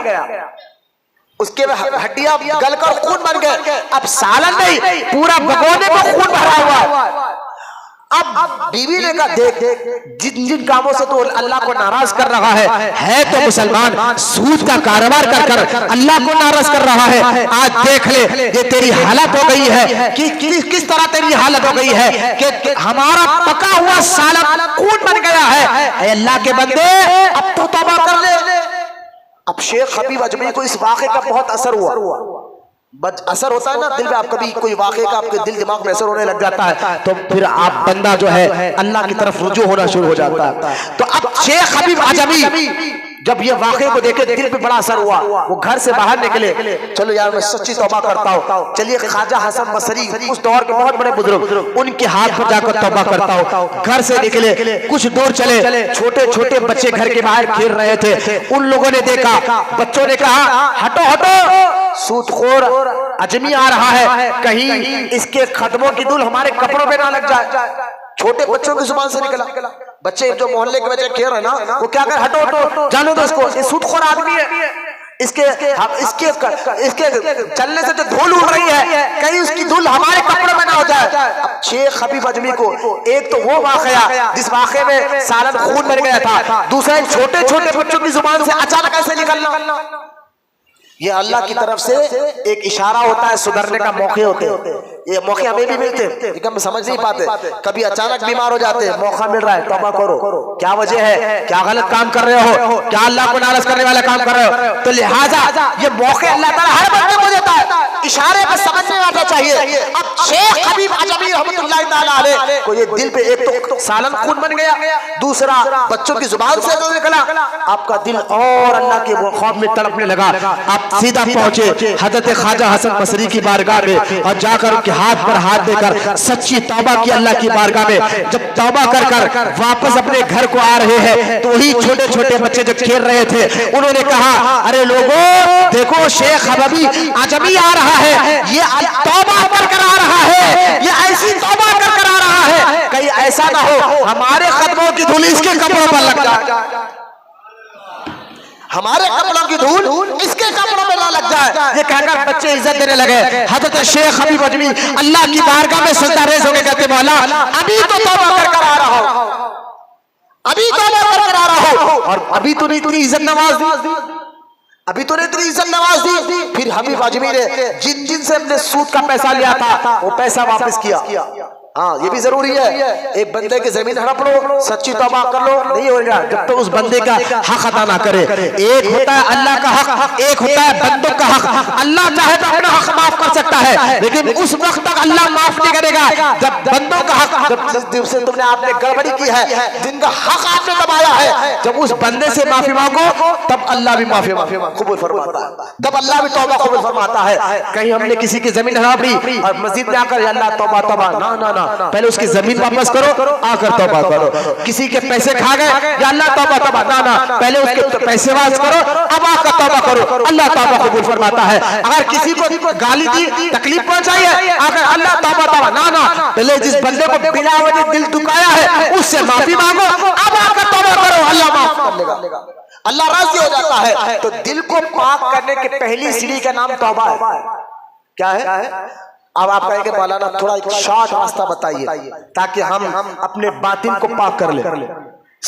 اس کے ہڈیاں گل کر خون بن گئے، اب سالن نہیں پورا بگونے میں خون بھرا ہوا۔ اب بیوی نے کہا دیکھ جن کاموں سے تو اللہ کو ناراض کر رہا ہے تو مسلمان سود کا کاروبار کر کر اللہ کو ناراض کر رہا ہے، آج دیکھ لے یہ تیری حالت ہو گئی ہے کہ کس طرح تیری حالت ہو گئی ہے کہ ہمارا پکا ہوا سالن خون بن گیا ہے۔ اے اللہ کے بندے اب تو توبہ کر لے۔ اب شیخ حبیب اجمی کو اس واقعے کا بہت اثر ہوا، اثر ہوتا ہے نا دل میں، آپ کبھی کوئی واقعے کا آپ کے دل دماغ میں اثر ہونے لگ جاتا ہے تو پھر آپ بندہ جو ہے اللہ کی طرف رجوع ہونا شروع ہو جاتا ہے. تو اب شیخ حبیب عجمی جب یہ واقعے کو دیکھے دل پہ بڑا اثر ہوا، وہ گھر سے باہر نکلے، چلو یار میں سچی توبہ کرتا ہوں. چلیے خواجہ حسن بصری اس دور کے بہت بڑے بزرگ، ان کے ہاتھ پر جا کر توبہ کرتا ہوں. گھر سے نکلے، کچھ دور چلے، چھوٹے چھوٹے بچے گھر کے باہر کھیل رہے تھے. ان لوگوں نے دیکھا، بچوں نے کہا ہٹو ہٹو، سود خور عجمی آ رہا ہے، کہیں اس کے قدموں کی دھول ہمارے کپڑوں پہ نہ لگ جائے. چھوٹے بچوں کی زبان سے نکلا. بچے جو محلے کے بچے کھیل رہے نا، وہ کیا کہ ہٹو ہٹو، جانو دو اس کو، یہ سود خور آدمی ہے، اس کے چلنے سے جو دھول اڑ رہی ہے کہیں اس کی دھول ہمارے کپڑوں میں نہ ہو جائے. اب شیخ حبیب عجمی کو ایک تو وہ واقعہ جس واقعے میں سالن خون بن گیا تھا، دوسرا چھوٹے چھوٹے بچوں کی زبان سے اچانک ایسے نکلنا، یہ اللہ کی طرف سے ایک اشارہ ہوتا ہے، سدھرنے کا موقع ہوتے ہیں. یہ موقع ہمیں بھی ملتے ہیں لیکن ہم سمجھ نہیں پاتے. کبھی اچانک بیمار ہو جاتے ہیں، موقع مل رہا ہے، توبہ کرو. کیا وجہ ہے؟ کیا غلط کام کر رہے ہو؟ کیا اللہ کو ناراض کرنے والا کام کر رہے ہو؟ تو لہٰذا یہ موقع اللہ تعالیٰ ہر بندے کو دیتا ہے، اشارے پر سمجھ میں آنا چاہیے. اب شیخ حبیب عجمی رحمۃ اللہ تعالیٰ علیہ کو یہ دل پہ ایک تو سالن خون بن گیا، دوسرا بچوں کی زبان سے جو نکلا، آپ کا دل اور اللہ کے خوف میں تڑپنے لگا. آپ سیدھا پہنچے حضرت خواجہ حسن بصری کی بارگاہ میں اور جا کر ان کے ہاتھ پر ہاتھ دے کر سچی توبہ کی اللہ کی بارگاہ میں. جب توبہ کر واپس اپنے گھر کو آ رہے ہیں تو وہی چھوٹے چھوٹے بچے جو کھیل رہے تھے انہوں نے کہا ارے لوگوں دیکھو شیخ حبیب عجمی آ رہا ہے، یہ توبہ کر آ رہا ہے، یہ ایسی توبہ کر آ رہا ہے، کہیں ایسا نہ ہو ہمارے قدموں کی دھول اس کے کپڑوں پر لگ جائے، ہمارے کپڑوں کی دھول اس کے کپڑوں میں نہ لگ جائے. یہ کہہ کر بچے عزت دینے لگے. حضرت شیخ حبیب عجمی اللہ کی بارگاہ میں سجدہ ریز ہو کے کہتے مولا ابھی تو توبہ کر آ رہا ہوں، ابھی توبہ کر آ رہا ہوں، اور ابھی تو نہیں تھی عزت نواز دی، ابھی تو نہیں تھی عزت نواز دی. پھر حبیب عجمی نے جن سے ہم نے سود کا پیسہ لیا تھا وہ پیسہ واپس کیا. ہاں یہ بھی ضروری ہے، ایک بندے کی زمین ہڑپ لو، سچی توبہ کر لو، نہیں ہوگا جب تک اس بندے کا حق ادا نہ کرے. ایک ہوتا ہے اللہ کا حق، ایک ہوتا ہے بندوں کا حق. اللہ چاہے تو اپنا حق معاف کر سکتا ہے لیکن اس وقت تک اللہ معاف نہیں کرے گا جب بندوں کا حق، جب جس سے تم نے آپ نے گڑبڑی کی ہے، جن کا حق آپ نے دبایا ہے، جب اس بندے سے معافی مانگو تب اللہ بھی معافی قبول فرماتا ہے، تب اللہ بھی توبہ قبول فرماتا ہے. کہیں ہم نے کسی کی زمین ہڑپ لی اور مسجد میں آ کر اللہ توبہ توبہ، نہ پہلے اس کی زمین واپس کرو آ کر توبہ کرو. کسی کے پیسے کھا گئے یا اللہ توبہ توبہ، نہ پہلے اس کے پیسے واپس کرو اب آ کر توبہ کرو، اللہ توبہ قبول فرماتا ہے. اگر کسی کو گالی دی، تکلیف پہنچائی ہے، آ کر اللہ توبہ توبہ، نہ پہلے جس بندے کو بلا وجہ دل دکھایا ہے اس سے معافی مانگو، اب آ کر توبہ کرو، اللہ معاف کر لے گا، اللہ راضی ہو جاتا ہے. تو دل کو پاک کرنے کی پہلی سیڑھی کا نام توبہ ہے. کیا ہے؟ اب آپ کہیں کہ مولانا تھوڑا ایک شارٹ راستہ بتائیے تاکہ ہم اپنے باطن کو پاک کر لیں،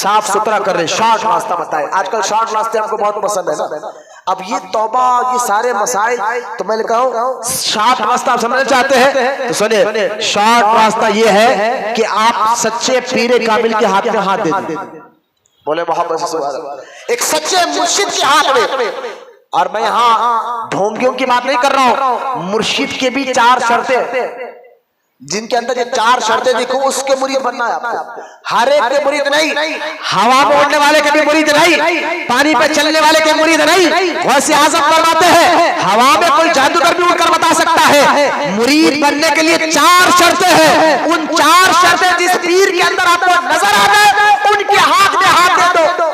صاف ستھرا کر لیں. شارٹ راستہ بتائیں. آج کل شارٹ راستے ہم کو بہت پسند ہے نا. اب یہ توبہ، یہ سارے مسائل، تو میں نے کہا شارٹ راستہ آپ سمجھنا چاہتے ہیں تو سنیں، شارٹ راستہ یہ ہے کہ آپ سچے پیر کامل کے ہاتھ میں ہاتھ دے دیں. بولے محبت سے سبحان اللہ. ایک سچے مرشد کے ہاتھ میں. اور میں یہاں ڈھونگیوں کی بات نہیں کر رہا ہوں، مرشد کے بھی 4 شرطیں، جن کے اندر یہ 4 شرطیں دیکھو اس کے مرید بننا ہے آپ کو. ہر ایک کے مرید نہیں، ہوا میں اڑنے والے کے بھی مرید نہیں، پانی پہ چلنے والے کے مرید نہیں. غوث اعظم فرماتے ہیں ہوا میں کوئی جادوگر بھی اڑ کر بتا سکتا ہے. مرید بننے کے لیے 4 شرطیں ہیں. ان 4 شرطیں جس پیر کے اندر آپ کو نظر آ جائے ان کے ہاتھ میں ہاتھ دے دو.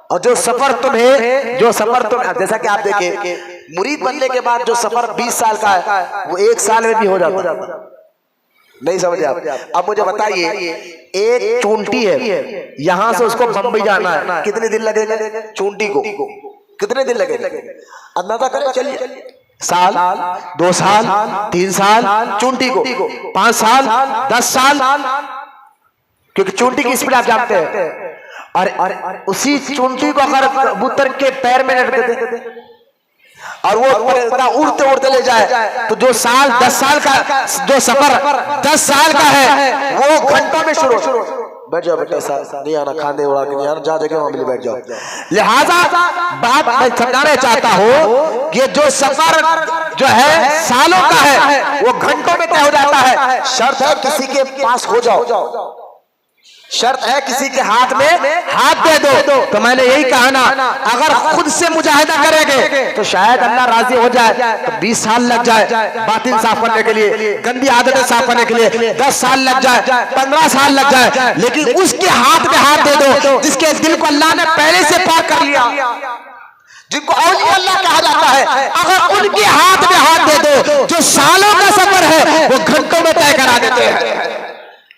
اور جو سفر تمہیں جیسا کہ آپ دیکھیں مرید بننے کے بعد جو سفر 20 سال کا ہے وہ 1 سال میں بھی ہو جاتا ہے. نہیں سمجھے آپ؟ اب مجھے بتائیے ایک چونٹی ہے، یہاں سے اس کو بمبئی جانا ہے، کتنے دن لگے گا چونٹی کو؟ کتنے دن لگے گا اندازہ کریں؟ چلیے سال، 2 سال، 3 سال، چونٹی کو 5 سال، 10 سال، کیونکہ چونٹی کی اسپیڈ آپ جانتے ہیں. اور اسی چونٹی کو اگر کبوتر کے پیر میں لٹک دے اور وہ اڑتے اڑتے لے جائے تو جو سال 10 سال کا جو سفر 10 سال کا ہے وہ گھنٹوں میں شروع. بیٹھ جاؤ بیٹا، نہیں آنا کھانے اڑا کے نہیں آنا، جا جگہ وہاں ملے بیٹھ جاؤ. لہذا بات میں سمجھانا چاہتا ہوں کہ جو سفر جو ہے سالوں کا ہے وہ گھنٹوں میں طے ہو جاتا ہے. شرط ہے کسی کے پاس ہو جاؤ, شرط ہے کسی کے ہاتھ میں ہاتھ دے دو. تو میں نے یہی کہا نا, اگر خود سے مجاہدہ کریں گے تو شاید اللہ راضی ہو جائے تو 20 سال لگ جائے باطن صاف کرنے کے لیے, گندی عادتیں صاف کرنے کے لیے 10 سال لگ جائے, 15 سال لگ جائے, لیکن اس کے ہاتھ میں ہاتھ دے دو جس کے دل کو اللہ نے پہلے سے پاک کر لیا, جن کو اولیاء اللہ کہا جاتا ہے, اگر ان کے ہاتھ میں ہاتھ دے دو جو سالوں کا سفر ہے وہ گھنٹوں میں طے کرا دیتے ہیں.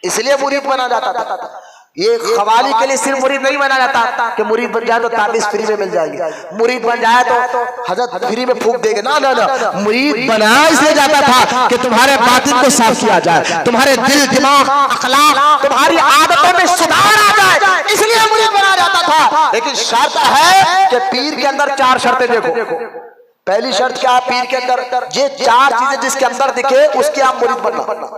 اس لیے مرید بنا جاتا تھا. یہ قوالی کے لیے صرف مرید نہیں بنا جاتا کہ مرید بن جائے تو تعویذ فری میں مل جائے گی, مرید بن جائے تو حضرت فری میں پھونک دے گے. نا نا نا, مرید بنا اس لیے جاتا تھا کہ تمہارے باطن کو صاف کیا جائے, تمہارے دل, دماغ, اخلاق, تمہاری عادتوں میں سدھار آ جائے, اس لیے مرید بنا جاتا تھا. لیکن شرط ہے کہ پیر کے اندر 4 شرطیں دیکھو. پہلی شرط کیا ہے پیر کے اندر؟ یہ 4 چیزیں جس کے اندر دکھے اس کے آپ مرید بننا.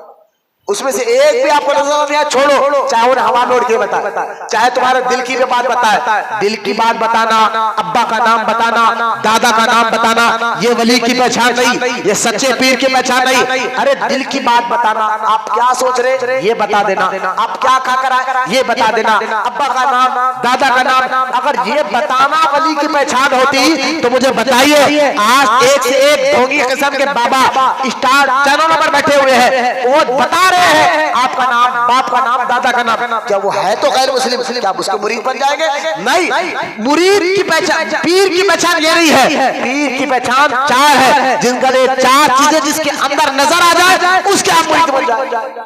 اس میں سے ایک بھی آپ کو نظر نہیں آیا چھوڑو, چاہے انہیں ہوا میں اڑ کے بتائے, چاہے تمہارے دل کی بھی بات بتائے. دل کی بات بتانا, ابا کا نام بتانا, دادا کا نام بتانا, یہ ولی کی پہچان نہیں, یہ سچے پیر کی پہچان نہیں. ارے دل کی بات بتانا, آپ کیا سوچ رہے یہ بتا دینا, آپ کیا کھا کر آئے یہ بتا دینا, ابا کا نام, دادا کا نام. اگر یہ بتانا ولی کی پہچان ہوتی تو مجھے بتائیے, آج ایک سے ایک ڈھونگی قسم کے بابا اسٹار چینلوں پر بیٹھے ہوئے ہیں, وہ بتا رہے ہیں آپ کا نام, باپ کا نام, دادا کا نام, کیا وہ ہے تو غیر مسلم, کیا آپ اس کے مرید بن جائیں گے؟ نہیں. مرید کی پہچان, پیر کی پہچان یہ نہیں ہے. پیر کی پہچان 4 ہے, جن کا یہ 4 چیزیں جس کے اندر نظر آ جائے اس کے آپ مرید بن جائے,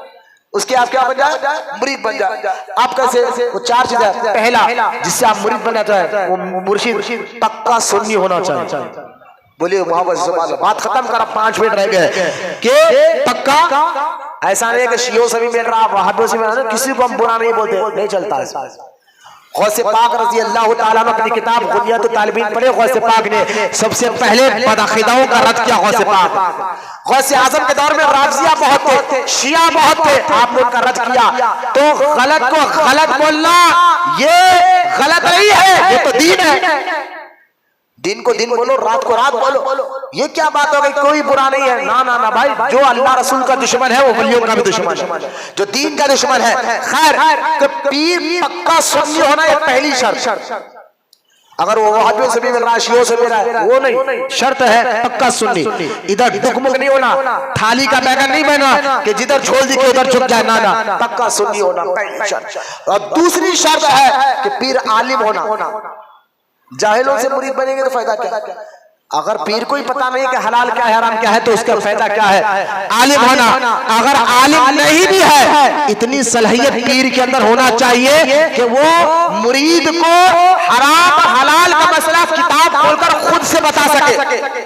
اس کے آپ کیا بن جائے؟ مرید بن جائے. آپ کیسے؟ وہ 4 چیزیں. پہلا جس سے آپ مرید بننا چاہے وہ مرشد پکا سنی ہونا چاہیے. بولیے محبت سے بات ختم کر, 5 منٹ رہ گئے. کہ پکا, ایسا نہیں کہ شیعوں سے بھی مل رہا, وہابیوں سے بھی مل رہا, کسی کو ہم برا نہیں بولتے, نہیں چلتا ہے. غوث پاک رضی اللہ تعالیٰ نے اپنی کتاب غنیت الطالبین پڑھے, غوث پاک نے سب سے پہلے بدعقیداؤں کا رد کیا. غوث پاک, غوث اعظم کے دور میں رافضیہ بہت تھے, شیعہ بہت تھے, آپ نے ان کا رد کیا. تو غلط کو غلط بولنا یہ غلط نہیں ہے, یہ تو دین ہے. دن کو دن بولو, رات کو رات بولو, یہ کیا بات ہو گئی؟ کوئی برا نہیں ہے. نا نا نا بھائی, جو اللہ رسول کا دشمن ہے وہ ولیوں کا بھی دشمن ہے, جو دین کا دشمن ہے. خیر, کہ پیر پکا سنی ہونا یہ پہلی شرط. اگر وہ وہابیوں سے بھی مل رہا ہے, شیعوں سے مل رہا ہے, وہ نہیں, شرط ہے پکا سنی. ادھر ڈکمک نہیں ہونا, تھالی کا بیگن نہیں بننا کہ جدھر چھوڑ دی کہ ادھر جھک جائے. نا نا, پکا سنی ہونا پہلی شرط. اور دوسری شرط ہے کہ پیر عالم ہونا. جاہلوں سے مرید بنیں گے تو فائدہ کیا؟ اگر پیر کو ہی پتا نہیں کہ حلال کیا ہے حرام کیا ہے تو اس کا فائدہ کیا ہے؟ عالم ہونا. اگر عالم نہیں بھی ہے, اتنی صلاحیت پیر کے اندر ہونا چاہیے کہ وہ مرید کو حرام حلال کا مسئلہ کتاب کھول کر خود سے بتا سکے.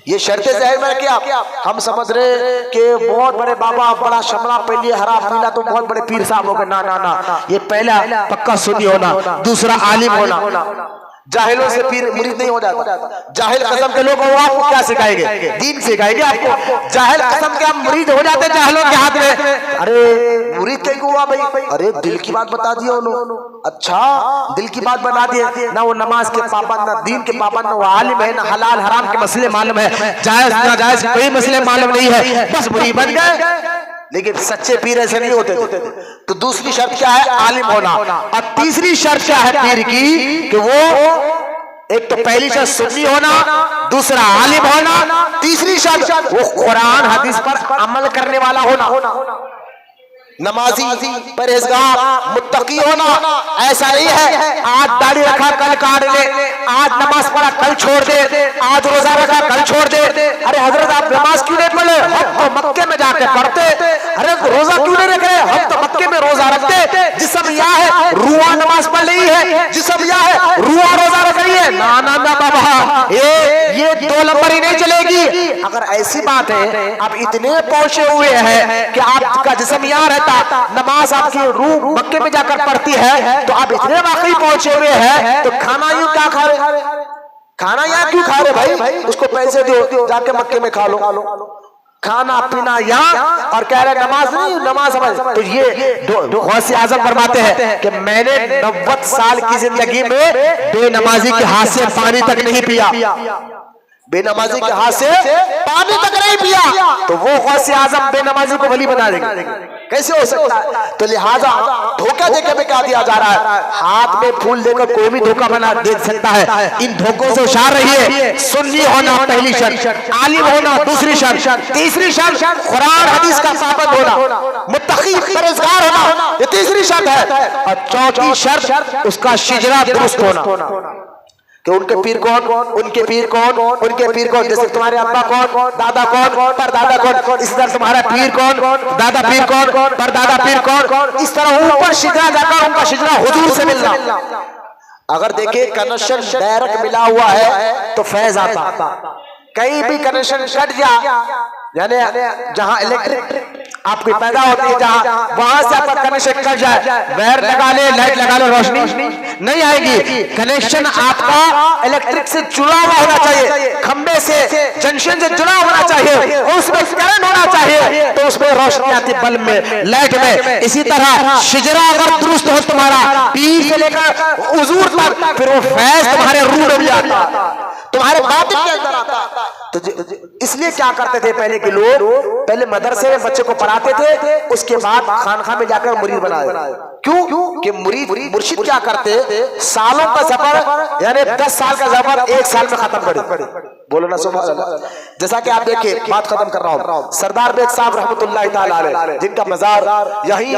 یہ شرط ظاہر میں کیا ہم سمجھ رہے کہ بہت بڑے بابا بڑا شملہ پہ لیے حرام پیلا تو بہت بڑے پیر صاحب ہو گئے. نا نا نا, یہ پہلا پکا سنی ہونا. دوسرا عالم ہونا. جاہلوں سے پیر مرید نہیں ہو جاتا. جاہل قسم کے لوگ آپ کو کیا سکھائیں گے؟ دین سکھائیں گے آپ کو. جاہل قسم کے ہم مرید ہو جاتے جاہلوں کے ہاتھ میں. ارے مرید کہیں ہوا بھائی؟ ارے دل کی بات بتا دیا انہوں. اچھا, دل کی بات بتا دی, نہ وہ نماز کے پابند, نہ دین کے پابند, نہ وہ عالم ہے, نہ حلال حرام کے مسئلے معلوم ہے, جائز نہ جائز کوئی مسئلے معلوم نہیں ہے, بس مرید بن گئے. لیکن سچے پیر ایسے نہیں ہوتے تھے. تو دوسری شرط کیا ہے؟ عالم ہونا. اور تیسری شرط کیا ہے پیر کی؟ کہ وہ ایک تو پہلی شرط سنی ہونا, دوسرا عالم ہونا, تیسری شرط وہ قرآن حدیث پر عمل کرنے والا ہونا. نمازی, پرہیزگار, متقی ہونا. ایسا نہیں ہے آج داڑھی رکھا کل کاٹ لے, آج نماز پڑھا کل چھوڑ دے, آج روزہ رکھا کل چھوڑ دے. ارے حضرت آپ نماز کیوں نہیں پڑھے؟ ہم تو مکے میں جا کے پڑھتے. ارے روزہ کیوں نہیں رکھ رہے؟ ہم تو مکے میں روزہ رکھتے. جسم یہ ہے روح نماز پڑھ رہی ہے, جسم یہ ہے روح روزہ رکھ رہی ہے. نا نا نا بابا, یہ 2 نمبر ہی نہیں چلے گی. اگر ایسی بات ہے آپ اتنے پہنچے ہوئے ہیں کہ آپ کا جسم یہاں رہتا, نماز آپ کی روح مکے میں جا کر پڑھتی ہے, تو آپ اتنے واقعی پہنچے ہوئے ہیں, تو کھانا یوں کیا کھا رہے؟ کھانا یہاں کیوں کھا رہے بھائی؟ اس کو پیسے دو, جا کے مکے میں کھا لو. کھانا پینا یہاں اور کہہ رہے نماز نہیں, نماز سمجھ. تو یہ غوث اعظم فرماتے ہیں کہ میں نے 90 سال کی زندگی میں بے نمازی کے ہاتھ سے پانی تک نہیں پیا. بے نمازی کے ہاتھ سے پانی تک نہیں پیا تو وہ غوث اعظم بے نمازی کو ولی بنا دیں گے؟ کیسے ہو سکتا ہے؟ تو لہٰذا دھوکہ دے کے بھی کہا دیا جا رہا ہے، ہاتھ میں پھول دے کر کوئی بھی دھوکہ بنا دے سکتا ہے۔ ان دھوکوں سے ہوشیار رہیے۔ سنی ہونا پہلی شرط، عالم ہونا دوسری شرط، تیسری شرط قرآن حدیث کا پابند ہونا، متقی پرہیزگار ہونا، یہ تیسری شرط ہے۔ اور چوتھی شرط اس کا شجرہ درست ہونا، کہ ان کے پیر کون، ان کے پیر کون، ان کے پیر کون، جیسے تمہارے ابا کون، دادا کون، پردادا کون، اسی طرح تمہارا پیر کون، دادا پیر کون، پردادا پیر کون، اس طرح اوپر شجرہ جا کر ان کا شجرہ حضور سے ملنا۔ اگر دیکھیں کنیکشن ڈائریکٹ ملا ہوا ہے تو فیض آتا، کہیں بھی کنیکشن کٹ جا، یعنی جہاں الیکٹرک آپ کی پیدا ہوتی ہے جہاں، وہاں سے آپ کا کنیکشن کٹ جائے، وائر لگا لے، لائٹ لگا لے، روشنی نہیں آئے گی۔ کنیکشن آپ کا الیکٹرک سے جڑا ہوا ہونا چاہیے، کھمبے سے، جنکشن سے جڑا ہونا چاہیے، اس میں کرنٹ ہونا چاہیے تو اس میں روشنی آتی ہے، بلب میں، لائٹ میں۔ اسی طرح شجرہ اگر درست ہو تمہارا، پیر سے لے کر حضور تک، پھر وہ فیض تمہارے روح میں بھی آتا، تمہارے باطن کے اندر آتا۔ تو اس لیے کیا کرتے تھے پہلے کے لوگ؟ پہلے مدرسے میں بچے کو پڑھاتے تھے، اس کے بعد خانقاہ میں جا کر مرید بنائے۔ کیوں کہ مرشد کیا کرتے؟ سالوں کا سفر، یعنی 10 سال کا سفر 1 سال میں ختم کرے۔ بولو نا سبحان اللہ۔ جیسا کہ آپ دیکھیں، بات ختم کر رہا ہوں، سردار بیگ صاحب رحمت اللہ تعالی علیہ، جن کا مزار یہی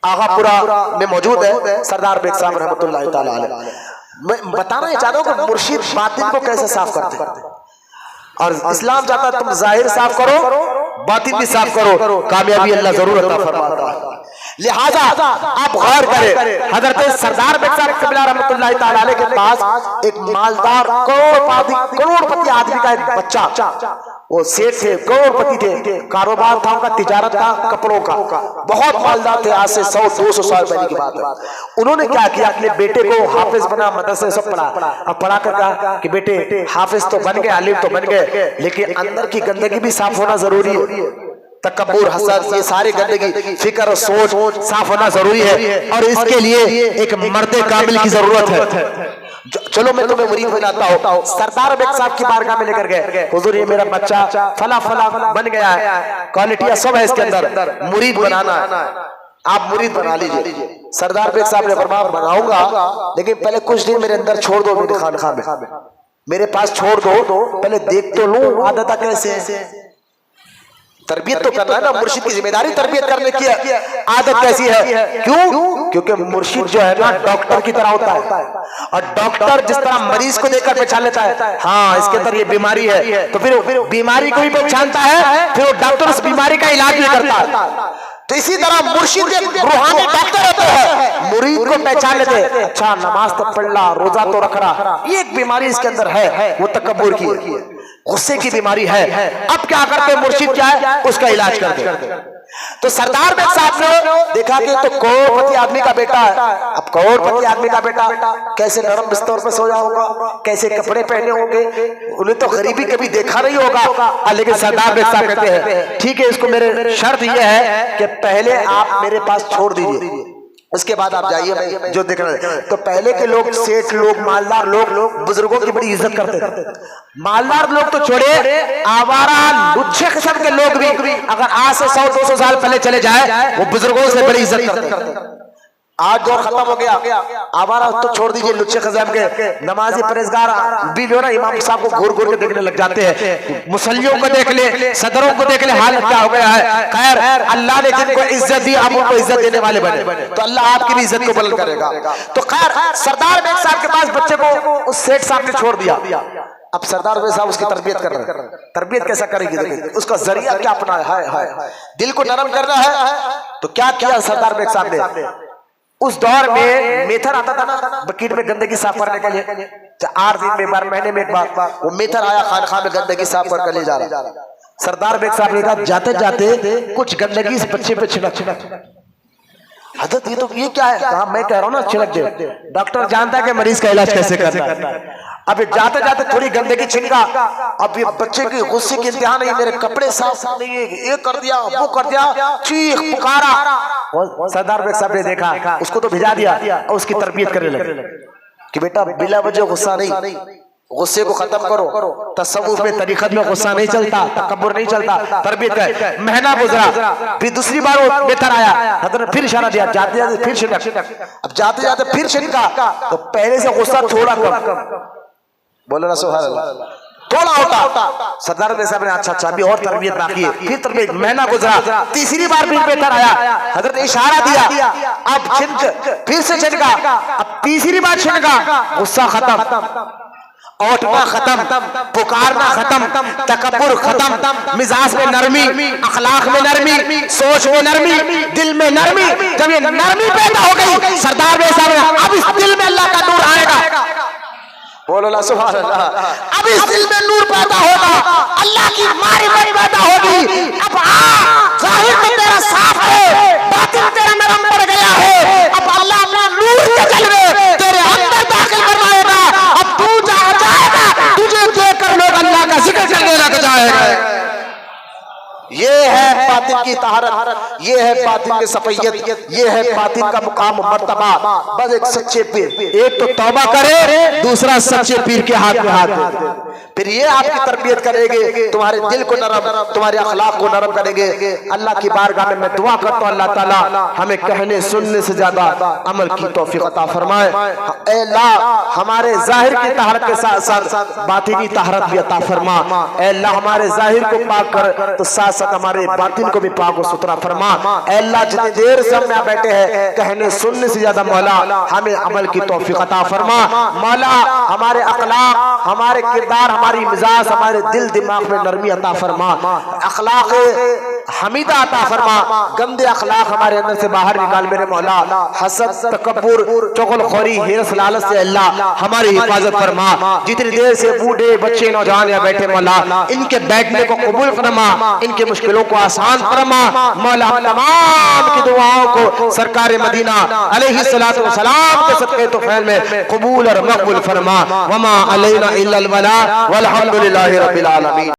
آغا پورا میں موجود ہے، سردار بیگ صاحب رحمت اللہ تعالی علیہ۔ میں بتانا یہ چاہتا ہوں کہ مرشد باطن کو کیسے صاف کرتے ہیں، اور اسلام چاہتا ہے تم ظاہر صاف کرو، باطن بھی صاف کرو، کامیابی اللہ ضرور عطا فرماتا ہے۔ لہذا آپ غور کریں، حضرت سردار بیگ صاحب قبلہ رحمت اللہ تعالی علیہ کے پاس ایک مالدار کروڑ پتی آدمی کا ایک بچہ، وہ سیٹ تھے، کروڑ پتی تھے، کاروبار تھا ان کا، تجارت تھا کپڑوں کا، بہت مالدار تھے، آج سے 100-200 سال پہلے کی بات ہے۔ انہوں نے کیا کیا؟ اپنے بیٹے کو حافظ بنا، مدرسے سب پڑھا، اب پڑھا کر کہا کہ بیٹے حافظ تو بن گئے، عالم تو بن گئے، لیکن اندر کی گندگی بھی صاف ہونا ضروری ہے، تکبر، حسد، یہ ساری گندگی، فکر اور سوچ صاف ہونا ضروری ہے، اور اس کے لیے ایک مرد کامل کی ضرورت ہے۔ چلو میں تمہیں مرید بناتا ہوں۔ سردار بیگ صاحب کی بارگاہ میں لے کر گئے، حضور یہ میرا بچہ فلاں فلاں بن گیا ہے، کوالٹیاں سب ہے اس کے اندر، مرید بنانا ہے، آپ مرید بنا لیجئے۔ سردار بیگ صاحب نے فرمایا بناؤں گا، لیکن پہلے کچھ دن میرے اندر چھوڑ دو، میرے خانقاہ میں میرے پاس چھوڑ دو، پہلے دیکھ تو لوں عادت کیسے ہے، تربیت تو کرنا ہے نا، مرشد کی ذمہ داری تربیت کرنے کی ہے، عادت کیسی ہے۔ کیوں؟ کیونکہ مرشد جو ہے نا ڈاکٹر کی طرح ہوتا ہے، اور ڈاکٹر جس طرح مریض کو دیکھ کر پہچان لیتا ہے، ہاں اس کے اندر یہ بیماری ہے، تو پھر بیماری کو بھی پہچانتا ہے، پھر وہ ڈاکٹر اس بیماری کا علاج بھی کرتا ہے۔ تو اسی طرح مرشد ایک روحانی ڈاکٹر ہوتے ہیں، مرید کو پہچان لیتے ہیں، اچھا نماز تو پڑھ رہا، روزہ تو رکھ رہا، یہ ایک بیماری اس کے اندر ہے، وہ تکبر کی ہے، غصے کی بیماری ہے۔ اب کیا کرتے مرشد؟ کیا ہے؟ اس کا علاج کرتے۔ تو سردار بیگ صاحب نے دیکھا کہ تو کروڑ پتی آدمی کا بیٹا ہے، اب کروڑ پتی آدمی کا بیٹا کیسے نرم بستر پر سویا ہوگا، کیسے کپڑے پہنے ہوں گے، انہیں تو غریبی کبھی دیکھا نہیں ہوگا، لیکن سردار بیگ صاحب کہتے ہیں ٹھیک ہے، اس کو میرے شرط یہ ہے کہ پہلے آپ میرے پاس چھوڑ دیجئے، اس کے بعد آپ جائیے، میں جو دیکھ رہا ہے۔ تو پہلے کے لوگ، سیٹ لوگ، مالدار لوگ بزرگوں کی بڑی عزت کرتے تھے، مالدار لوگ تو چھوڑے، آوارہ لچھے قسم کے لوگ بھی اگر آج سے 100-200 سال پہلے چلے جائے، وہ بزرگوں سے بڑی عزت کرتے۔ آج دور ختم ہو گیا، آوارہ تو چھوڑ دیجئے، لچھے قسم کے، نمازی پرہیزگار بھی جو نا امام صاحب کو گھور گھور کے دیکھنے لگ جاتے ہیں، مسلیوں کو دیکھ لے، صدروں کو دیکھ لے، حالت کیا ہو گیا ہے۔ خیر اللہ نے جن کو عزت دی، آپ ان کو عزت دینے والے بنے، تو اللہ آپ کی بھی عزت کو بلند کرے گا۔ تو خیر سردار بیگ صاحب کے پاس بچے کو اس سیٹ صاحب نے چھوڑ دیا، اب سردار بیگ صاحب اس کی تربیت کر رہے ہیں۔ تربیت کیسا کرے گی؟ اس کا ذریعہ کیا اپنا ہے، دل کو نرم کرنا ہے۔ تو کیا کیا سردار بیگ صاحب نے؟ اس دور میں میتھر آتا تھا نا بکیٹ میں گندگی صاف کرنے کے لیے، 8 دن میں ایک بار، مہینے میں ایک بار وہ میتھر آیا خانقاہ میں گندگی صاف کر لے جا رہا۔ سردار بیگ صاحب نے کہا جاتے جاتے کچھ گندگی اس بچے پہ چھڑک، حضرت یہ کیا ہے؟ کہا میں کہہ رہا ہوں نا چھڑک دے، ڈاکٹر جانتا ہے کہ مریض کا علاج کیسے کرنا ہے۔ اب جاتے جاتے تھوڑی گندگی چھنکا، اب یہ بچے کی غصے کی انتہا نہیں، میرے کپڑے صاف نہیں، یہ کر دیا وہ کر دیا، چیخ پکارا۔ سردار بیگ صاحب نے دیکھا، اس کو تو بھیجا دیا اور اس کی تربیت کرنے لگے کہ بیٹا بلا وجہ غصہ نہیں، غصے کو ختم کرو. تصوف میں طریقت میں غصہ نہیں چلتا, تکبر نہیں چلتا, تربیت ہے. مہینہ گزرا, پھر دوسری بار وہ بہتر آیا, حضرت نے پھر اشارہ دیا, جاتے جاتے پھر چھڑکا. اب جاتے جاتے پھر چھڑکا تو پہلے سے غصہ تھوڑا کم. بولو نا سبحان اللہ, تھوڑا ہوتا. سردار صاحب نے اچھا ابھی اور تربیت باقی ہے. پھر تربیت, مہینہ گزرا, تیسری بار پھر بہتر آیا, حضرت نے اشارہ دیا, اب چھڑک, پھر سے چھڑکا, اب تیسری بار چھڑکا, غصہ ختم, اوٹنا ختم, پکارنا ختم, تکبر ختم, مزاج میں نرمی, اخلاق میں نرمی, سوچ میں نرمی, دل میں نرمی. جب یہ نرمی پیدا ہو گئی سردار صاحب, اب اس دل میں اللہ کا نور آئے گا. بولو لا سبحان اللہ. اب اس دل میں نور پیدا ہوگا, اللہ کی معرفت پیدا ہوگی. اب ظاہر میں تیرا صاف ہے, باطن تیرا نرم پڑ گیا ہے. اب اللہ اپنا نور کے جلوے تیرے اندر داخل فرمائے گا. اب تو جائے گا, تجھے دیکھ کر لوگ اللہ کا ذکر کرنے لگ جائے گا. یہ ہے باطن کی طہارت, یہ ہے باطن کی صفیت, یہ ہے باطن کا مقام مرتبہ. بس ایک سچے پیر, ایک تو توبہ کرے, دوسرا سچے پیر کے ہاتھ میں ہاتھ دے, پھر یہ آپ کی تربیت کرے گے, تمہارے دل کو نرم, تمہارے اخلاق کو نرم کریں گے. اللہ کی بارگاہ میں دعا کرتا ہوں, اللہ تعالیٰ ہمیں کہنے سننے سے زیادہ عمل کی توفیق عطا فرمائے. اے اللہ ہمارے ظاہر کی طہارت کے ساتھ ساتھ باطنی طہارت بھی عطا فرما. اے اللہ ہمارے ظاہر کو پاک کر تو ساتھ ساتھ ہمارے باطن کو بھی پاک و ستھرا فرما. اے اللہ جتنی دیر سے ہم یہاں بیٹھے ہیں, کہنے سننے سے زیادہ مولا ہمیں عمل کی توفیق عطا فرما. مولا ہمارے اخلاق, ہمارے کردار, ہماری مزاج, ہمارے دل دماغ میں نرمی عطا فرما, اخلاق حمیدہ عطا فرما. گندے اخلاق ہمارے اندر سے باہر نکال میرے مولا. حسد, تکبر, چغل خوری, حرص, لالچ سے اللہ ہماری حفاظت فرما. جتنی دیر سے بوڑھے بچے نوجوان یہاں بیٹھے مولا, ان کے بیٹھنے کو قبول فرما, ان کے مشکلوں کو آسان فرما. مولا تمام کی دعاؤں کو سرکار مدینہ علیہ الصلوۃ والسلام کے صدقے طفیل میں قبول اور مقبول فرما. وما علینا الا البلاغ والحمد للہ رب العالمین.